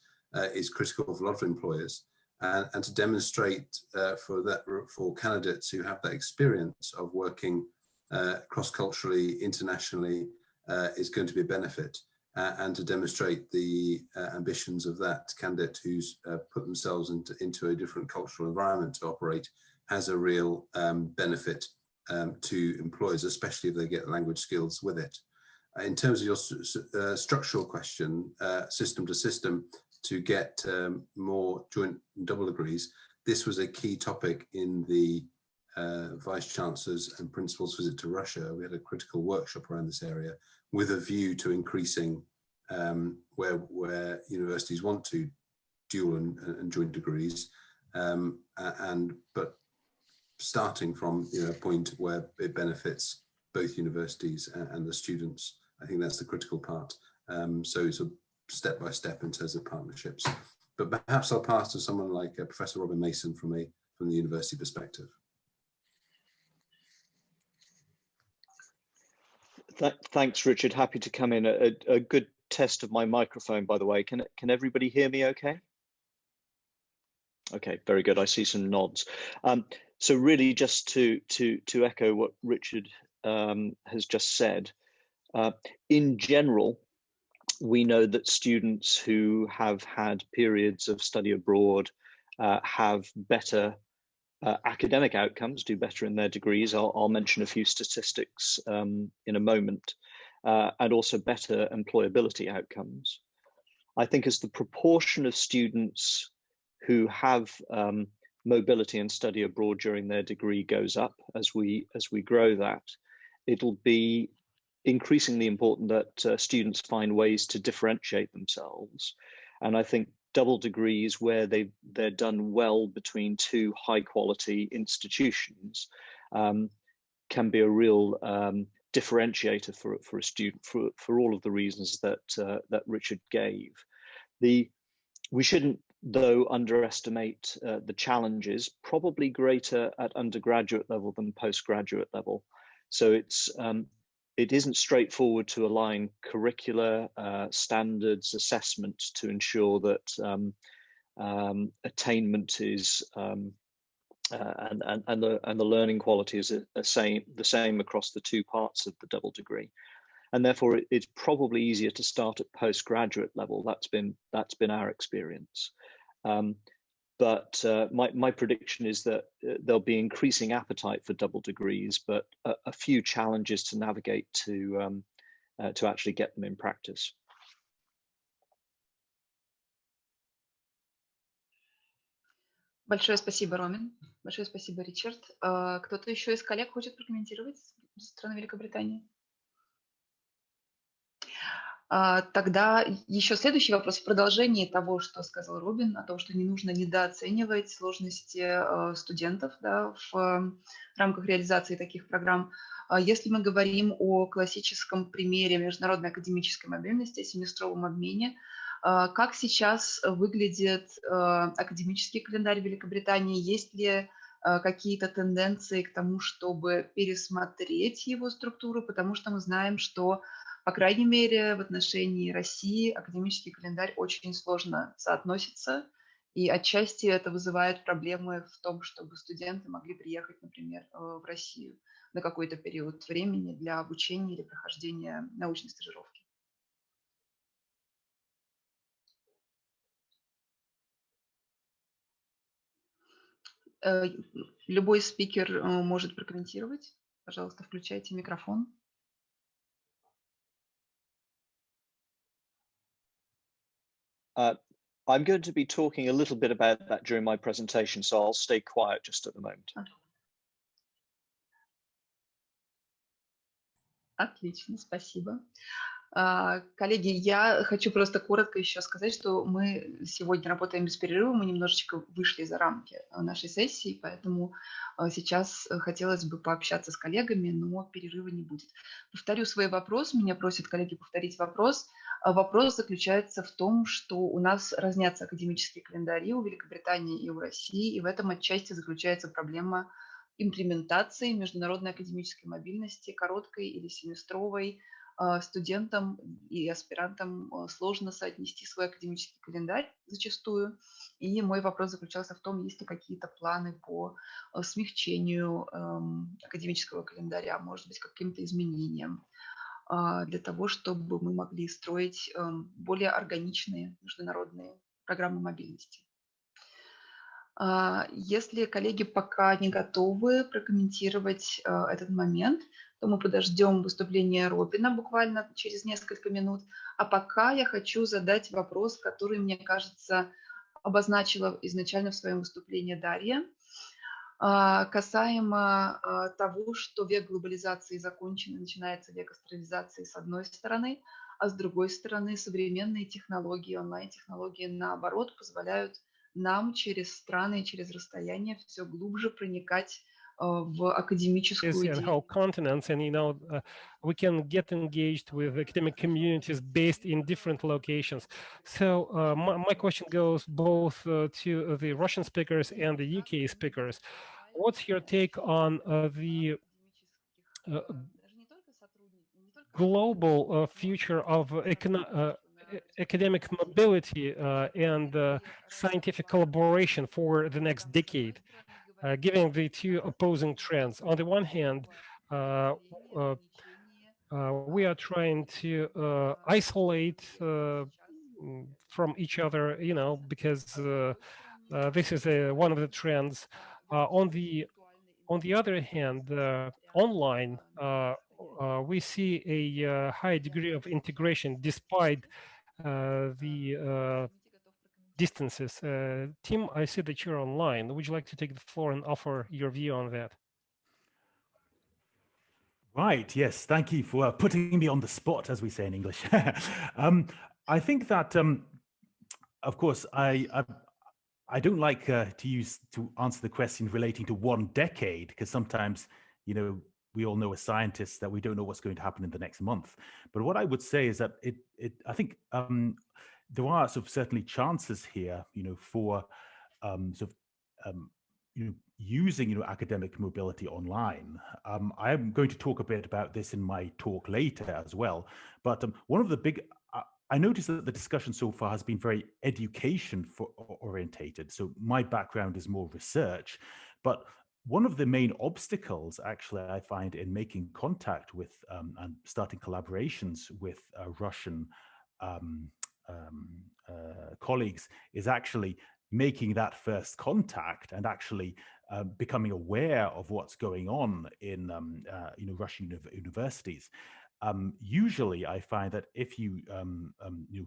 is critical for a lot of employers. And to demonstrate for candidates who have that experience of working cross-culturally, internationally, is going to be a benefit. And to demonstrate the ambitions of that candidate who's put themselves into a different cultural environment to operate has a real benefit to employers, especially if they get language skills with it. In terms of your structural question, system to system, to get more joint and double degrees, this was a key topic in the Vice Chancellor's and Principal's visit to Russia. We had a critical workshop around this area with a view to increasing where universities want to dual and joint degrees, but starting from a point where it benefits both universities and the students. I think that's the critical part. So it's a step by step in terms of partnerships. But perhaps I'll pass to someone like Professor Robin Mason from the university perspective. Thanks, Richard. Happy to come in. A good test of my microphone, by the way. Can everybody hear me okay? Okay, very good. I see some nods. So really just to echo what Richard has just said, in general, we know that students who have had periods of study abroad have better academic outcomes, do better in their degrees. I'll mention a few statistics in a moment, and also better employability outcomes. I think as the proportion of students who have mobility and study abroad during their degree goes up, as we grow that, it'll be increasingly important that students find ways to differentiate themselves. And I think double degrees where they're done well between two high quality institutions can be a real differentiator for a student for all of the reasons that Richard gave. We shouldn't, though, underestimate the challenges, probably greater at undergraduate level than postgraduate level. So it isn't straightforward to align curricular standards, assessment to ensure that attainment is and the learning quality is the same across the two parts of the double degree. And therefore, it's probably easier to start at postgraduate level. That's been our experience. But my prediction is that there'll be increasing appetite for double degrees, but a few challenges to navigate to actually get them in practice. Большое спасибо, Ромин. Большое спасибо, Ричард. Кто-то еще из коллег хочет прокомментировать со стороны Великобритании? Тогда еще следующий вопрос в продолжении того, что сказал Робин, о том, что не нужно недооценивать сложности студентов, да, в рамках реализации таких программ. Если мы говорим о классическом примере международной академической мобильности, о семестровом обмене, как сейчас выглядит академический календарь Великобритании? Есть ли какие-то тенденции к тому, чтобы пересмотреть его структуру? Потому что мы знаем, что По крайней мере, в отношении России академический календарь очень сложно соотносится, и отчасти это вызывает проблемы в том, чтобы студенты могли приехать, например, в Россию на какой-то период времени для обучения или прохождения научной стажировки. Любой спикер может прокомментировать. Пожалуйста, включайте микрофон. I'm going to be talking a little bit about that during my presentation, so I'll stay quiet just at the moment. Отлично, спасибо. Коллеги, я хочу просто коротко еще сказать, что мы сегодня работаем без перерыва, мы немножечко вышли за рамки нашей сессии, поэтому сейчас хотелось бы пообщаться с коллегами, но перерыва не будет. Повторю свой вопрос, меня просят коллеги повторить вопрос. Вопрос заключается в том, что у нас разнятся академические календари у Великобритании и у России, и в этом отчасти заключается проблема имплементации международной академической мобильности, короткой или семестровой. Студентам и аспирантам сложно соотнести свой академический календарь зачастую. И мой вопрос заключался в том, есть ли какие-то планы по смягчению академического календаря, может быть, каким-то изменениям, для того, чтобы мы могли строить более органичные международные программы мобильности. Если коллеги пока не готовы прокомментировать этот момент, то мы подождем выступления Робина буквально через несколько минут. А пока я хочу задать вопрос, который, мне кажется, обозначила изначально в своем выступлении Дарья, касаемо того, что век глобализации закончен, и начинается век астрализации с одной стороны, а с другой стороны современные технологии, онлайн-технологии, наоборот, позволяют нам через страны, через расстояние все глубже проникать в академическую and how continents, and we can get engaged with academic communities based in different locations. So my question goes both to the Russian speakers and the UK speakers. What's your take on the global future of academic mobility and scientific collaboration for the next decade, given the two opposing trends? On the one hand, we are trying to isolate from each other, because this is one of the trends. On the other hand, online, we see a high degree of integration despite the distances. Tim, I see that you're online. Would you like to take the floor and offer your view on that? Right, yes, thank you for putting me on the spot, as we say in English. I think that, of course, I don't like to answer the question relating to one decade, because sometimes, we all know as scientists that we don't know what's going to happen in the next month. But what I would say is that I think there are sort of certainly chances here, for using academic mobility online. I'm going to talk a bit about this in my talk later as well. But one of the big I noticed that the discussion so far has been very education orientated. So my background is more research, but one of the main obstacles, actually, I find in making contact with and starting collaborations with Russian colleagues is actually making that first contact and actually becoming aware of what's going on in Russian universities. Usually I find that if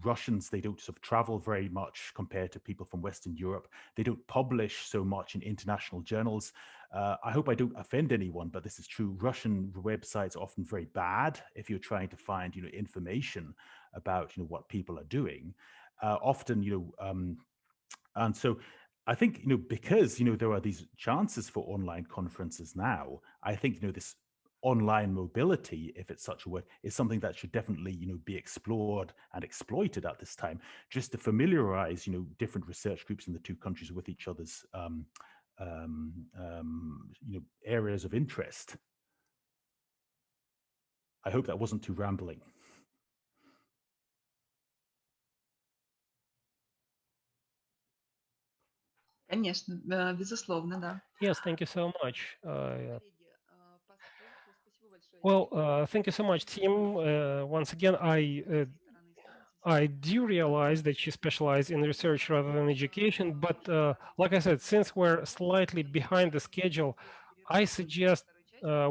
Russians, they don't sort of travel very much compared to people from Western Europe. They don't publish so much in international journals. I hope I don't offend anyone, but this is true. Russian websites are often very bad if you're trying to find, information about, what people are doing. And so I think, because, there are these chances for online conferences now, I think, this online mobility, if it's such a word, is something that should definitely, be explored and exploited at this time, just to familiarize, different research groups in the two countries with each other's, areas of interest. I hope that wasn't too rambling. Конечно, безусловно, да. Yes, thank you so much. Well, thank you so much, Tim. Once again, I do realize that you specialize in research rather than education, but like I said, since we're slightly behind the schedule, I suggest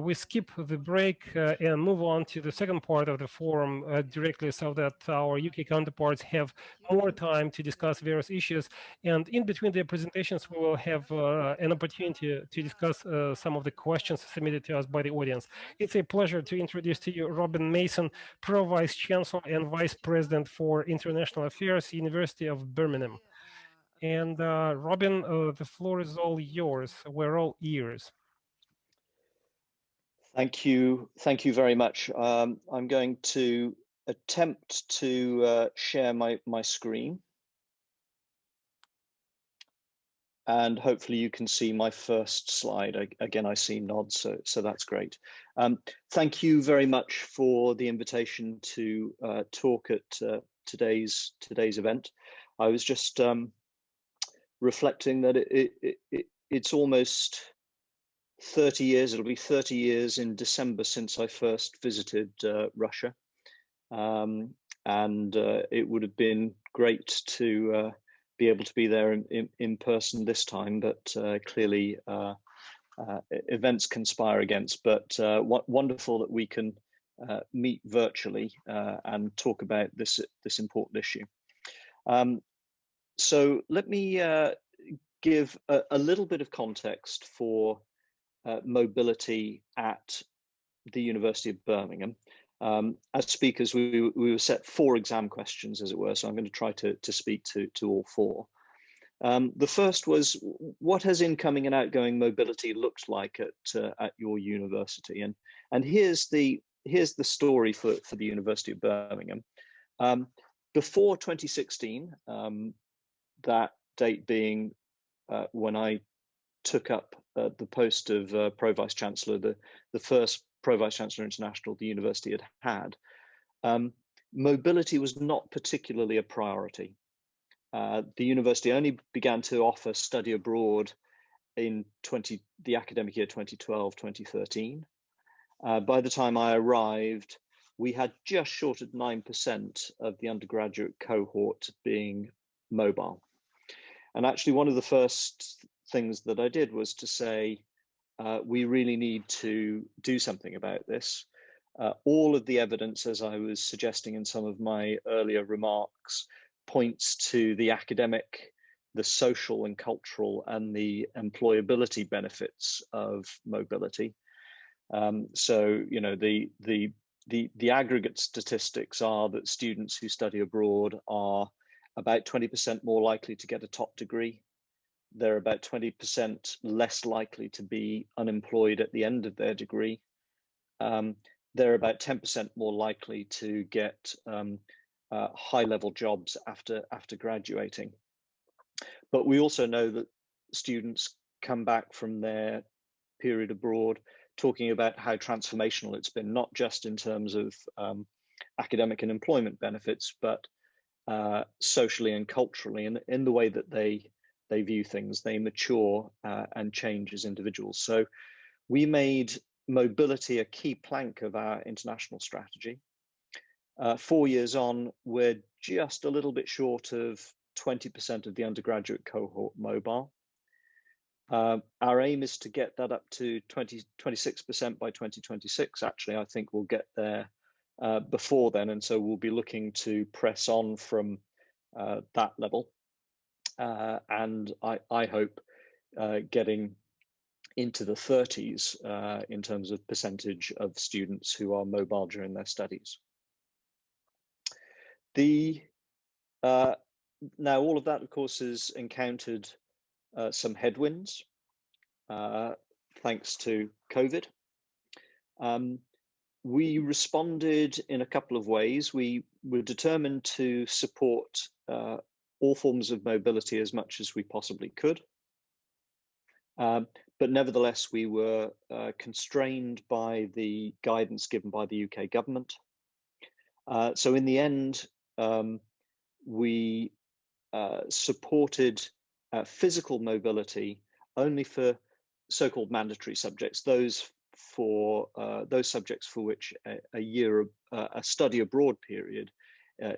we skip the break and move on to the second part of the forum directly, so that our UK counterparts have more time to discuss various issues. And in between their presentations, we will have an opportunity to discuss some of the questions submitted to us by the audience. It's a pleasure to introduce to you Robin Mason, Pro Vice Chancellor and Vice President for International Affairs, University of Birmingham. And Robin, the floor is all yours. We're all ears. Thank you very much. I'm going to attempt to share my screen, and hopefully you can see my first slide. Again, I see nods, so that's great. Thank you very much for the invitation to talk at today's event. I was just reflecting that it's almost 30 years, it'll be 30 years in December since I first visited Russia. And it would have been great to be able to be there in person this time, but clearly events conspire against. But wonderful that we can meet virtually and talk about this important issue. So let me give a little bit of context for mobility at the University of Birmingham. As speakers, we were set 4 exam questions, as it were, so I'm going to try to speak to all 4. The first was, what has incoming and outgoing mobility looked like at your university? And here's the story for the University of Birmingham. Before 2016, that date being when I took up the post of Pro Vice Chancellor, the first Pro Vice Chancellor International the university had, mobility was not particularly a priority. The university only began to offer study abroad in the academic year 2012-2013. By the time I arrived, we had just short of 9% of the undergraduate cohort being mobile. And actually, one of the first things that I did was to say, we really need to do something about this. All of the evidence, as I was suggesting in some of my earlier remarks, points to the academic, the social and cultural, and the employability benefits of mobility. So, you know, the aggregate statistics are that students who study abroad are about 20% more likely to get a top degree. They're about 20% less likely to be unemployed at the end of their degree. They're about 10% more likely to get high-level jobs after graduating. But we also know that students come back from their period abroad talking about how transformational it's been, not just in terms of academic and employment benefits, but socially and culturally, and in the way that they view things. They mature and change as individuals. So we made mobility a key plank of our international strategy. 4 years on, we're just a little bit short of 20% of the undergraduate cohort mobile. Our aim is to get that up to 26% by 2026. Actually, I think we'll get there before then, and so we'll be looking to press on from that level. And I hope getting into the 30s in terms of percentage of students who are mobile during their studies. Now, all of that, of course, has encountered some headwinds thanks to COVID. We responded in a couple of ways. We were determined to support all forms of mobility as much as we possibly could. But nevertheless, we were constrained by the guidance given by the UK government. So in the end, we supported physical mobility only for so-called mandatory subjects, those subjects for which a study abroad period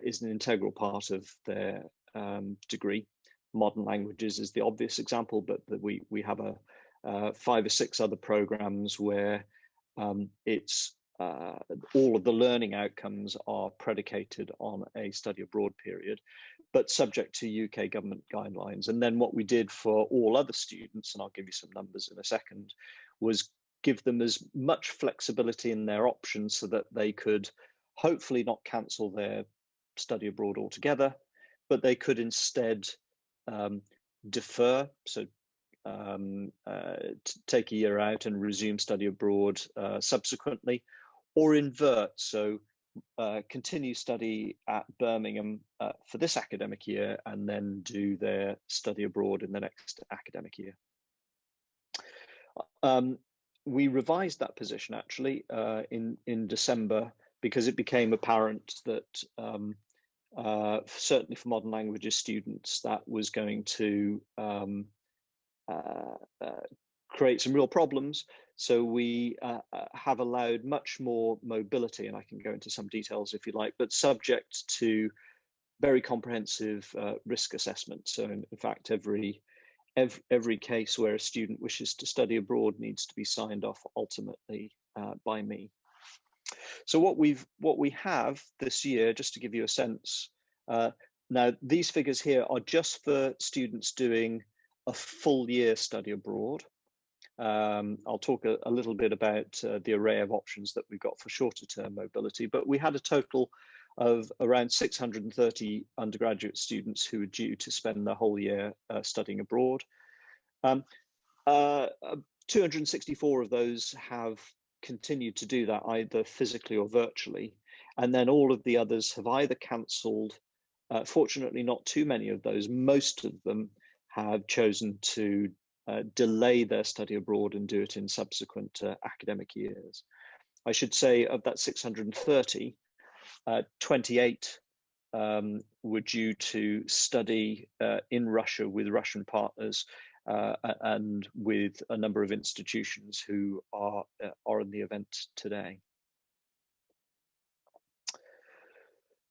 is an integral part of their degree. Modern languages is the obvious example, but we have 5 or 6 other programs where it's all of the learning outcomes are predicated on a study abroad period, but subject to UK government guidelines. And then what we did for all other students, and I'll give you some numbers in a second, was give them as much flexibility in their options so that they could hopefully not cancel their study abroad altogether, but they could instead defer, so take a year out and resume study abroad subsequently, or invert, so continue study at Birmingham for this academic year and then do their study abroad in the next academic year. We revised that position actually in December because it became apparent that certainly for modern languages students, that was going to create some real problems. So we have allowed much more mobility, and I can go into some details if you like, but subject to very comprehensive risk assessment. So in fact, every case where a student wishes to study abroad needs to be signed off ultimately by me. So what we have this year, just to give you a sense, now these figures here are just for students doing a full year study abroad. I'll talk a little bit about the array of options that we've got for shorter term mobility, but we had a total of around 630 undergraduate students who are due to spend the whole year studying abroad. 264 of those have continued to do that either physically or virtually, and then all of the others have either cancelled. Fortunately, not too many of those. Most of them have chosen to delay their study abroad and do it in subsequent academic years. I should say of that 630, 28 were due to study in Russia with Russian partners and with a number of institutions who are in the event today.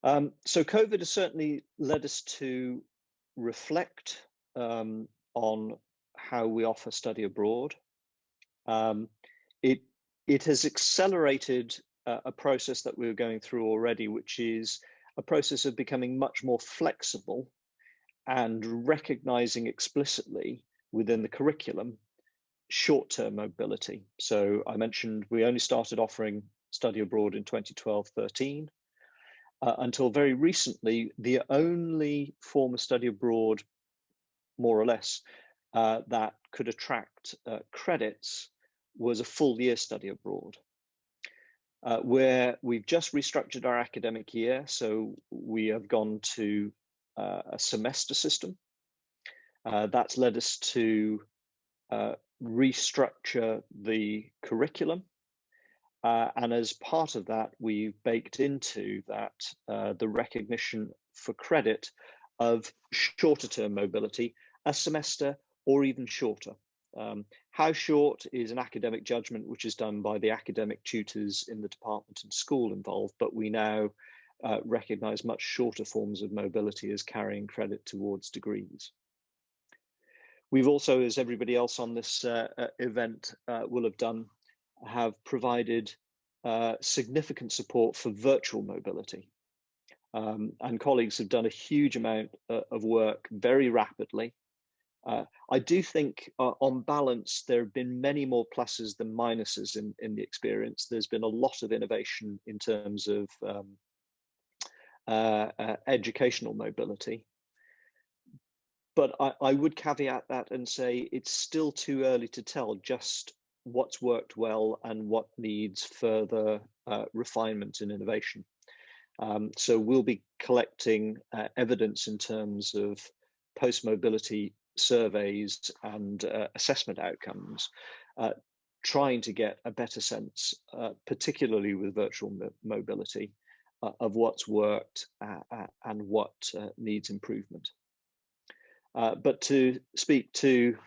So COVID has certainly led us to reflect on how we offer study abroad. It has accelerated a process that we were going through already, which is a process of becoming much more flexible and recognizing explicitly within the curriculum short-term mobility. So I mentioned we only started offering study abroad in 2012-13. Until very recently, the only form of study abroad, more or less, that could attract credits was a full year study abroad, where we've just restructured our academic year. So we have gone to a semester system. That's led us to restructure the curriculum. And as part of that, we've baked into that the recognition for credit of shorter term mobility, a semester or even shorter. How short is an academic judgment, which is done by the academic tutors in the department and school involved, but we now recognize much shorter forms of mobility as carrying credit towards degrees. We've also, as everybody else on this event will have done, have provided significant support for virtual mobility. And colleagues have done a huge amount of work very rapidly. I do think on balance, there have been many more pluses than minuses in the experience. There's been a lot of innovation in terms of educational mobility. But I would caveat that and say it's still too early to tell just what's worked well and what needs further refinement and innovation. So we'll be collecting evidence in terms of post-mobility surveys and assessment outcomes, trying to get a better sense, particularly with virtual mobility, of what's worked and what needs improvement. But to speak to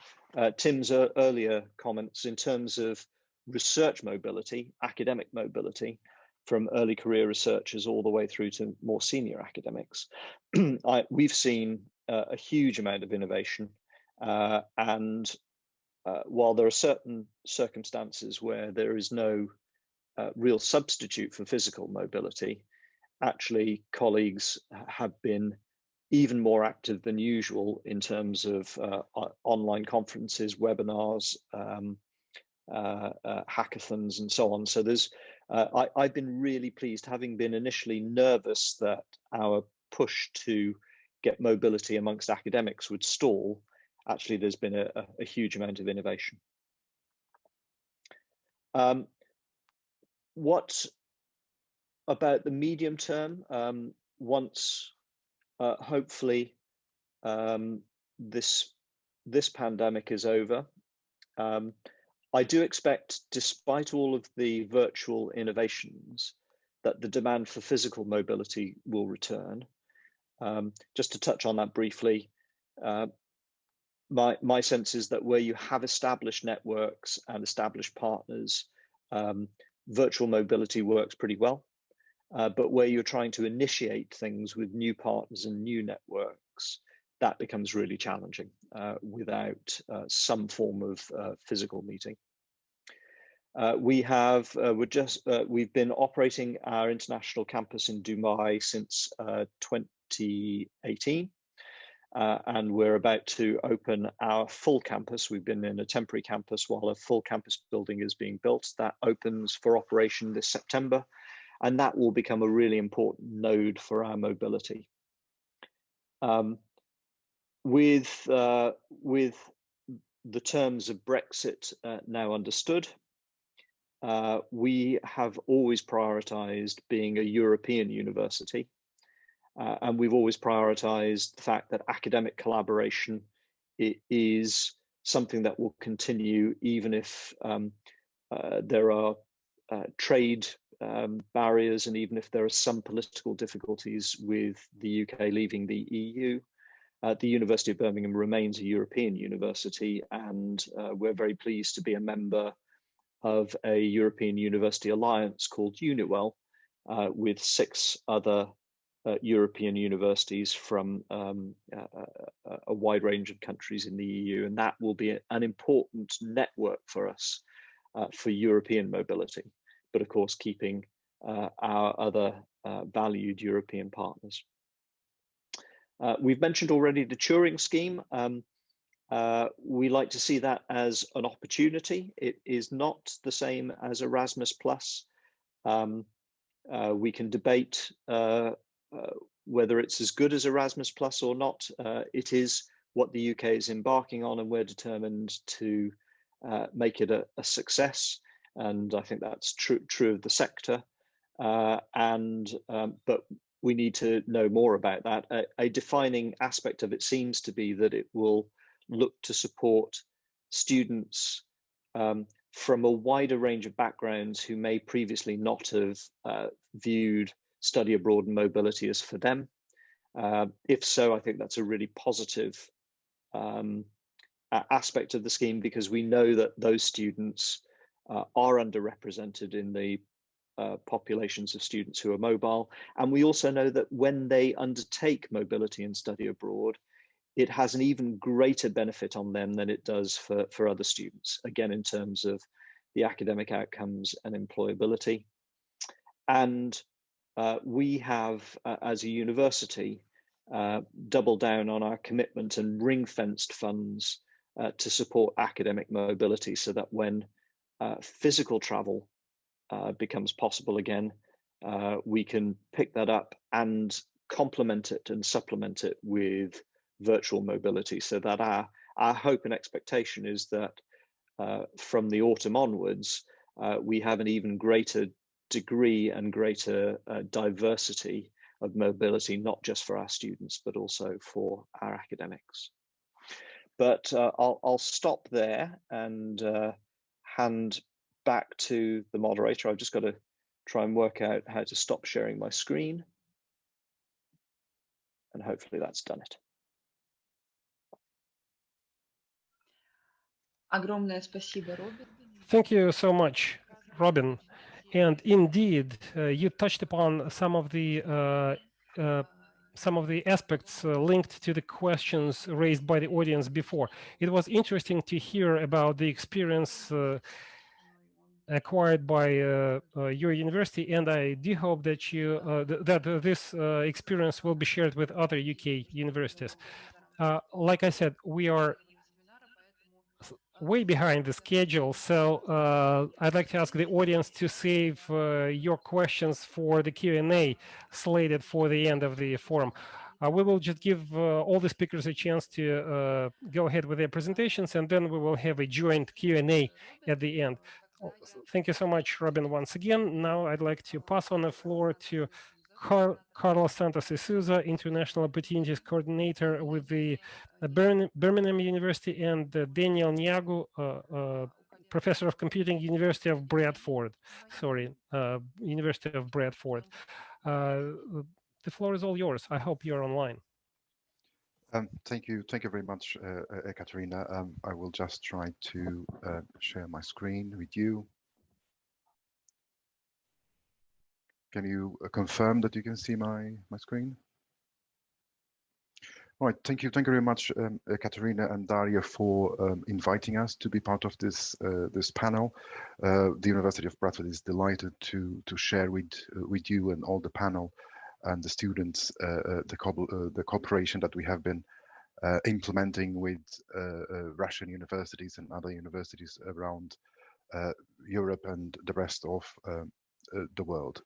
Tim's earlier comments in terms of research mobility, academic mobility, from early career researchers all the way through to more senior academics, we've seen a huge amount of innovation. And while there are certain circumstances where there is no real substitute for physical mobility, actually colleagues have been even more active than usual in terms of online conferences, webinars, hackathons, and so on. So there's, I've been really pleased, having been initially nervous that our push to get mobility amongst academics would stall. Actually, there's been a huge amount of innovation. What about the medium term? Once hopefully this pandemic is over, I do expect, despite all of the virtual innovations, that the demand for physical mobility will return. Just to touch on that briefly, my sense is that where you have established networks and established partners, virtual mobility works pretty well. But where you're trying to initiate things with new partners and new networks, that becomes really challenging without some form of physical meeting. We've been operating our international campus in Dubai since 2018, and we're about to open our full campus. We've been in a temporary campus while a full campus building is being built. That opens for operation this September, and that will become a really important node for our mobility. With the terms of Brexit now understood, we have always prioritized being a European university, and we've always prioritized the fact that academic collaboration is something that will continue even if there are trade barriers, and even if there are some political difficulties with the UK leaving the EU. The University of Birmingham remains a European university, and we're very pleased to be a member of a European University Alliance called UNIWEL, with 6 other European universities from a wide range of countries in the EU, and that will be an important network for us for European mobility, but of course keeping our other valued European partners. We've mentioned already the Turing scheme. We like to see that as an opportunity. It is not the same as Erasmus+. We can debate whether it's as good as Erasmus+ or not. It is what the UK is embarking on, and we're determined to make it a success. And I think that's true of the sector. But we need to know more about that. A defining aspect of it seems to be that it will look to support students from a wider range of backgrounds who may previously not have viewed study abroad and mobility as for them. If so, I think that's a really positive aspect of the scheme, because we know that those students are underrepresented in the populations of students who are mobile. And we also know that when they undertake mobility and study abroad, it has an even greater benefit on them than it does for other students, again, in terms of the academic outcomes and employability. And we have, as a university, doubled down on our commitment and ring-fenced funds to support academic mobility, so that when physical travel becomes possible again, we can pick that up and complement it and supplement it with virtual mobility, so that our hope and expectation is that from the autumn onwards, we have an even greater degree and greater diversity of mobility, not just for our students, but also for our academics. But I'll stop there and hand back to the moderator. I've just got to try and work out how to stop sharing my screen. And hopefully that's done it. Огромное спасибо, Робин. Thank you so much, Robin. And indeed, you touched upon some of the aspects linked to the questions raised by the audience before. It was interesting to hear about the experience acquired by your university, and I do hope that you that this experience will be shared with other UK universities. Like I said, we are way behind the schedule, so I'd like to ask the audience to save your questions for the Q&A slated for the end of the forum. We will just give all the speakers a chance to go ahead with their presentations, and then we will have a joint Q&A at the end. Thank you so much, Robin, once again. Now I'd like to pass on the floor to Carlos Santos de Souza, International Opportunities Coordinator with the Birmingham University, and Daniel Niagu, Professor of Computing, University of Bradford. University of Bradford. The floor is all yours. I hope you're online. Thank you very much, Ekaterina. I will just try to share my screen with you. Can you confirm that you can see my screen? All right, thank you very much, Ekaterina and Daria, for inviting us to be part of this this panel. The University of Bradford is delighted to share with you and all the panel and the students the cooperation that we have been implementing with Russian universities and other universities around Europe and the rest of the world.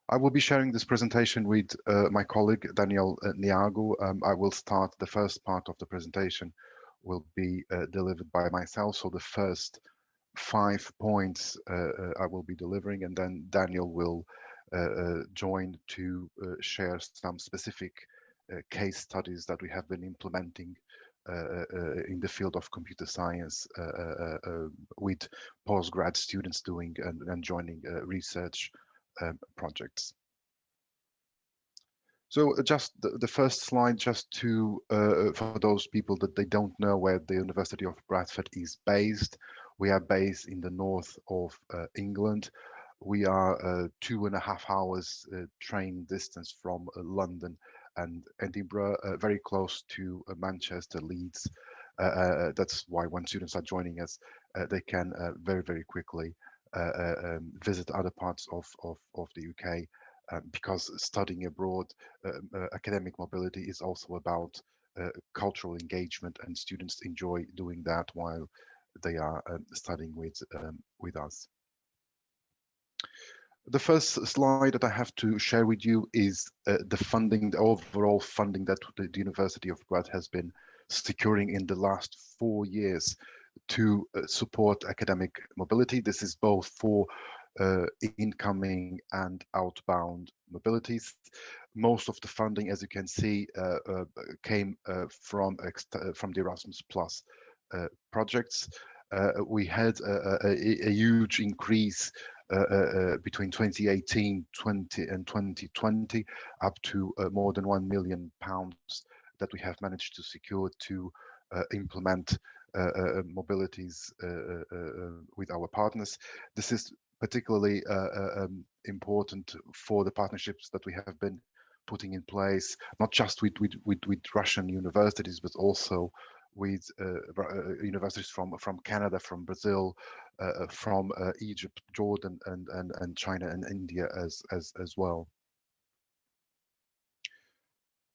I will be sharing this presentation with my colleague Daniel Niagu. I will start the first part of the presentation will be delivered by myself. So the first 5 points I will be delivering, and then Daniel will join to share some specific case studies that we have been implementing in the field of computer science with postgrad students doing and joining research projects. So just the first slide, just to for those people that they don't know where the University of Bradford is based. We are based in the north of England. We are 2.5 hours train distance from London and Edinburgh, very close to Manchester, Leeds. That's why when students are joining us, they can very quickly visit other parts of the UK, because studying abroad, academic mobility is also about cultural engagement, and students enjoy doing that while they are studying with us. The first slide that I have to share with you is the funding, the overall funding that the University of Bradford has been securing in the last 4 years to support academic mobility. This is both for incoming and outbound mobilities. Most of the funding, as you can see, came from the Erasmus Plus projects. We had a huge increase between 2018 and 2020, up to more than £1 million that we have managed to secure to implement mobilities with our partners. This is particularly important for the partnerships that we have been putting in place, not just with Russian universities, but also with universities from Canada, from Brazil, from Egypt, Jordan, and China and India as well.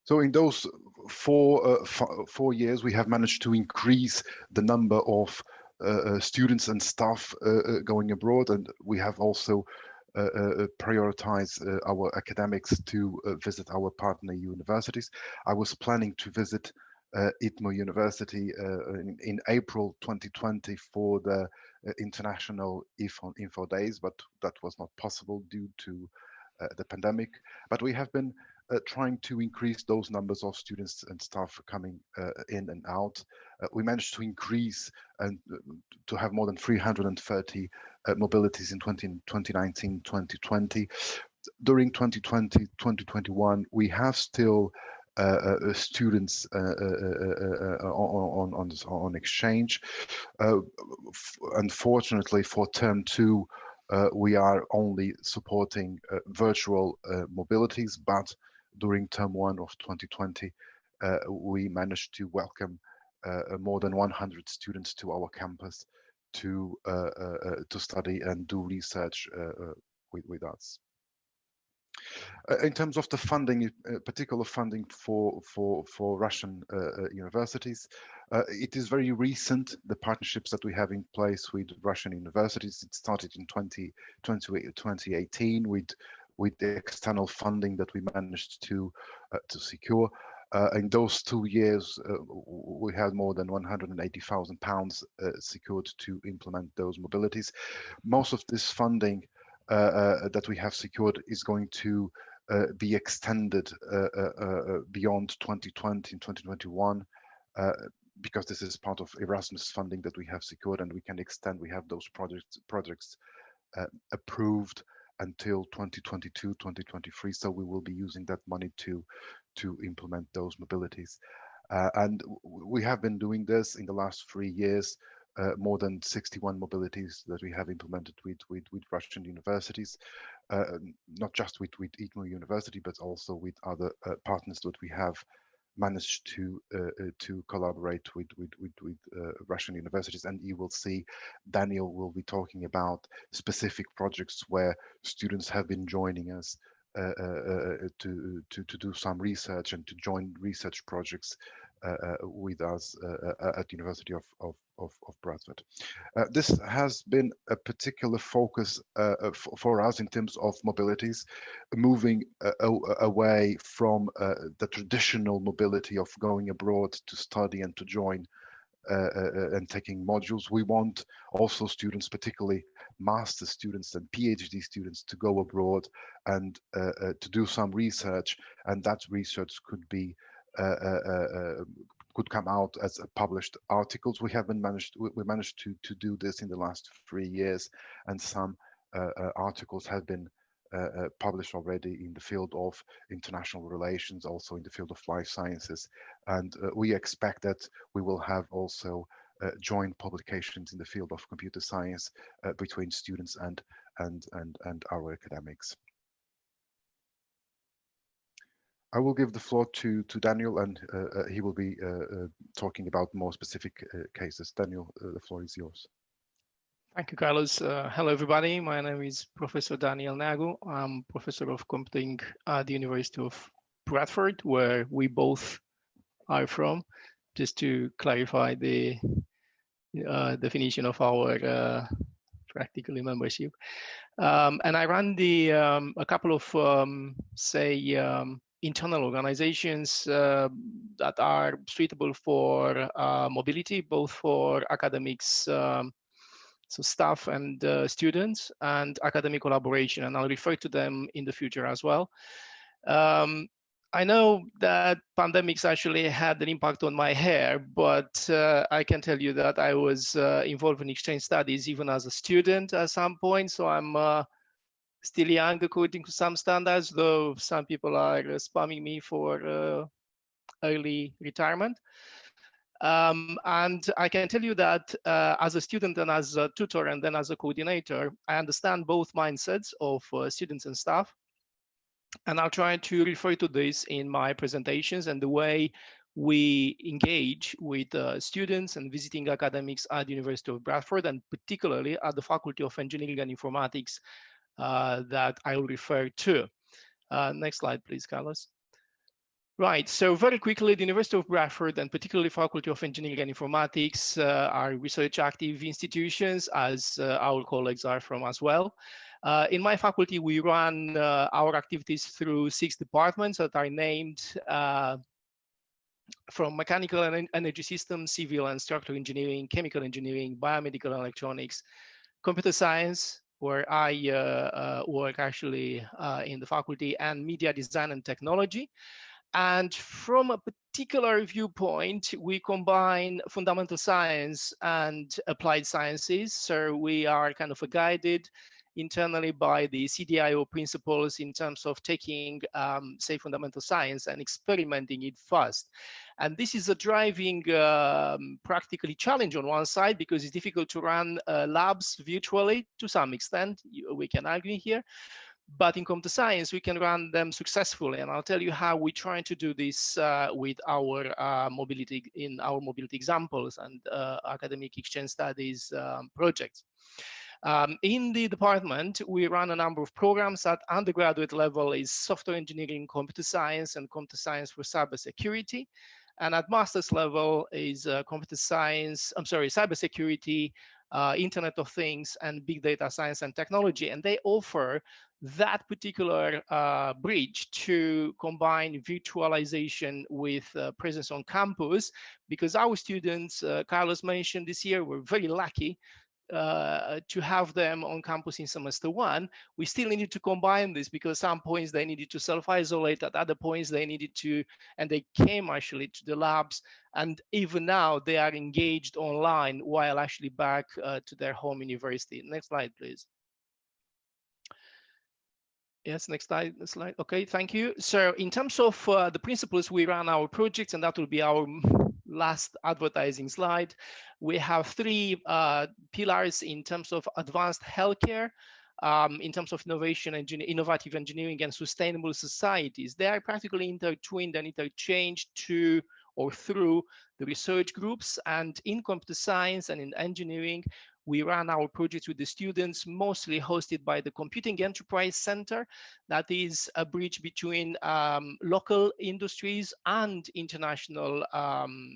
So in those 4 years, we have managed to increase the number of students and staff going abroad, and we have also prioritized our academics to visit our partner universities. I was planning to visit ITMO University in April 2020 for the International Info Days, but that was not possible due to the pandemic. But we have been trying to increase those numbers of students and staff coming in and out. We managed to increase and to have more than 330 mobilities in 2019-2020. During 2020-2021, we have still students on exchange. Unfortunately, for term 2, we are only supporting virtual mobilities, but during term 1 of 2020, we managed to welcome more than 100 students to our campus to study and do research with us. In terms of the funding, particular funding for Russian universities, it is very recent, the partnerships that we have in place with Russian universities. It started in 2018 with the external funding that we managed to secure. In those 2 years, we had more than £180,000 secured to implement those mobilities. Most of this funding that we have secured is going to be extended beyond 2020 and 2021 because this is part of Erasmus funding that we have secured, and we can extend. We have those projects approved until 2022, 2023. So we will be using that money to implement those mobilities. And we have been doing this in the last 3 years. More than 61 mobilities that we have implemented with Russian universities, not just with ITMO University, but also with other partners that we have managed to collaborate with Russian universities. And you will see Daniel will be talking about specific projects where students have been joining us to do some research and to join research projects with us at University of Bradford. This has been a particular focus for us in terms of mobilities, moving away from the traditional mobility of going abroad to study and to join and taking modules. We want also students, particularly master students and PhD students, to go abroad and to do some research, and that research could be could come out as published articles. We managed to do this in the last 3 years, and some articles have been published already in the field of international relations, also in the field of life sciences, and we expect that we will have also joint publications in the field of computer science between students and our academics. I will give the floor to Daniel, and he will be talking about more specific cases. Daniel, the floor is yours. Thank you, Carlos. Hello, everybody. My name is Professor Daniel Nagu. I'm Professor of Computing at the University of Bradford, where we both are from, just to clarify the definition of our practically membership. And I run a couple of, internal organizations that are suitable for mobility, both for academics, so staff and students, and academic collaboration, and I'll refer to them in the future as well. I know that pandemics actually had an impact on my hair, but I can tell you that I was involved in exchange studies even as a student at some point, so I'm still young according to some standards, though some people are spamming me for early retirement. And I can tell you that as a student and as a tutor and then as a coordinator, I understand both mindsets of students and staff. And I'll try to refer to this in my presentations and the way we engage with students and visiting academics at the University of Bradford, and particularly at the Faculty of Engineering and Informatics that I will refer to. Next slide, please, Carlos. Right, so very quickly, the University of Bradford and particularly Faculty of Engineering and Informatics are research active institutions, as our colleagues are from as well. In my faculty, we run our activities through 6 departments that are named from mechanical and energy systems, civil and structural engineering, chemical engineering, biomedical and electronics, computer science, where I work actually in the faculty, and media design and technology. And from a particular viewpoint, we combine fundamental science and applied sciences. So we are kind of a guided internally by the CDIO principles in terms of taking, say, fundamental science and experimenting it fast. And this is a driving practically challenge on one side, because it's difficult to run labs virtually to some extent. We can argue here. But in computer science, we can run them successfully. And I'll tell you how we try to do this with our mobility examples and academic exchange studies projects. In the department, we run a number of programs. At undergraduate level is software engineering, computer science, and computer science for cybersecurity. And at master's level is computer science, cybersecurity, Internet of Things, and big data science and technology. And they offer that particular bridge to combine virtualization with presence on campus, because our students, Carlos mentioned this year, were very lucky to have them on campus in semester one. We still needed to combine this, because at some points they needed to self-isolate, at other points they needed to, and they came actually to the labs, and even now they are engaged online while actually back to their home university. Next slide, please. Yes, next slide. Okay, thank you. So in terms of the principles, we run our projects, and that will be our last advertising slide. We have three pillars in terms of advanced healthcare, in terms of innovative engineering, and sustainable societies. They are practically intertwined and interchanged to or through the research groups. And in computer science and in engineering, we run our projects with the students, mostly hosted by the Computing Enterprise Center. That is a bridge between local industries and international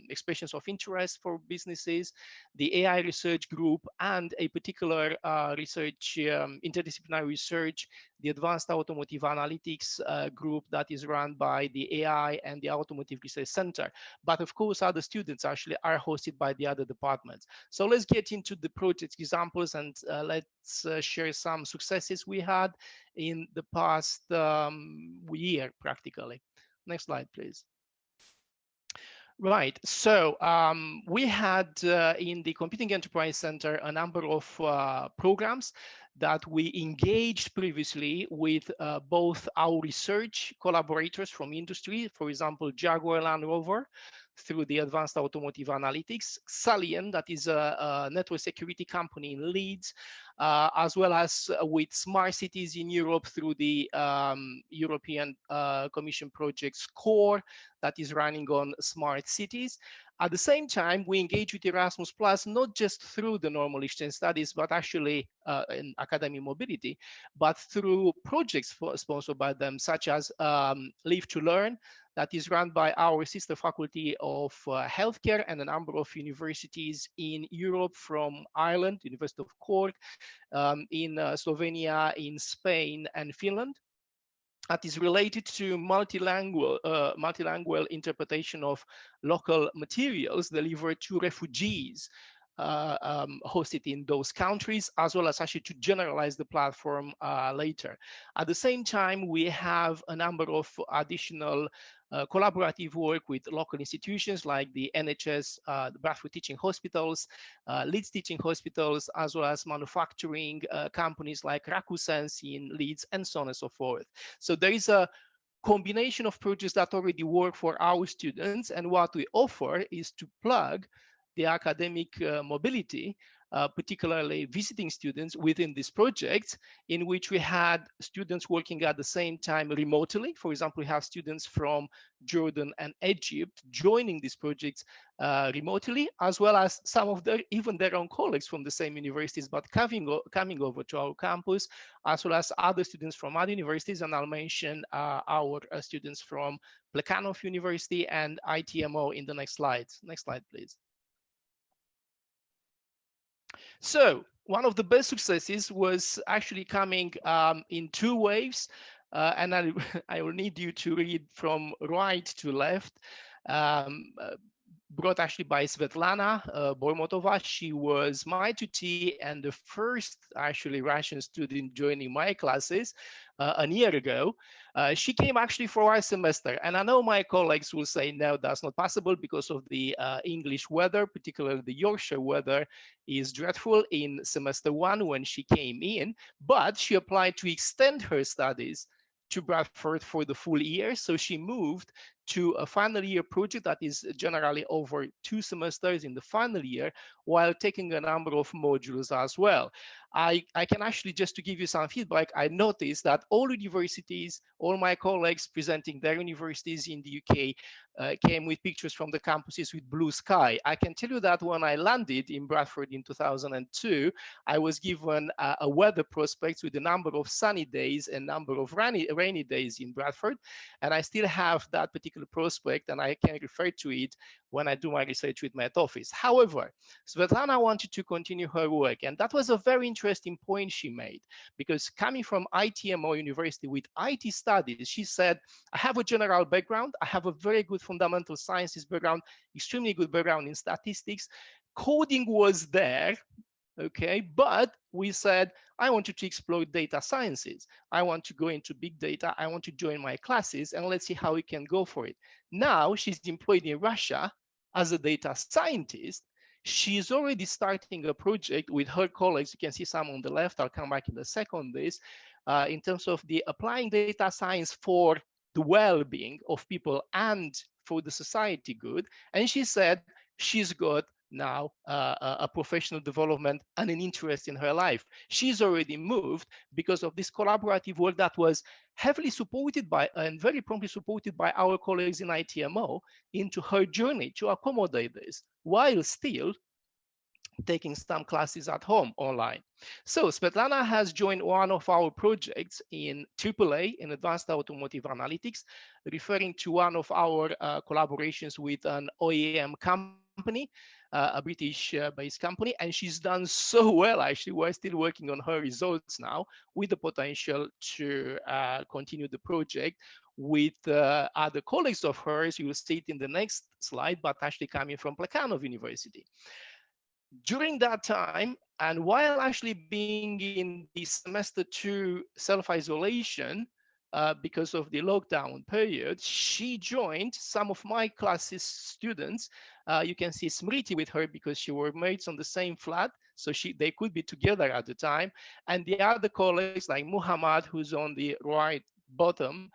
expressions of interest for businesses, the AI research group, and a particular research, interdisciplinary research, the Advanced Automotive Analytics group that is run by the AI and the Automotive Research Center. But of course, other students actually are hosted by the other departments. So let's get into the project examples, and let's share some successes we had in the past year, practically. Next slide, please. Right, so we had in the Computing Enterprise Center a number of programs that we engaged previously with both our research collaborators from industry, for example, Jaguar Land Rover, through the Advanced Automotive Analytics, Salient, that is a network security company in Leeds, as well as with smart cities in Europe through the European Commission project SCORE, that is running on smart cities. At the same time, we engage with Erasmus Plus, not just through the normal exchange studies, but actually in academic mobility, but through projects sponsored by them, such as Live to Learn, that is run by our sister faculty of healthcare and a number of universities in Europe, from Ireland, University of Cork, in Slovenia, in Spain, and Finland. That is related to multilingual interpretation of local materials delivered to refugees hosted in those countries, as well as actually to generalize the platform later. At the same time, we have a number of additional collaborative work with local institutions like the NHS, the Bradford Teaching Hospitals, Leeds Teaching Hospitals, as well as manufacturing companies like Rakusense in Leeds, and so on and so forth. So there is a combination of projects that already work for our students, and what we offer is to plug the academic mobility, particularly visiting students within this project, in which we had students working at the same time remotely. For example, we have students from Jordan and Egypt joining these projects remotely, as well as some of even their own colleagues from the same universities, but coming over to our campus, as well as other students from other universities. And I'll mention our students from Plekhanov University and ITMO in the next slide. Next slide, please. So one of the best successes was actually coming in two waves, and I will need you to read from right to left. brought actually by Svetlana Bormotova. She was my tutee and the first actually Russian student joining my classes a year ago. She came actually for our semester. And I know my colleagues will say, no, that's not possible because of the English weather, particularly the Yorkshire weather is dreadful in semester 1 when she came in, but she applied to extend her studies to Bradford for the full year. So she moved to a final year project that is generally over 2 semesters in the final year, while taking a number of modules as well. I can actually, just to give you some feedback, I noticed that all universities, all my colleagues presenting their universities in the UK came with pictures from the campuses with blue sky. I can tell you that when I landed in Bradford in 2002, I was given a weather prospect with a number of sunny days and number of rainy days in Bradford. And I still have that particular prospect and I can refer to it when I do my research with Met Office. However, Svetlana wanted to continue her work, and that was a very interesting point she made, because coming from ITMO University with IT studies, she said, I have a general background, I have a very good fundamental sciences background, extremely good background in statistics, coding was there, okay, but we said, I wanted to explore data sciences. I want to go into big data. I want to join my classes and let's see how we can go for it. Now she's employed in Russia as a data scientist. She's already starting a project with her colleagues. You can see some on the left. I'll come back in a second on this, in terms of the applying data science for the well-being of people and for the society good. And she said she's got now a professional development and an interest in her life. She's already moved because of this collaborative work that was heavily supported by and very promptly supported by our colleagues in ITMO into her journey to accommodate this while still taking some classes at home online. So Svetlana has joined one of our projects in AAA, in Advanced Automotive Analytics, referring to one of our collaborations with an OEM company, a British-based company, and she's done so well. Actually, we're still working on her results now with the potential to continue the project with other colleagues of hers. You will see it in the next slide, but actually coming from Plekhanov University. During that time, and while actually being in the semester 2 self-isolation, because of the lockdown period, she joined some of my classes students. You can see Smriti with her because she were mates on the same flat, so they could be together at the time. And the other colleagues like Muhammad, who's on the right bottom,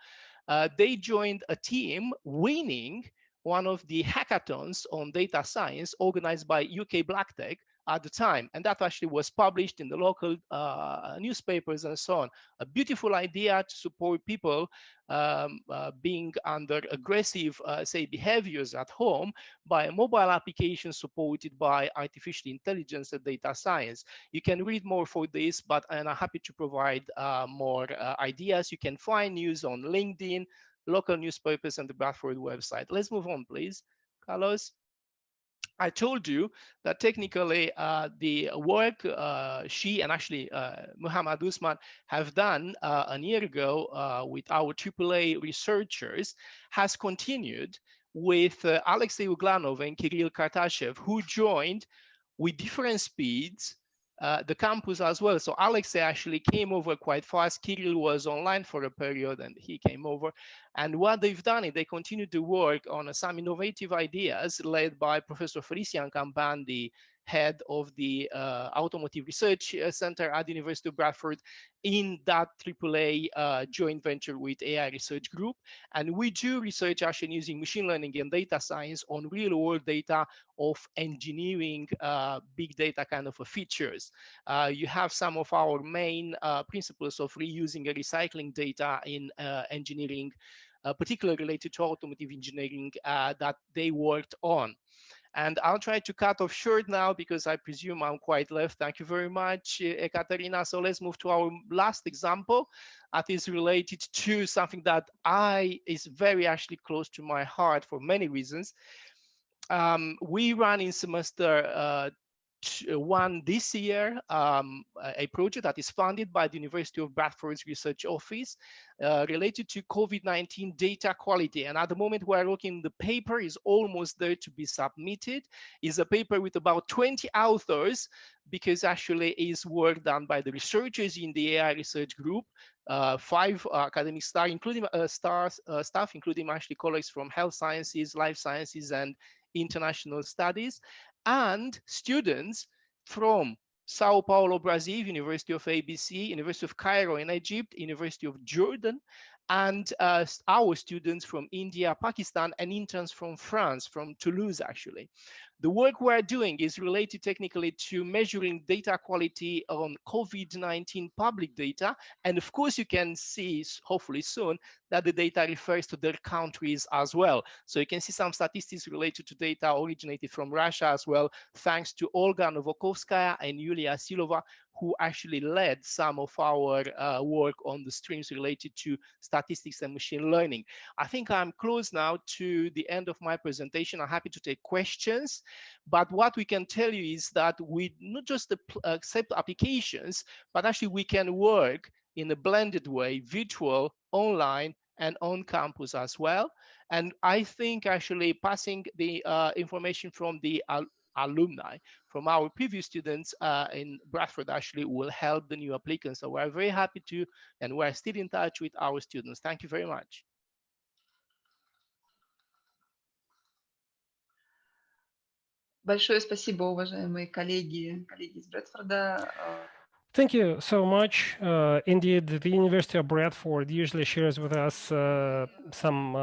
they joined a team winning one of the hackathons on data science organized by UK Black Tech at the time. And that actually was published in the local newspapers and so on. A beautiful idea to support people being under aggressive, say, behaviors at home by a mobile application supported by artificial intelligence and data science. You can read more for this, but I'm happy to provide more ideas. You can find news on LinkedIn, local newspapers, and the Bradford website. Let's move on, please, Carlos. I told you that technically the work she and actually Muhammad Usman have done a year ago with our AAA researchers has continued with Alexei Uglanov and Kirill Kartashev, who joined with different speeds the campus as well. So Alexei actually came over quite fast. Kirill was online for a period and he came over. And what they've done is they continued to work on some innovative ideas led by Professor Felician Campan, the head of the Automotive Research Center at the University of Bradford, in that AAA joint venture with AI Research Group. And we do research actually using machine learning and data science on real world data of engineering big data kind of features. You have some of our main principles of reusing and recycling data in engineering, particularly related to automotive engineering that they worked on. And I'll try to cut off short now because I presume I'm quite left. Thank you very much, Ekaterina. So let's move to our last example that is related to something that is very actually close to my heart for many reasons. We ran in semester one this year, a project that is funded by the University of Bradford's Research Office related to COVID-19 data quality. And at the moment we're looking, the paper is almost there to be submitted. It's a paper with about 20 authors, because actually is work done by the researchers in the AI research group, 5 academic staff, including staff, including actually colleagues from health sciences, life sciences, and international studies, and students from Sao Paulo, Brazil, University of ABC, University of Cairo in Egypt, University of Jordan, and our students from India, Pakistan, and interns from France, from Toulouse, actually. The work we're doing is related technically to measuring data quality on COVID-19 public data. And of course, you can see, hopefully soon, that the data refers to their countries as well. So you can see some statistics related to data originated from Russia as well, thanks to Olga Novokovskaya and Yulia Silova, who actually led some of our work on the streams related to statistics and machine learning. I think I'm close now to the end of my presentation. I'm happy to take questions, but what we can tell you is that we not just accept applications, but actually we can work in a blended way, virtual, online, and on campus as well. And I think actually passing the information from the alumni, from our previous students in Bradford, actually will help the new applicants. So we're very happy to, and we're still in touch with our students. Thank you very much. Большое спасибо, уважаемые коллеги из Брэдфорда. Thank you so much. Indeed, the University of Bradford usually shares with us some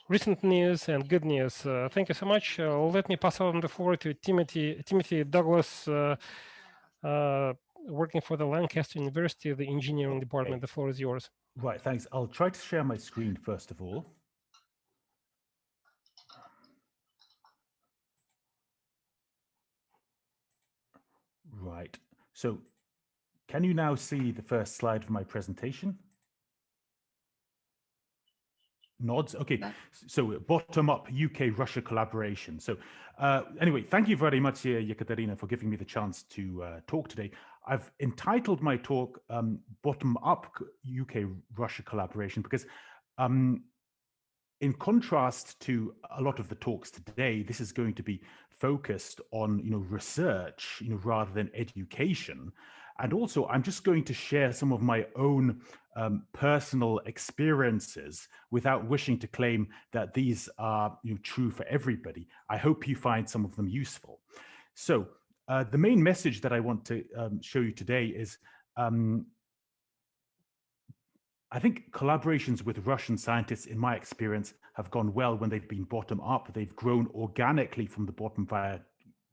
recent news and good news. Thank you so much. Let me pass on the floor to Timothy Douglas, working for the Lancaster University, the engineering department. The floor is yours. Right, thanks. I'll try to share my screen first of all. Right, so can you now see the first slide of my presentation? Nods. Okay, so bottom-up UK-Russia collaboration. So anyway, thank you very much, Yekaterina, for giving me the chance to talk today. I've entitled my talk Bottom-up UK-Russia collaboration because in contrast to a lot of the talks today, this is going to be focused on research rather than education. And also, I'm just going to share some of my own personal experiences without wishing to claim that these are true for everybody. I hope you find some of them useful. So the main message that I want to show you today is I think collaborations with Russian scientists, in my experience, have gone well when they've been bottom up. They've grown organically from the bottom via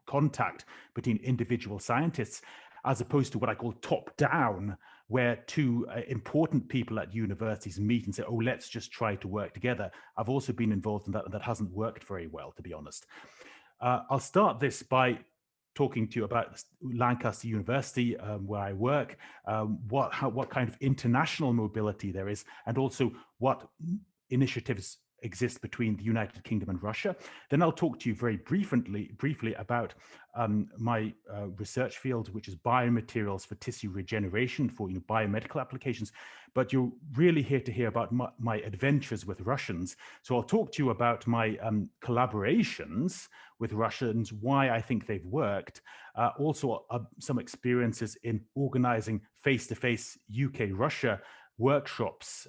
contact between individual scientists, as opposed to what I call top down, where two important people at universities meet and say, oh, let's just try to work together. I've also been involved in that, and that hasn't worked very well, to be honest. I'll start this by talking to you about Lancaster University, where I work, what kind of international mobility there is, and also what initiatives exist between the United Kingdom and Russia. Then I'll talk to you very briefly about my research field, which is biomaterials for tissue regeneration for biomedical applications. But you're really here to hear about my adventures with Russians. So I'll talk to you about my collaborations with Russians, why I think they've worked, also some experiences in organizing face-to-face UK-Russia workshops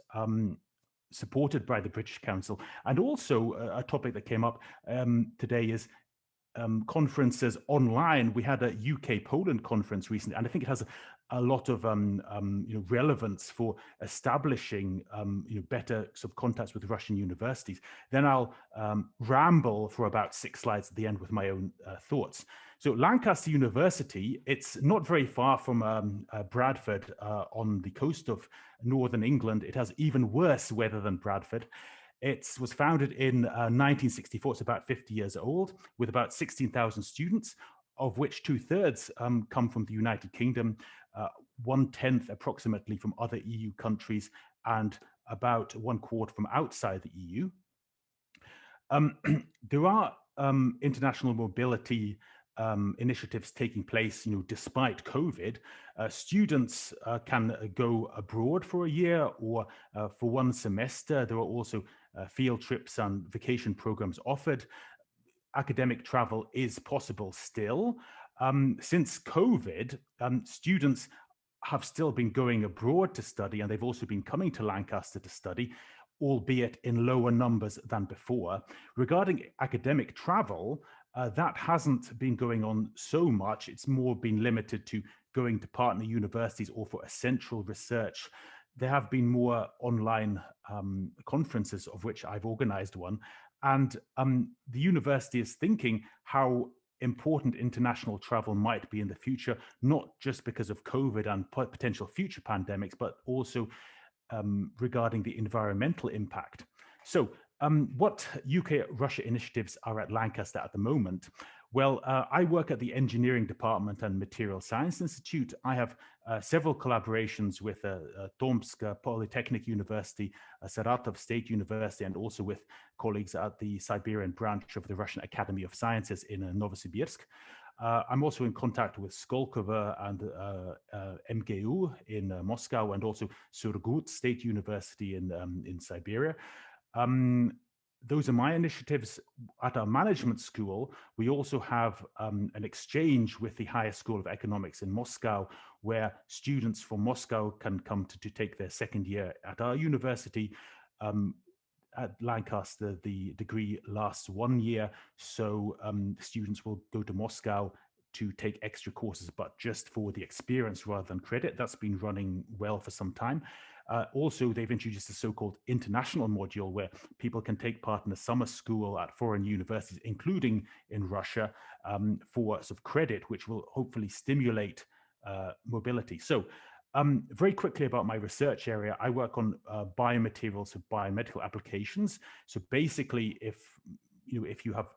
supported by the British Council. And also a topic that came up today is conferences online. We had a UK-Poland conference recently, and I think it has a lot of relevance for establishing better sort of contacts with Russian universities. Then I'll ramble for about 6 slides at the end with my own thoughts. So Lancaster University, it's not very far from Bradford on the coast of northern England. It has even worse weather than Bradford. It was founded in 1964. It's about 50 years old, with about 16,000 students, of which 2/3 come from the United Kingdom, 1/10 approximately from other EU countries, and about 1/4 from outside the EU. There are international mobility initiatives taking place, despite COVID. Students can go abroad for a year or for one semester. There are also field trips and vacation programs offered. Academic travel is possible still. Since COVID, students have still been going abroad to study, and they've also been coming to Lancaster to study, albeit in lower numbers than before. Regarding academic travel, that hasn't been going on so much. It's more been limited to going to partner universities or for essential research. There have been more online conferences, of which I've organized one. And the university is thinking how important international travel might be in the future, not just because of COVID and potential future pandemics, but also regarding the environmental impact. So what UK-Russia initiatives are at Lancaster at the moment? Well, I work at the Engineering Department and Material Science Institute. I have several collaborations with Tomsk Polytechnic University, Saratov State University, and also with colleagues at the Siberian branch of the Russian Academy of Sciences in Novosibirsk. I'm also in contact with Skolkovo and MGU in Moscow, and also Surgut State University in Siberia. Those are my initiatives. At our management school, we also have an exchange with the Higher School of Economics in Moscow, where students from Moscow can come to take their second year at our university. At Lancaster, the degree lasts 1 year, so students will go to Moscow to take extra courses, but just for the experience rather than credit. That's been running well for some time. Also, they've introduced a so-called international module where people can take part in a summer school at foreign universities, including in Russia, for sort of credit, which will hopefully stimulate mobility. So very quickly about my research area, I work on biomaterials for biomedical applications. So basically, if you have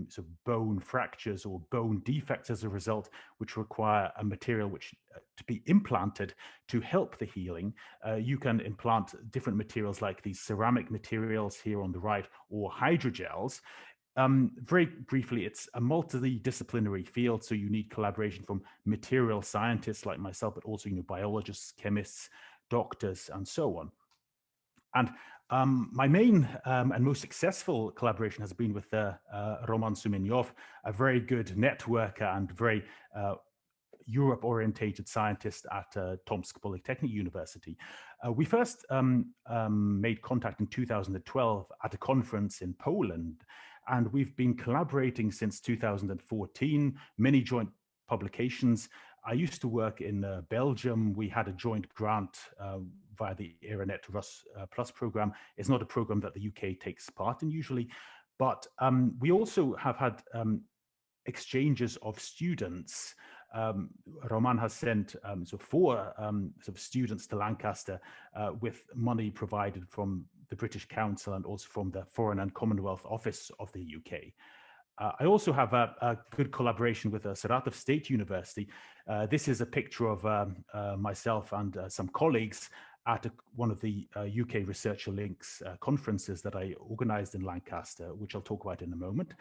sort of bone fractures or bone defects as a result, which require a material which to be implanted to help the healing, you can implant different materials like these ceramic materials here on the right, or hydrogels. Very briefly, it's a multidisciplinary field, so you need collaboration from material scientists like myself, but also biologists, chemists, doctors, and so on. And my main and most successful collaboration has been with Roman Sumenyov, a very good networker and very Europe-orientated scientist at Tomsk Polytechnic University. We first made contact in 2012 at a conference in Poland, and we've been collaborating since 2014, many joint publications. I used to work in Belgium. We had a joint grant via the Eranet Rus Plus program. It's not a program that the UK takes part in usually, but we also have had exchanges of students. Roman has sent four students to Lancaster with money provided from the British Council and also from the Foreign and Commonwealth Office of the UK. I also have a good collaboration with Saratov State University. This is a picture of myself and some colleagues at one of the UK Researcher Links conferences that I organized in Lancaster, which I'll talk about in a moment.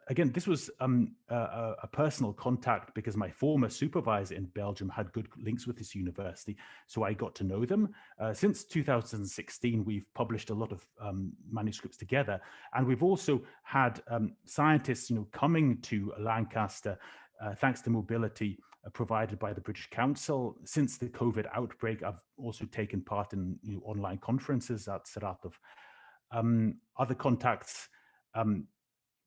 Again, this was a personal contact because my former supervisor in Belgium had good links with this university, so I got to know them. Since 2016, we've published a lot of manuscripts together, and we've also had scientists, coming to Lancaster thanks to mobility provided by the British Council. Since the COVID outbreak, I've also taken part in online conferences at Saratov. Other contacts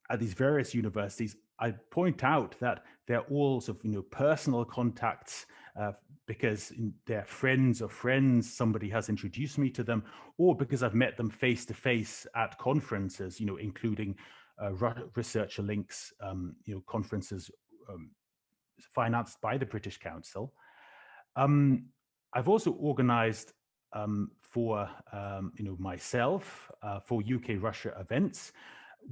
at these various universities, I point out that they're all sort of, personal contacts because they're friends of friends, somebody has introduced me to them, or because I've met them face to face at conferences, including Researcher Links, conferences financed by the British Council. I've also organized for myself for UK-Russia events,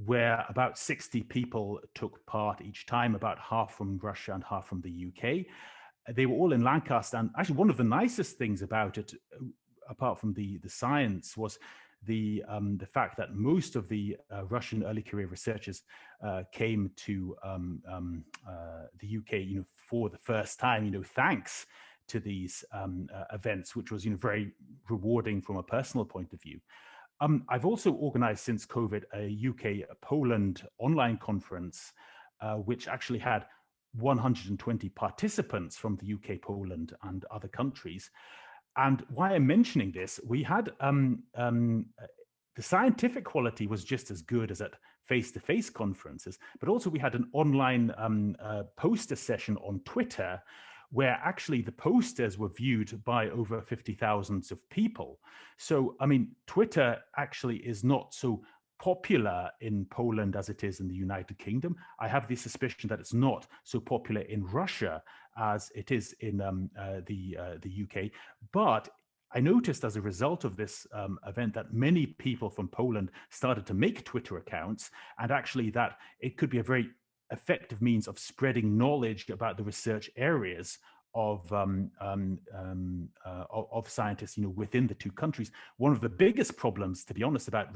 where about 60 people took part each time, about half from Russia and half from the UK. They were all in Lancaster, and actually one of the nicest things about it, apart from the science, was the fact that most of the Russian early career researchers came to the UK, for the first time, thanks to these events, which was, very rewarding from a personal point of view. I've also organized since COVID a UK-Poland online conference, which actually had 120 participants from the UK, Poland, and other countries. And why I'm mentioning this, we had the scientific quality was just as good as at face-to-face conferences, but also we had an online poster session on Twitter, where actually the posters were viewed by over 50,000 of people. So, I mean, Twitter actually is not so popular in Poland as it is in the United Kingdom. I have the suspicion that it's not so popular in Russia as it is in the UK. But I noticed as a result of this event that many people from Poland started to make Twitter accounts, and actually that it could be a very effective means of spreading knowledge about the research areas of scientists, within the two countries. One of the biggest problems, to be honest, about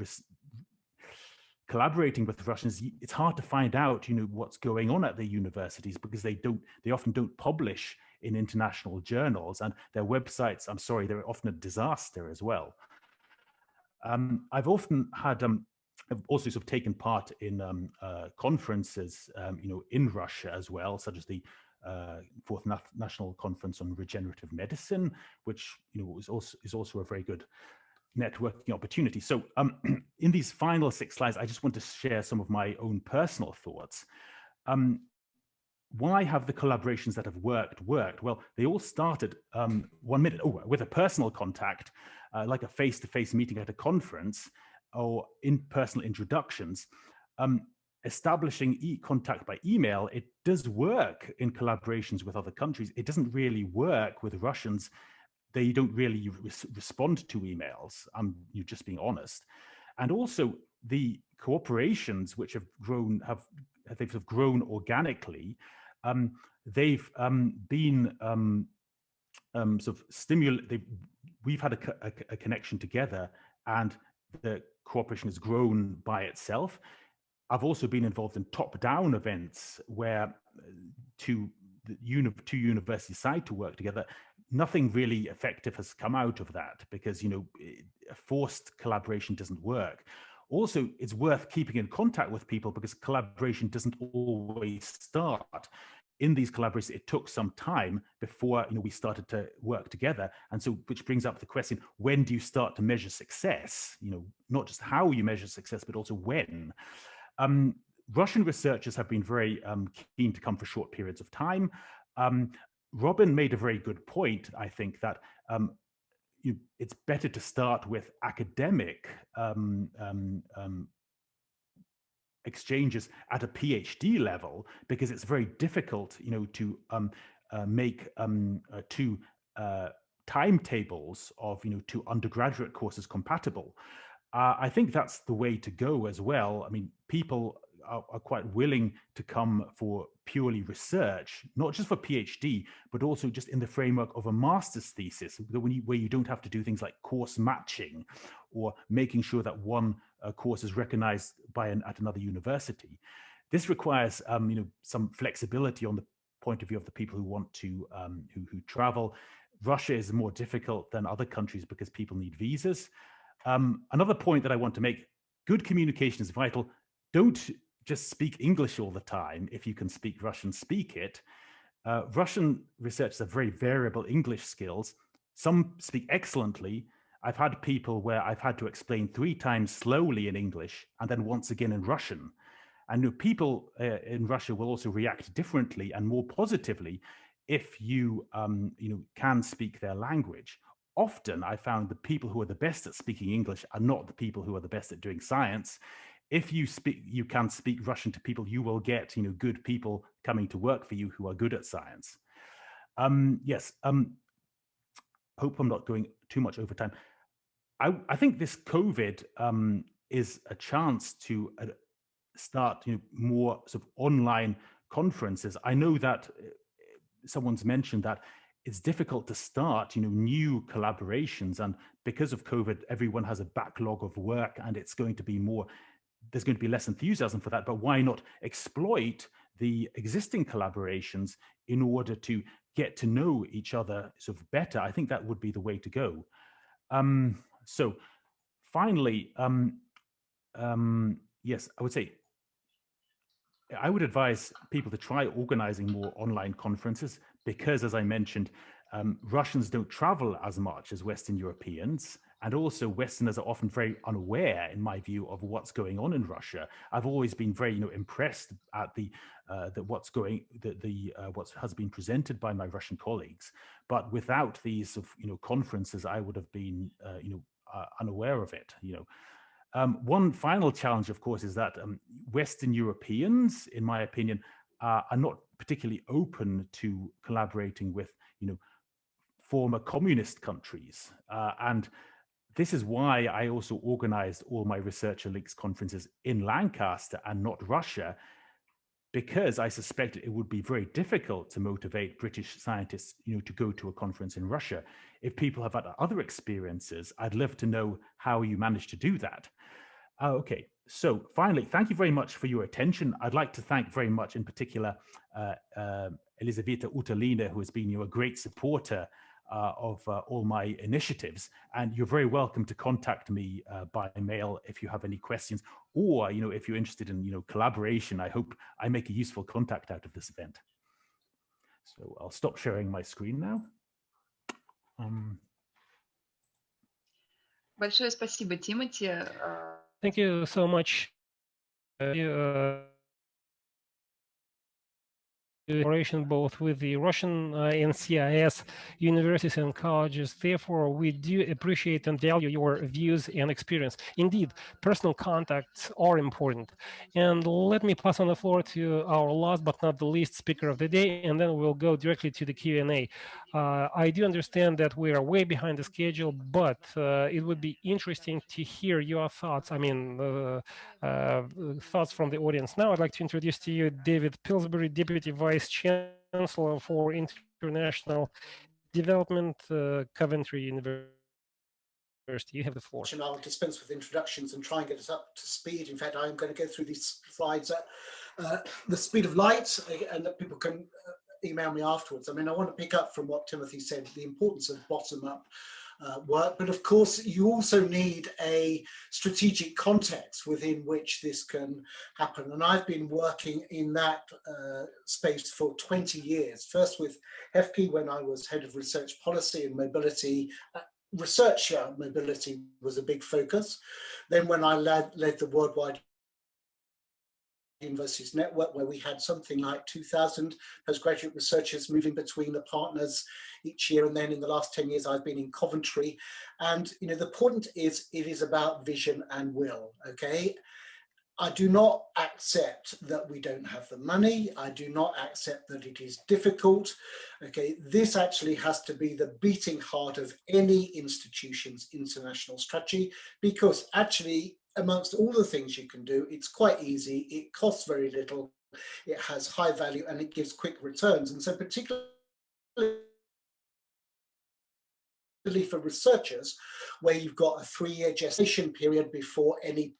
collaborating with the Russians, it's hard to find out, what's going on at the universities, because they often don't publish in international journals, and their websites, I'm sorry, they're often a disaster as well. I've often had, I've also sort of taken part in conferences, in Russia as well, such as the Fourth National Conference on Regenerative Medicine, which is also a very good networking opportunity. So in these final 6 slides, I just want to share some of my own personal thoughts. Why have the collaborations that have worked? Well, they all started with a personal contact, like a face-to-face meeting at a conference, or in-personal introductions. Establishing contact by email, it does work in collaborations with other countries. It doesn't really work with Russians. They don't really respond to emails. You're just being honest. And also the cooperations which have grown, they've grown organically. They've been sort of stimulated. We've had a connection together, and the cooperation has grown by itself. I've also been involved in top-down events where two universities decide to work together. Nothing really effective has come out of that, because a forced collaboration doesn't work. Also, it's worth keeping in contact with people, because collaboration doesn't always start. In these collaborations, it took some time before we started to work together, and so which brings up the question: when do you start to measure success? Not just how you measure success, but also when. Russian researchers have been very keen to come for short periods of time. Robin made a very good point, I think, that it's better to start with academic exchanges at a PhD level, because it's very difficult, to make two timetables of, two undergraduate courses compatible. I think that's the way to go as well. I mean, people are quite willing to come for purely research, not just for PhD, but also just in the framework of a master's thesis, where you don't have to do things like course matching or making sure that one course is recognized at another university. This requires some flexibility on the point of view of the people who want to who travel. Russia is more difficult than other countries because people need visas. Another point that I want to make: good communication is vital. Don't just speak English all the time. If you can speak Russian, speak it. Russian researchers have very variable English skills. Some speak excellently. I've had people where I've had to explain 3 times slowly in English and then once again in Russian. And people in Russia will also react differently and more positively if you can speak their language. Often I found the people who are the best at speaking English are not the people who are the best at doing science. If you can speak Russian to people, you will get good people coming to work for you who are good at science. Yes. Hope I'm not going too much over time. I think this COVID is a chance to start more sort of online conferences. I know that someone's mentioned that it's difficult to start, new collaborations. And because of COVID, everyone has a backlog of work, and it's going to be there's going to be less enthusiasm for that. But why not exploit the existing collaborations in order to get to know each other sort of better? I think that would be the way to go. So finally, yes, I would say I would advise people to try organizing more online conferences because, as I mentioned, Russians don't travel as much as Western Europeans. And also Westerners are often very unaware, in my view, of what's going on in Russia. I've always been very, impressed at what has been presented by my Russian colleagues. But without these, conferences, I would have been, unaware of it. One final challenge, of course, is that Western Europeans, in my opinion, are not particularly open to collaborating with, former communist countries. And this is why I also organized all my Researcher Links conferences in Lancaster and not Russia, because I suspect it would be very difficult to motivate British scientists, to go to a conference in Russia. If people have had other experiences, I'd love to know how you managed to do that. Okay, so finally, thank you very much for your attention. I'd like to thank very much, in particular, Elizaveta Utalina, who has been a great supporter of all my initiatives. And you're very welcome to contact me by mail if you have any questions, or if you're interested in collaboration. I hope I make a useful contact out of this event. So I'll stop sharing my screen now. Большое спасибо, Тимати. Thank you so much. Collaboration both with the Russian NCIS universities and colleges. Therefore, we do appreciate and value your views and experience. Indeed, personal contacts are important. And let me pass on the floor to our last but not the least speaker of the day, and then we'll go directly to the Q&A. I do understand that we are way behind the schedule, but it would be interesting to hear your thoughts. Thoughts from the audience. Now I'd like to introduce to you David Pillsbury, Deputy Vice Chancellor for International Development, Coventry University. You have the floor. I'll dispense with introductions and try and get us up to speed. In fact, I'm going to go through these slides at the speed of light, and that people can email me afterwards. I want to pick up from what Timothy said, the importance of bottom-up work, but of course you also need a strategic context within which this can happen, and I've been working in that space for 20 years, first with HEFPI when I was head of research policy and mobility. Researcher mobility was a big focus. Then when I led the worldwide Universities Network, where we had something like 2,000 postgraduate researchers moving between the partners each year. And then in the last 10 years, I've been in Coventry. And the point is, it is about vision and will, okay? I do not accept that we don't have the money. I do not accept that it is difficult, okay? This actually has to be the beating heart of any institution's international strategy, because actually, amongst all the things you can do, it's quite easy, it costs very little, it has high value, and it gives quick returns. And so particularly for researchers, where you've got a 3-year gestation period before any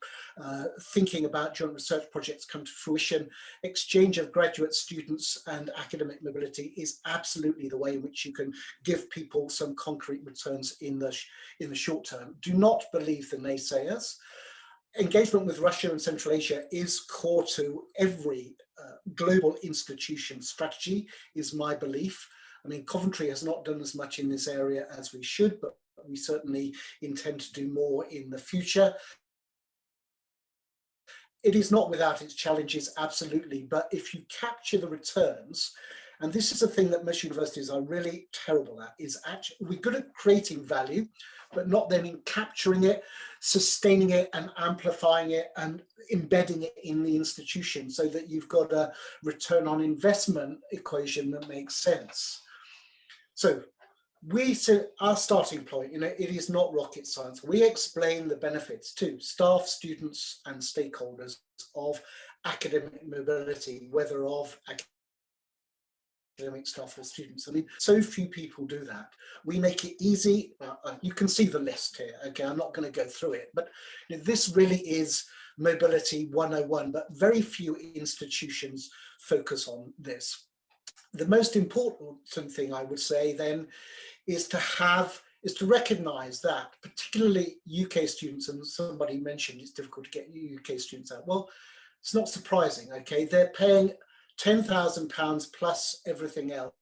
thinking about joint research projects come to fruition, exchange of graduate students and academic mobility is absolutely the way in which you can give people some concrete returns in the short term. Do not believe the naysayers. Engagement with Russia and Central Asia is core to every global institution strategy, is my belief. Coventry has not done as much in this area as we should, but we certainly intend to do more in the future. It is not without its challenges, absolutely, but if you capture the returns, and this is a thing that most universities are really terrible at, is actually we're good at creating value, but not then in capturing it, sustaining it and amplifying it and embedding it in the institution so that you've got a return on investment equation that makes sense. So we say our starting point, it is not rocket science. We explain the benefits to staff, students, and stakeholders of academic mobility, whether of academic staff or students. I mean, so few people do that. We make it easy. You can see the list here. Okay, I'm not going to go through it, but this really is mobility 101, but very few institutions focus on this. The most important thing I would say then is to recognize that particularly UK students, and somebody mentioned it's difficult to get UK students out. Well, it's not surprising, okay? They're paying £10,000 plus everything else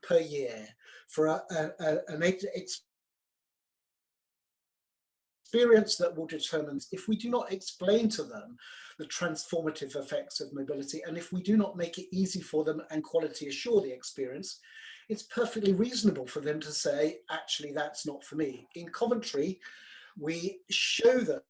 per year for an experience that will determine, if we do not explain to them the transformative effects of mobility, and if we do not make it easy for them and quality assure the experience, it's perfectly reasonable for them to say, actually, that's not for me. In Coventry, we show them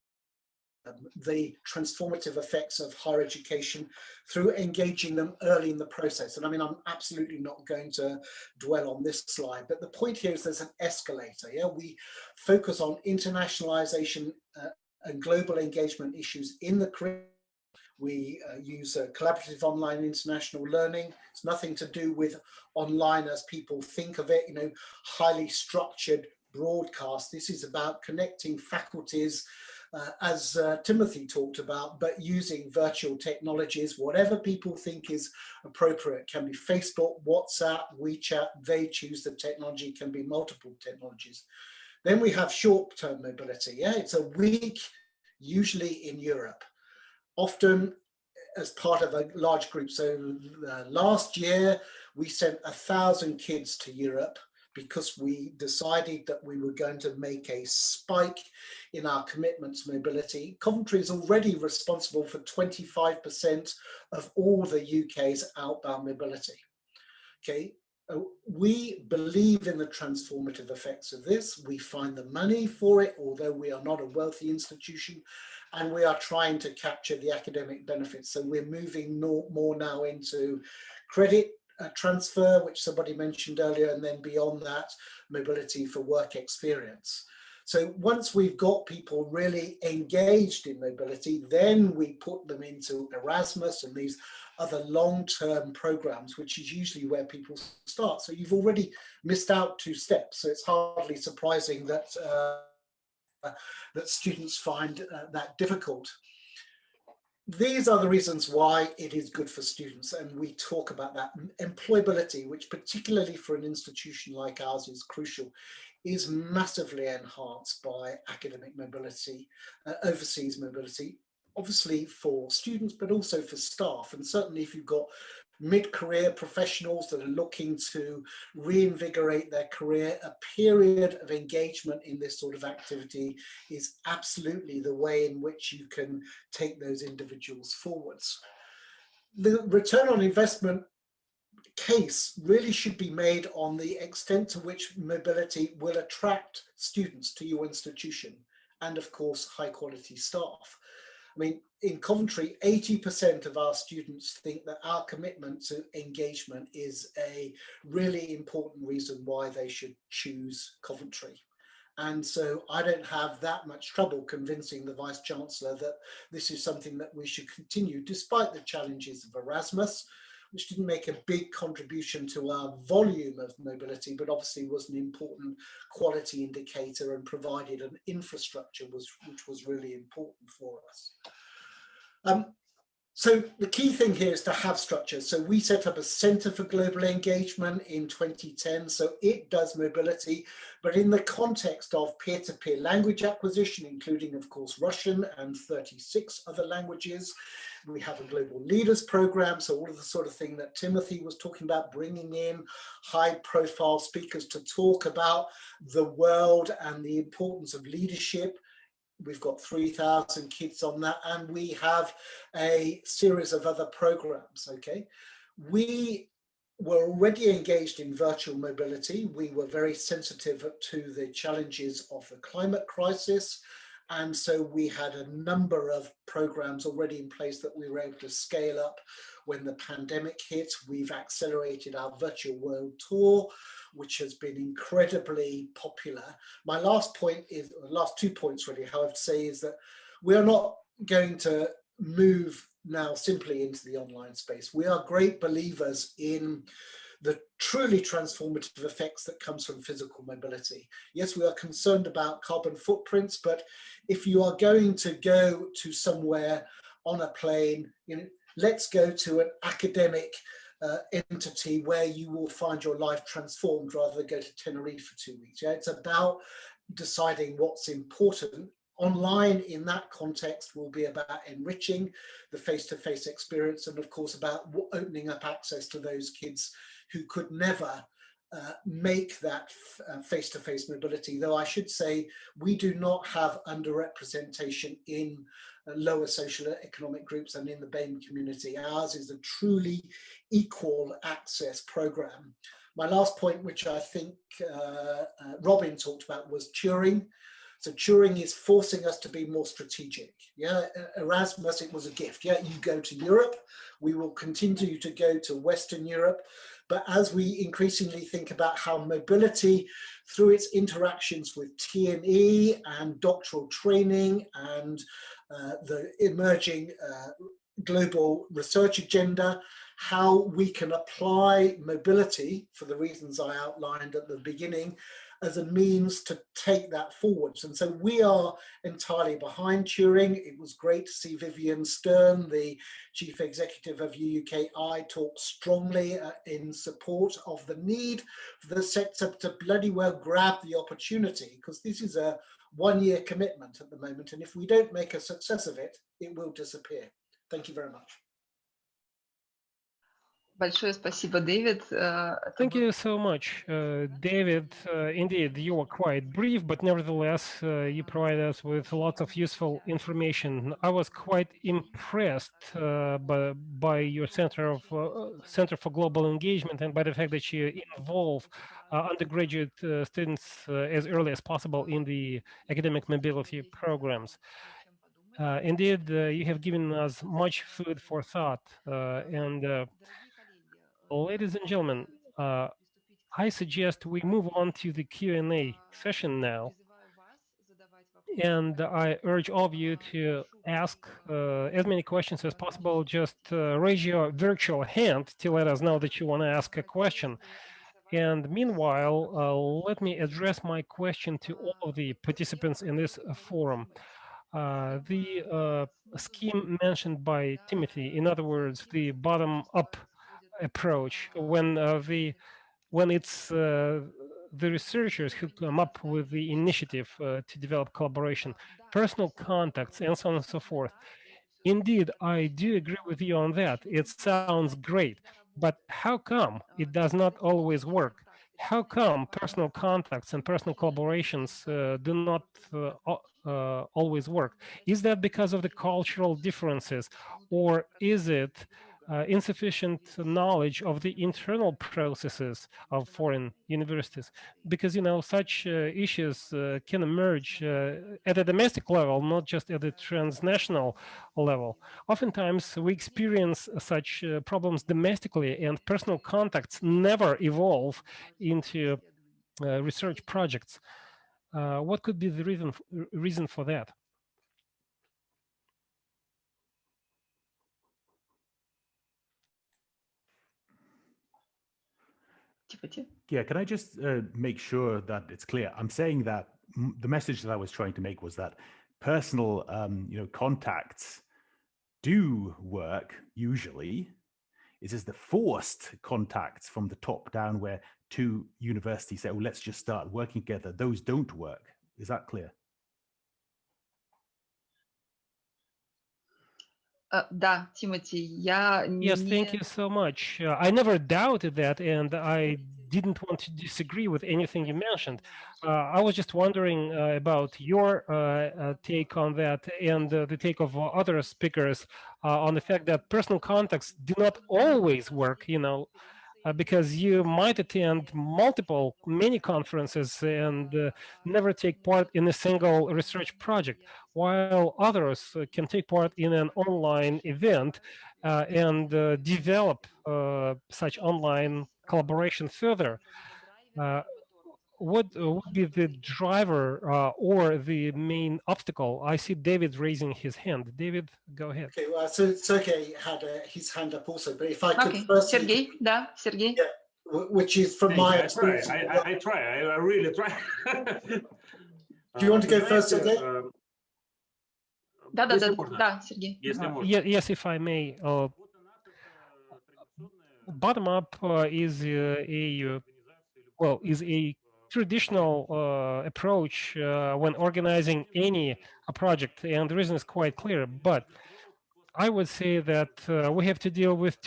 the transformative effects of higher education through engaging them early in the process. And I mean, I'm absolutely not going to dwell on this slide, but the point here is there's an escalator. Yeah, we focus on internationalization and global engagement issues in the curriculum. We use collaborative online international learning. It's nothing to do with online as people think of it, you know, highly structured broadcast. This is about connecting faculties as Timothy talked about, but using virtual technologies, whatever people think is appropriate. It can be Facebook, WhatsApp, WeChat, they choose the technology, can be multiple technologies. Then we have short-term mobility. Yeah, it's a week, usually in Europe, often as part of a large group. So last year, we sent 1,000 kids to Europe because we decided that we were going to make a spike in our commitment to mobility. Coventry is already responsible for 25% of all the UK's outbound mobility. Okay, we believe in the transformative effects of this. We find the money for it, although we are not a wealthy institution, and we are trying to capture the academic benefits. So we're moving more now into credit transfer, which somebody mentioned earlier, and then beyond that, mobility for work experience. So once we've got people really engaged in mobility, then we put them into Erasmus and these other long-term programs, which is usually where people start. So you've already missed out 2 steps. So it's hardly surprising that that students find that difficult. These are the reasons why it is good for students, and we talk about that. Employability, which particularly for an institution like ours is crucial, is massively enhanced by academic mobility, overseas mobility, obviously for students, but also for staff. And certainly if you've got mid-career professionals that are looking to reinvigorate their career, a period of engagement in this sort of activity is absolutely the way in which you can take those individuals forwards. The return on investment case really should be made on the extent to which mobility will attract students to your institution and, of course, high quality staff. I mean, in Coventry, 80% of our students think that our commitment to engagement is a really important reason why they should choose Coventry. And so I don't have that much trouble convincing the Vice-Chancellor that this is something that we should continue, despite the challenges of Erasmus, which didn't make a big contribution to our volume of mobility, but obviously was an important quality indicator and provided an infrastructure which was really important for us. So the key thing here is to have structure. So we set up a Centre for Global Engagement in 2010. So it does mobility, but in the context of peer-to-peer language acquisition, including, of course, Russian and 36 other languages. We have a Global Leaders Program. So all of the sort of thing that Timothy was talking about, bringing in high-profile speakers to talk about the world and the importance of leadership. We've got 3,000 kids on that, and we have a series of other programs, okay? We were already engaged in virtual mobility. We were very sensitive to the challenges of the climate crisis, and so we had a number of programs already in place that we were able to scale up when the pandemic hit. We've accelerated our virtual world tour, which has been incredibly popular. My last point is, last 2 points really, how I'd say is that we are not going to move now simply into the online space. We are great believers in the truly transformative effects that comes from physical mobility. Yes, we are concerned about carbon footprints, but if you are going to go to somewhere on a plane, you know, let's go to an academic entity where you will find your life transformed rather than go to Tenerife for 2 weeks. Yeah, it's about deciding what's important. Online in that context will be about enriching the face-to-face experience, and of course about opening up access to those kids who could never make that face-to-face mobility. Though I should say we do not have underrepresentation in lower social economic groups and in the BAME community. Ours is a truly equal access program. My last point, which I think Robin talked about, was Turing. So Turing is forcing us to be more strategic. Yeah, Erasmus, it was a gift. Yeah, you go to Europe, we will continue to go to Western Europe. But as we increasingly think about how mobility, through its interactions with T&E and doctoral training and the emerging global research agenda, how we can apply mobility, for the reasons I outlined at the beginning, as a means to take that forwards. And so we are entirely behind Turing. It was great to see Vivian Stern, the chief executive of UUKI, talk strongly in support of the need for the sector to bloody well grab the opportunity, because this is a one-year commitment at the moment. And if we don't make a success of it, it will disappear. Thank you very much. Большое спасибо, Дэвид. Thank you so much, David. Indeed, you were quite brief, but nevertheless, you provided us with lots of useful information. I was quite impressed by your Center for Global Engagement and by the fact that you involve undergraduate students as early as possible in the academic mobility programs. Indeed, you have given us much food for thought. Ladies and gentlemen, I suggest we move on to the Q&A session now. And I urge all of you to ask as many questions as possible. Just raise your virtual hand to let us know that you want to ask a question. And meanwhile, let me address my question to all of the participants in this forum. The scheme mentioned by Timothy, in other words, the bottom-up approach, when it's the researchers who come up with the initiative to develop collaboration, personal contacts, and so on and so forth. Indeed, I do agree with you on that. It sounds great, but how come it does not always work? How come personal contacts and personal collaborations do not always work? Is that because of the cultural differences, or is it insufficient knowledge of the internal processes of foreign universities? Because, you know, such issues can emerge at a domestic level, not just at the transnational level. Oftentimes, we experience such problems domestically, and personal contacts never evolve into research projects. What could be the reason for that? Yeah, can I just make sure that it's clear? I'm saying that the message that I was trying to make was that personal, contacts do work usually. It is the forced contacts from the top down where two universities say, "Oh, let's just start working together." Those don't work. Is that clear? Да, Тимати, я Yes, thank you so much. I never doubted that, and I didn't want to disagree with anything you mentioned. I was just wondering about your take on that and the take of other speakers on the fact that personal contacts do not always work, because you might attend many conferences and never take part in a single research project, while others can take part in an online event and develop such online collaboration further. What would be the driver or the main obstacle? I see David raising his hand. David, go ahead. Okay, well, so Sergey had his hand up also, but if I could first... Сергей, да, Сергей. Yeah, which is from my experience. I try. I really try. Do you want to go first, Sergey? Да, Сергей. Yes, if I may. Bottom up is a traditional approach when organizing any project, and the reason is quite clear. But I would say that we have to deal with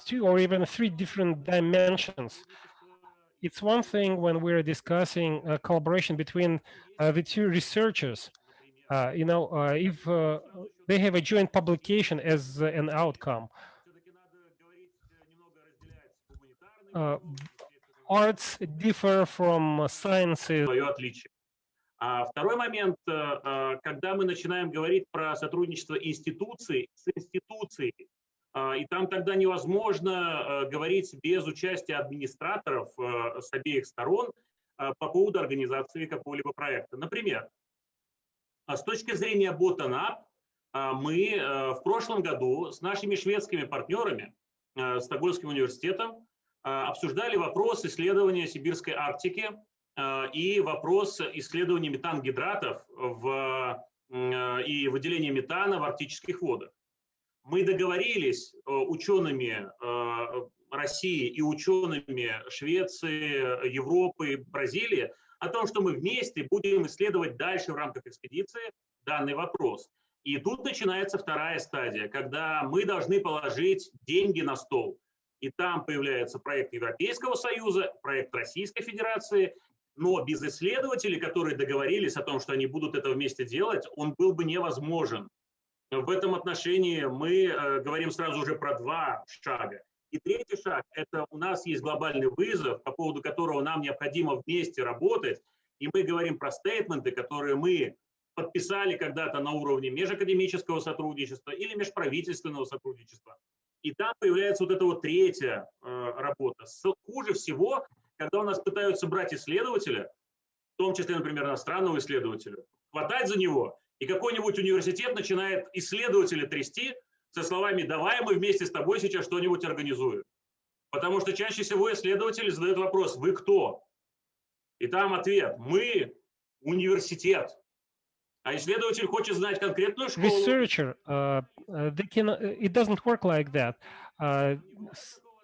two or even three different dimensions. It's one thing when we're discussing collaboration between the two researchers. If they have a joint publication as an outcome. Arts differ from sciences. Второй момент, когда мы начинаем говорить про сотрудничество институций с институцией, и там тогда невозможно говорить без участия администраторов с обеих сторон по поводу организации какого-либо проекта. Например, с точки зрения bottom-up, мы в прошлом году с нашими шведскими партнерами, с Стокгольмским университетом, обсуждали вопрос исследования сибирской Арктики и вопрос исследования метангидратов и выделения метана в арктических водах. Мы договорились учеными России и учеными Швеции, Европы, Бразилии о том, что мы вместе будем исследовать дальше в рамках экспедиции данный вопрос. И тут начинается вторая стадия, когда мы должны положить деньги на стол. И там появляется проект Европейского Союза, проект Российской Федерации, но без исследователей, которые договорились о том, что они будут это вместе делать, он был бы невозможен. В этом отношении мы говорим сразу же про два шага. И третий шаг – это у нас есть глобальный вызов, по поводу которого нам необходимо вместе работать, и мы говорим про стейтменты, которые мы подписали когда-то на уровне межакадемического сотрудничества или межправительственного сотрудничества. И там появляется вот эта вот третья работа. Хуже всего, когда у нас пытаются брать исследователя, в том числе, например, иностранного исследователя, хватать за него, и какой-нибудь университет начинает исследователя трясти со словами «давай мы вместе с тобой сейчас что-нибудь организуем». Потому что чаще всего исследователь задает вопрос «вы кто?». И там ответ «мы университет». А исследователь хочет знать конкретную школу. Researcher, it doesn't work like that.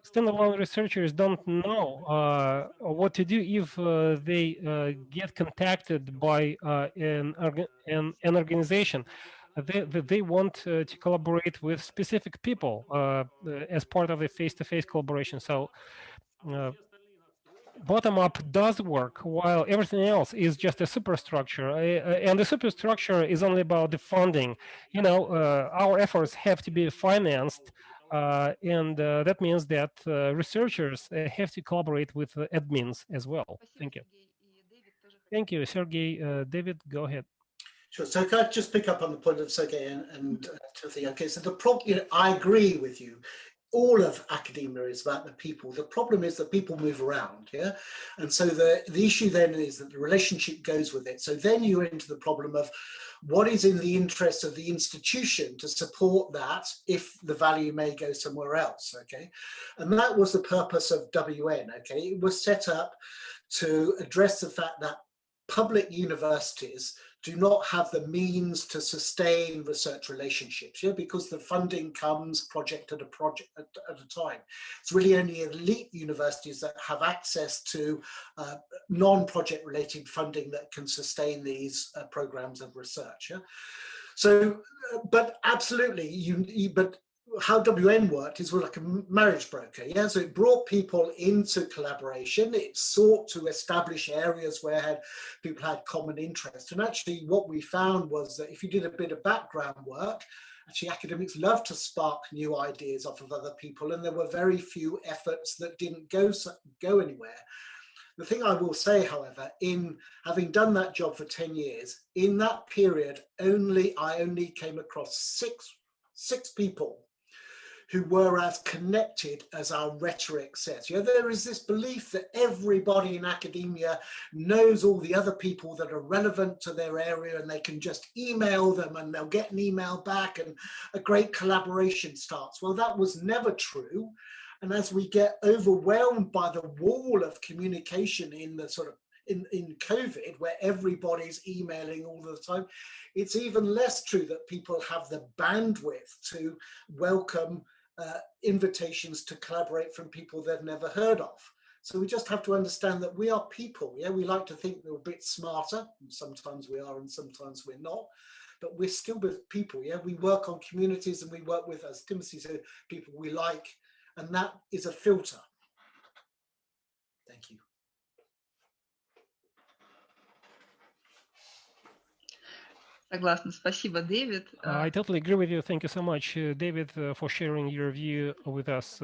Standalone researchers don't know what to do if they get contacted by an organization. They want to collaborate with specific people as part of the face-to-face collaboration. So bottom-up does work, while everything else is just a superstructure. And the superstructure is only about the funding. Our efforts have to be financed, and that means that researchers have to collaborate with admins as well. Thank you. Thank you, Sergey. David, go ahead. Sure. So can I just pick up on the point of Sergey and Timothy? Okay, so the problem, I agree with you. All of academia is about the people. The problem is that people move around, yeah? And so the issue then is that the relationship goes with it. So then you're into the problem of what is in the interest of the institution to support that if the value may go somewhere else, okay? And that was the purpose of WN, okay? It was set up to address the fact that public universities do not have the means to sustain research relationships, yeah, because the funding comes project at a time. It's really only elite universities that have access to non-project related funding that can sustain these programs of research. Yeah? So, but absolutely, but how WN worked is like a marriage broker, yeah. So it brought people into collaboration. It sought to establish areas where people had common interest. And actually, what we found was that if you did a bit of background work, actually academics love to spark new ideas off of other people, and there were very few efforts that didn't go anywhere. The thing I will say, however, in having done that job for 10 years, in that period, I only came across six people who were as connected as our rhetoric says. You know, there is this belief that everybody in academia knows all the other people that are relevant to their area, and they can just email them and they'll get an email back and a great collaboration starts. Well, that was never true. And as we get overwhelmed by the wall of communication in the sort of in COVID, where everybody's emailing all the time, it's even less true that people have the bandwidth to welcome invitations to collaborate from people they've never heard of. So we just have to understand that we are people. Yeah, we like to think we're a bit smarter, and sometimes we are and sometimes we're not, but we're still with people. Yeah, we work on communities and we work with, as Timothy said, people we like, and that is a filter. Thank you. Согласна. Спасибо, Дэвид. I totally agree with you. Thank you so much, David, for sharing your view with us.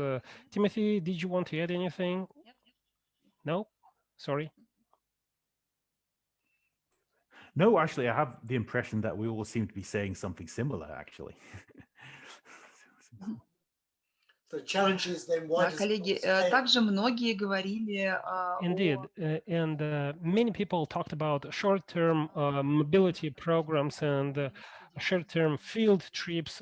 Timothy, did you want to add anything? No? Sorry. No, actually, I have the impression that we all seem to be saying something similar, actually. The challenge is then why Да, коллеги, также многие говорили Indeed, and many people talked about short-term mobility programs and short-term field trips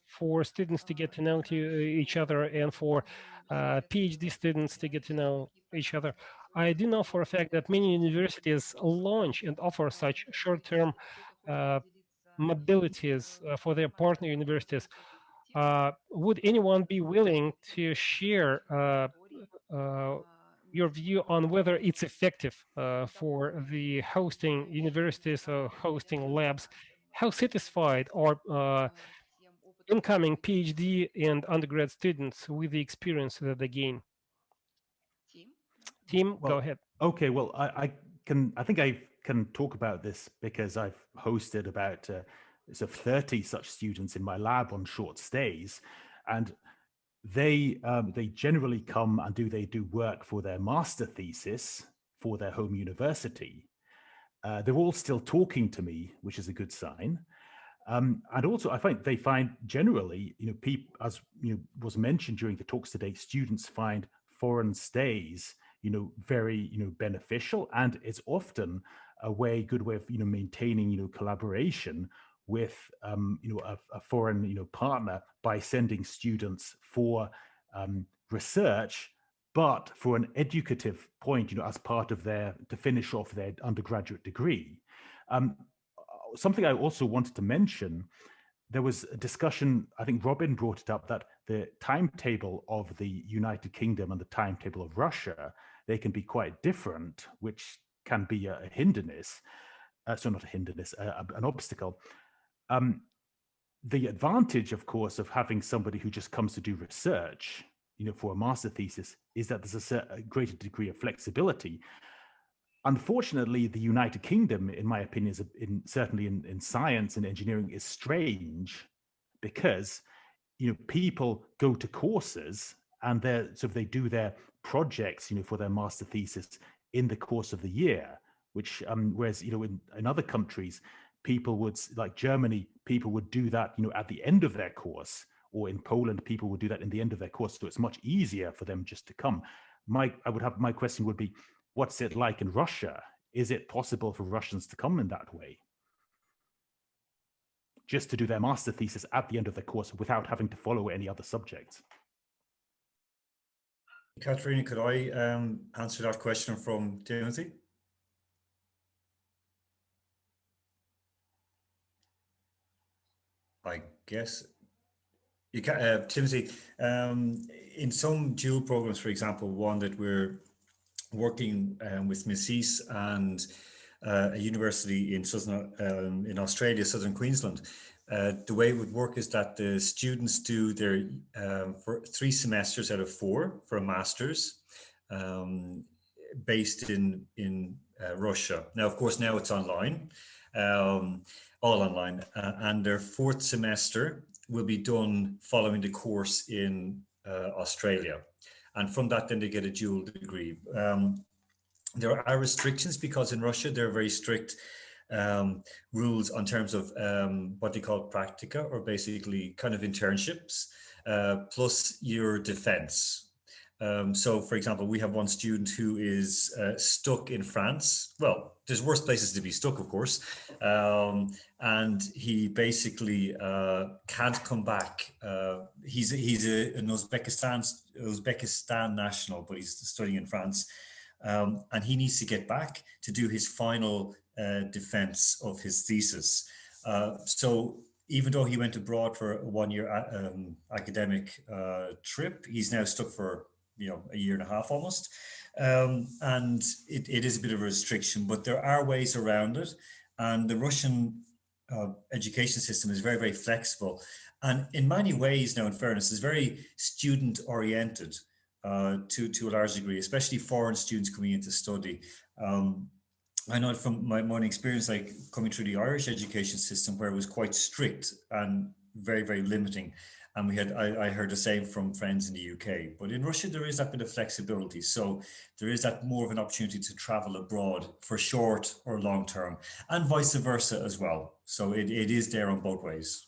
for students to get to know each other and for PhD students to get to know each other. I do know for a fact that many universities launch and offer such short-term mobilities for their partner universities. Would anyone be willing to share your view on whether it's effective for the hosting universities or hosting labs? How satisfied are incoming PhD and undergrad students with the experience that they gain? Tim, well, go ahead. Okay, well, I think I can talk about this because I've hosted about 30 such students in my lab on short stays, and they generally come and they do work for their master thesis for their home university. They're all still talking to me, which is a good sign. And also, I find they find generally, people, as was mentioned during the talks today, students find foreign stays, very, beneficial, and it's often a good way of, maintaining, collaboration with, a foreign, partner by sending students for research, but for an educative point, as part of to finish off their undergraduate degree. Something I also wanted to mention, there was a discussion, I think Robin brought it up, that the timetable of the United Kingdom and the timetable of Russia, they can be quite different, which can be a hindrance. So not a hindrance, an obstacle. The advantage, of course, of having somebody who just comes to do research, for a master thesis, is that there's a greater degree of flexibility. Unfortunately, the United Kingdom, in my opinion, certainly in science and engineering, is strange because people go to courses and they do their projects, for their master thesis in the course of the year. Which whereas in other countries, people would, like Germany, people would do that at the end of their course, or in Poland, people would do that in the end of their course. So it's much easier for them just to come. My question would be, what's it like in Russia? Is it possible for Russians to come in that way? Just to do their master thesis at the end of the course without having to follow any other subjects? Katerina, could I answer that question from Timothy? I guess you can, Timothy. In some dual programs, for example, one that we're working with MSIS and a university in in Australia, southern Queensland. The way it would work is that the students do their for 3 semesters out of 4 for a master's, based in Russia. Now, of course, now it's online, all online, and their 4th semester will be done following the course in Australia. And from that, then they get a dual degree. There are restrictions because in Russia, there are very strict rules on terms of what they call practica, or basically kind of internships, plus your defense. So, for example, we have one student who is stuck in France. Well, there's worse places to be stuck, of course. And he basically can't come back. He's an Uzbekistan national, but he's studying in France. And he needs to get back to do his final defense of his thesis. So even though he went abroad for a 1-year academic trip, he's now stuck for a year and a half almost. And it is a bit of a restriction, but there are ways around it. And the Russian education system is very, very flexible. And in many ways now, in fairness, is very student oriented to a large degree, especially foreign students coming in to study. I know from my own experience, like coming through the Irish education system, where it was quite strict and very, very limiting. And I heard the same from friends in the UK, but in Russia, there is that bit of flexibility. So there is that more of an opportunity to travel abroad for short or long term, and vice versa as well. So it is there on both ways.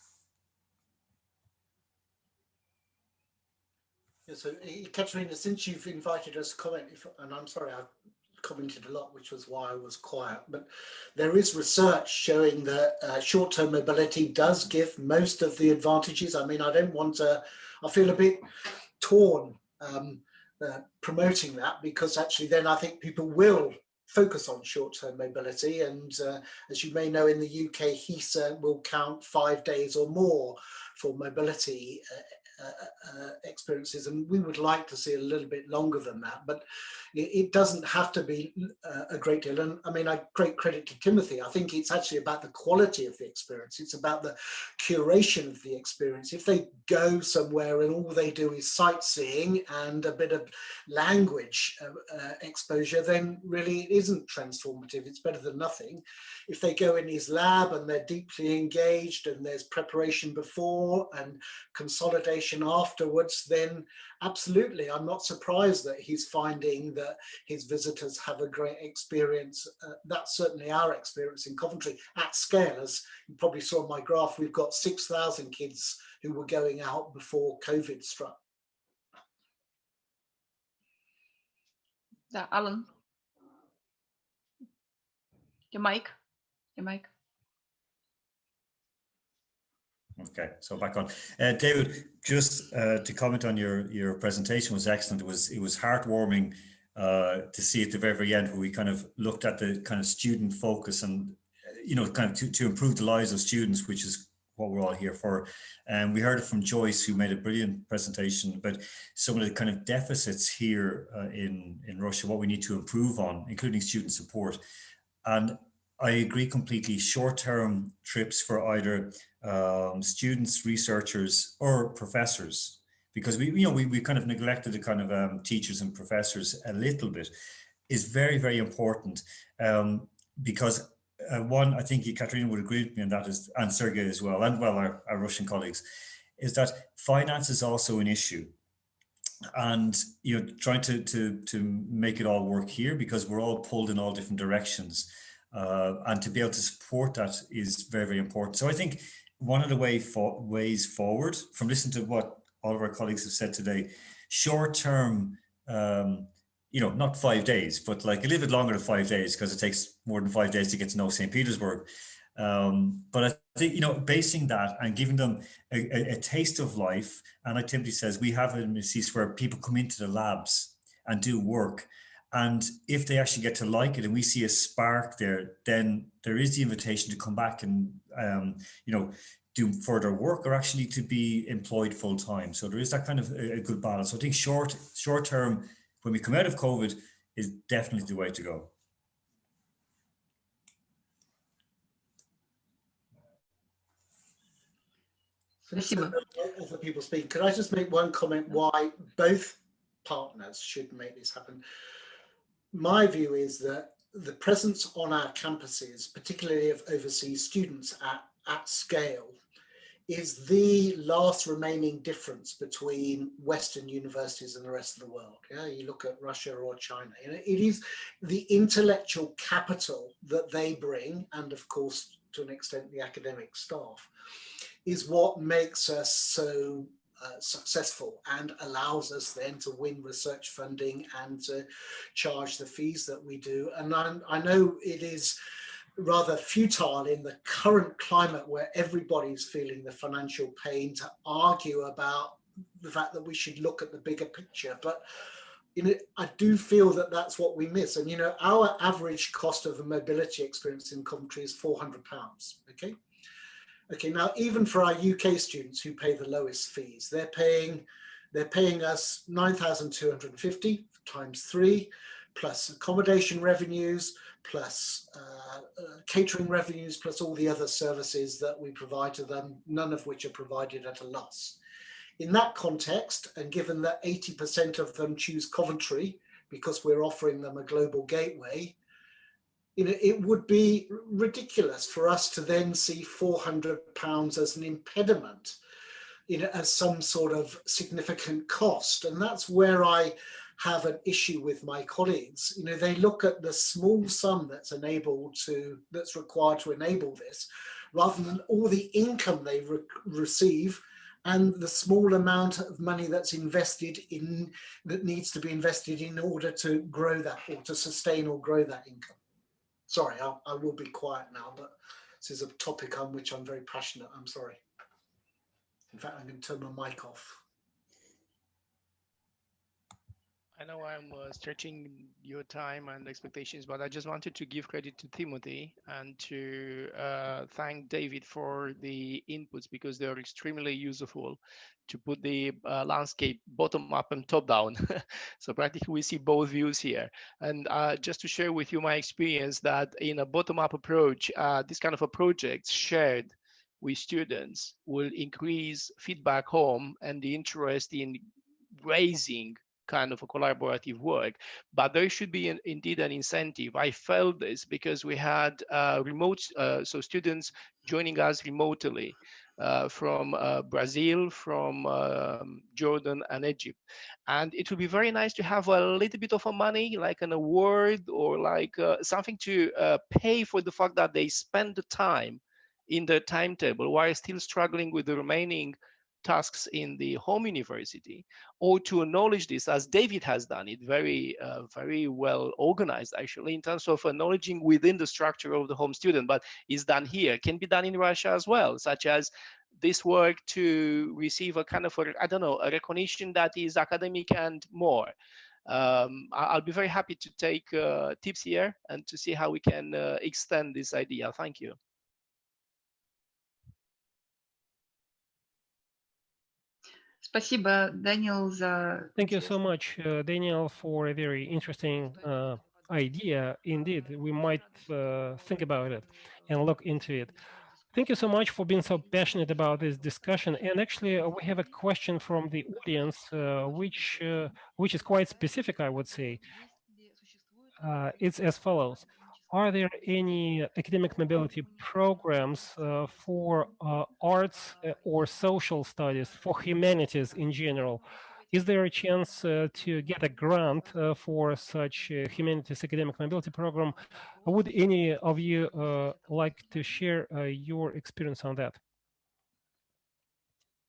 Yeah, so Katerina, since you've invited us to comment, and I'm sorry, I've commented a lot, which was why I was quiet, but there is research showing that short-term mobility does give most of the advantages. I mean, I feel a bit torn promoting that, because actually then I think people will focus on short-term mobility. And as you may know, in the UK, HESA will count 5 days or more for mobility experiences, and we would like to see a little bit longer than that, but it doesn't have to be a great deal. And I mean, great credit to Timothy. I think it's actually about the quality of the experience. It's about the curation of the experience. If they go somewhere and all they do is sightseeing and a bit of language exposure, then really it isn't transformative. It's better than nothing. If they go in his lab and they're deeply engaged and there's preparation before and consolidation afterwards, then absolutely, I'm not surprised that he's finding that his visitors have a great experience. That's certainly our experience in Coventry at scale. As you probably saw on my graph, we've got 6,000 kids who were going out before COVID struck. Alan, your mic. Okay, so back on. David, just to comment on your presentation was excellent. It was heartwarming to see at the very, very end where we kind of looked at the kind of student focus and, kind of to improve the lives of students, which is what we're all here for. And we heard it from Joyce, who made a brilliant presentation about some of the kind of deficits here in Russia, what we need to improve on, including student support. And I agree completely. Short-term trips for either students, researchers, or professors, because we kind of neglected the kind of teachers and professors a little bit, is very, very important. Because one, I think Katerina would agree with me on that, and Sergey as well, and well, our Russian colleagues, is that finance is also an issue. And trying to make it all work here, because we're all pulled in all different directions. And to be able to support that is very, very important. So I think one of the ways forward, from listening to what all of our colleagues have said today, short term, not 5 days, but like a little bit longer than 5 days, because it takes more than 5 days to get to know St. Petersburg. But I think, basing that and giving them a taste of life. And like Timothy says, we have in MSCs where people come into the labs and do work. And if they actually get to like it and we see a spark there, then there is the invitation to come back and, do further work, or actually to be employed full time. So there is that kind of a good balance. So I think short term, when we come out of COVID, is definitely the way to go. Other people speak. Could I just make one comment why both partners should make this happen? My view is that the presence on our campuses, particularly of overseas students at scale, is the last remaining difference between Western universities and the rest of the world. Yeah, you look at Russia or China, it is the intellectual capital that they bring, and of course, to an extent, the academic staff, is what makes us so successful and allows us then to win research funding and to charge the fees that we do. And I know it is rather futile in the current climate where everybody's feeling the financial pain to argue about the fact that we should look at the bigger picture. But I do feel that that's what we miss. And our average cost of a mobility experience in Coventry is £400. Okay, now even for our UK students who pay the lowest fees, they're paying us 9,250 times 3, plus accommodation revenues, plus catering revenues, plus all the other services that we provide to them, none of which are provided at a loss. In that context, and given that 80% of them choose Coventry because we're offering them a global gateway, it would be ridiculous for us to then see £400 as an impediment, as some sort of significant cost. And that's where I have an issue with my colleagues. They look at the small sum that's required to enable this, rather than all the income they receive and the small amount of money that's that needs to be invested in order to grow that, or to sustain or grow that income. Sorry, I will be quiet now, but this is a topic on which I'm very passionate. I'm sorry. In fact, I'm going to turn my mic off. I know I'm stretching your time and expectations, but I just wanted to give credit to Timothy and to thank David for the inputs, because they are extremely useful to put the landscape bottom up and top down. So practically we see both views here. And just to share with you my experience that in a bottom up approach, this kind of a project shared with students will increase feedback home and the interest in raising kind of a collaborative work, but there should be indeed an incentive. I felt this because we had so students joining us remotely from Brazil, from Jordan and Egypt. And it would be very nice to have a little bit of a money, like an award or like something to pay for the fact that they spend the time in their timetable while still struggling with the remaining tasks in the home university, or to acknowledge this as David has done it, very well organized actually, in terms of acknowledging within the structure of the home student, but is done here, can be done in Russia as well, such as this work to receive a kind of, a recognition that is academic and more. I'll be very happy to take tips here and to see how we can extend this idea. Thank you. Спасибо, Daniel, за... Thank you so much, Daniel, for a very interesting idea. Indeed, we might think about it and look into it. Thank you so much for being so passionate about this discussion. And actually, we have a question from the audience, which is quite specific, I would say. It's as follows. Are there any academic mobility programs for arts or social studies, for humanities in general? Is there a chance to get a grant for such humanities academic mobility program? Would any of you like to share your experience on that?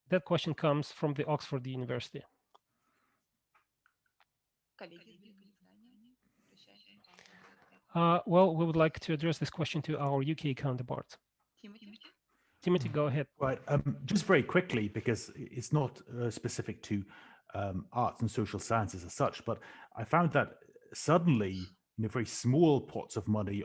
That question comes from the Oxford University. Well, we would like to address this question to our UK counterparts. Timothy, go ahead. Right, just very quickly, because it's not specific to arts and social sciences as such, but I found that suddenly, very small pots of money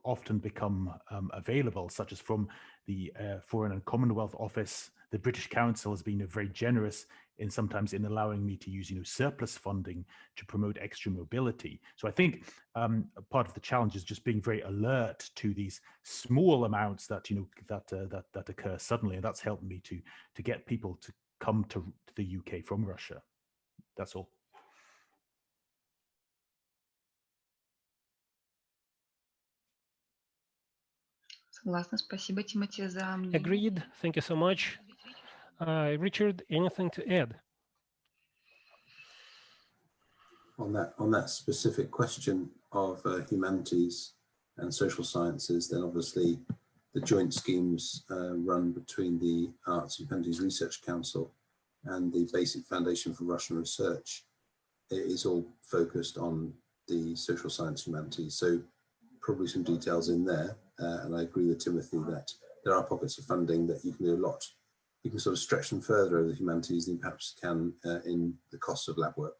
often become available, such as from the Foreign and Commonwealth Office. The British Council has been very generous in sometimes in allowing me to use surplus funding to promote extra mobility. So I think part of the challenge is just being very alert to these small amounts that that occur suddenly, and that's helped me to get people to come to the UK from Russia. That's all. Согласна. Спасибо, Тимати, за мнение. Agreed. Thank you so much. Richard, anything to add? On that specific question of humanities and social sciences, then obviously the joint schemes run between the Arts and Humanities Research Council and the basic foundation for Russian research is all focused on the social science humanities. So probably some details in there. And I agree with Timothy that there are pockets of funding that you can do a lot. You can sort of stretch them further over the humanities than perhaps can in the costs of lab work.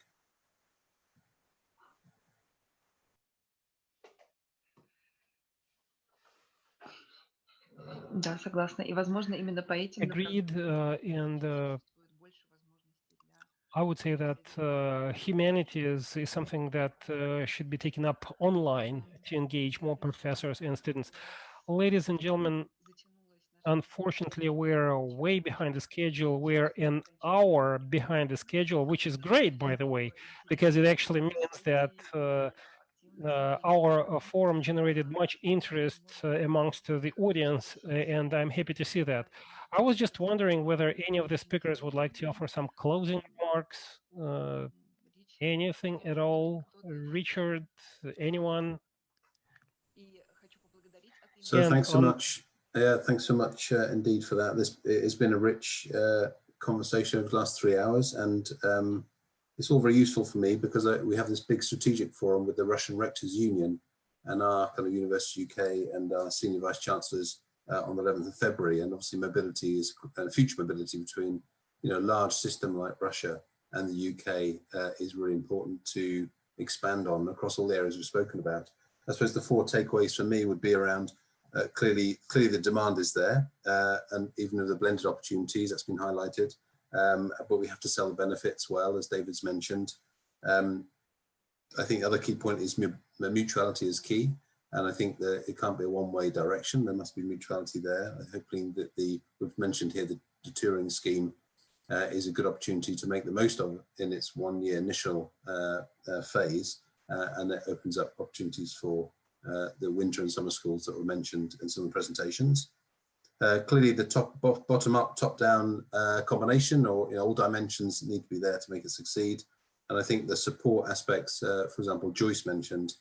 Да, согласна. И, возможно, именно по этим Agreed, and I would say that humanities is something that should be taken up online to engage more professors and students. Ladies and gentlemen, unfortunately, we're way behind the schedule. We're an hour behind the schedule, which is great, by the way, because it actually means that our forum generated much interest amongst the audience, and I'm happy to see that. I was just wondering whether any of the speakers would like to offer some closing remarks, anything at all. Richard, anyone? So And thanks so much. Yeah, thanks so much indeed for that. It's been a rich conversation over the last 3 hours, and it's all very useful for me because we have this big strategic forum with the Russian Rectors Union and our kind of University UK and our senior vice chancellors on the 11th of February. And obviously mobility is future mobility between, you know, a large system like Russia and the UK is really important to expand on across all the areas we've spoken about. I suppose the 4 takeaways for me would be around clearly the demand is there, and even of the blended opportunities that's been highlighted, but we have to sell the benefits well, as David's mentioned. I think the other key point is mutuality is key, and I think that it can't be a one-way direction. There must be mutuality there. I'm hoping that we've mentioned here the Turing scheme is a good opportunity to make the most of in its 1-year initial phase, and it opens up opportunities for the winter and summer schools that were mentioned in some of the presentations. Clearly the bottom-up, top-down combination, or all dimensions need to be there to make it succeed. And I think the support aspects, for example, Joyce mentioned,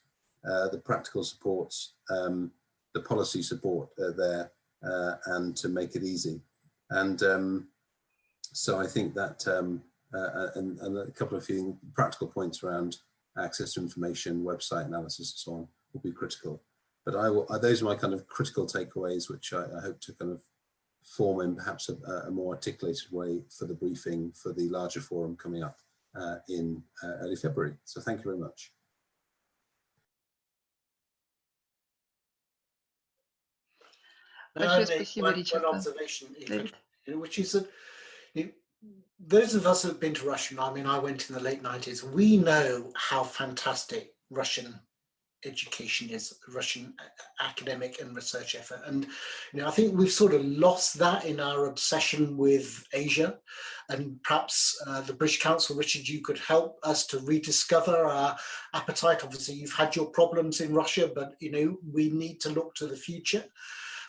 the practical supports, the policy support there, and to make it easy. And so I think that, and a couple of few practical points around access to information, website analysis and so on will be critical. But those are my kind of critical takeaways, which I hope to kind of form in perhaps a more articulated way for the briefing for the larger forum coming up in early February. So thank you very much. One observation, which is that those of us who have been to Russia, I mean, I went in the late 90s, we know how fantastic Russian education is, Russian academic and research effort. And I think we've sort of lost that in our obsession with Asia. And perhaps the British Council, Richard, you could help us to rediscover our appetite. Obviously, you've had your problems in Russia, but we need to look to the future.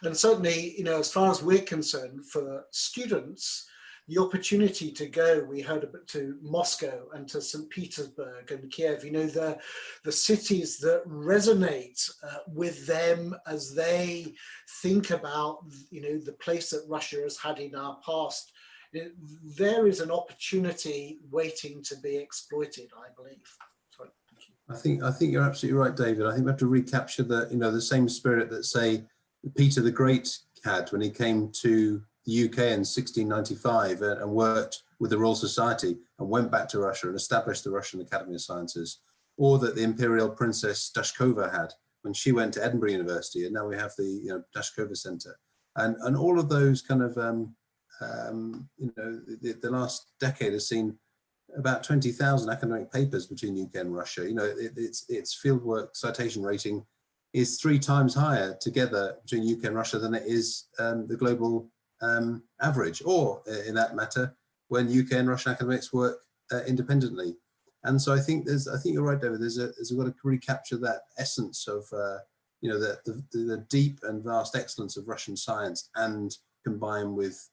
And certainly, as far as we're concerned, for students, the opportunity to go, we heard about, to Moscow and to St. Petersburg and Kiev, the cities that resonate with them as they think about, the place that Russia has had in our past. There is an opportunity waiting to be exploited, I believe. Sorry, thank you. I think you're absolutely right, David. I think we have to recapture the same spirit that, say, Peter the Great had when he came to the UK in 1695 and worked with the Royal Society and went back to Russia and established the Russian Academy of Sciences, or that the Imperial Princess Dashkova had when she went to Edinburgh University, and now we have the Dashkova Centre, and all of those kind of the last decade has seen about 20,000 academic papers between UK and Russia. Its fieldwork citation rating is 3 times higher together between UK and Russia than it is the global average, or in that matter, when UK and Russian academics work independently. And so I think you're right, David. There's got to recapture that essence of the deep and vast excellence of Russian science, and combine with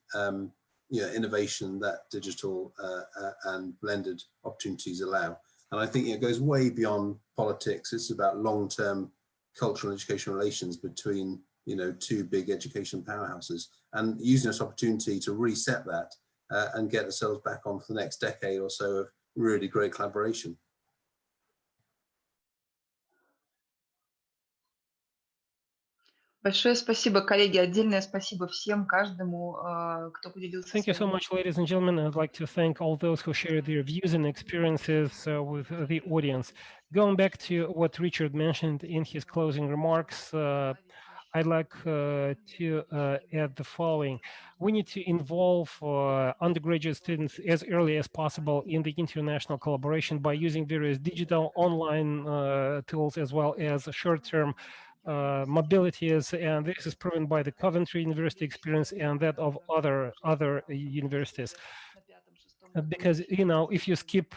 innovation that digital and blended opportunities allow. And I think it goes way beyond politics. It's about long-term cultural and educational relations between 2 big education powerhouses, and using this opportunity to reset that and get ourselves back on for the next decade or so of really great collaboration. Большое спасибо, коллеги. Отдельное спасибо всем, каждому, кто поделился Thank you so much, ladies and gentlemen. I'd like to thank all those who shared their views and experiences with the audience. Going back to what Richard mentioned in his closing remarks, I'd like to add the following. We need to involve undergraduate students as early as possible in the international collaboration by using various digital online tools as well as short-term mobilities, and this is proven by the Coventry University experience and that of other universities. Because, you know, if you skip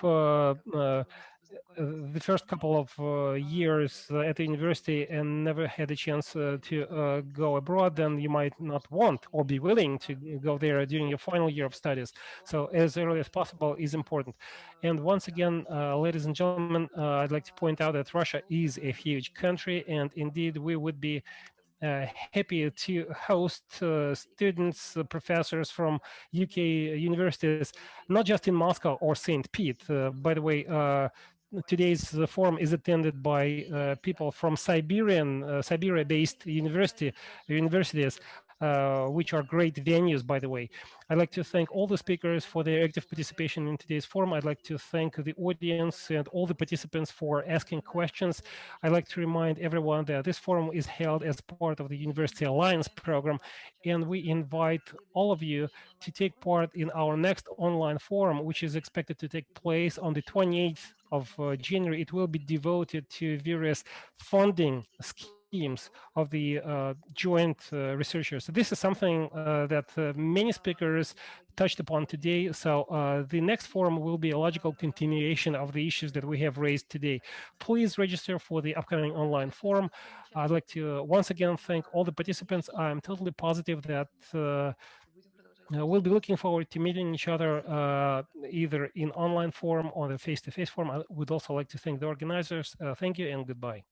the first couple of years at the university and never had a chance to go abroad, then you might not want or be willing to go there during your final year of studies. So as early as possible is important. And once again, ladies and gentlemen, I'd like to point out that Russia is a huge country, and indeed we would be happy to host students, professors from UK universities, not just in Moscow or St. Pete. By the way, today's forum is attended by people from Siberia-based universities, which are great venues, by the way. I'd like to thank all the speakers for their active participation in today's forum. I'd like to thank the audience and all the participants for asking questions. I'd like to remind everyone that this forum is held as part of the University Alliance program, and we invite all of you to take part in our next online forum, which is expected to take place on the 28th of January. It will be devoted to various funding schemes of the joint researchers. So this is something that many speakers touched upon today. So the next forum will be a logical continuation of the issues that we have raised today. Please register for the upcoming online forum. I'd like to once again thank all the participants. I'm totally positive that we'll be looking forward to meeting each other either in online forum or the face-to-face forum. I would also like to thank the organizers. Thank you and goodbye.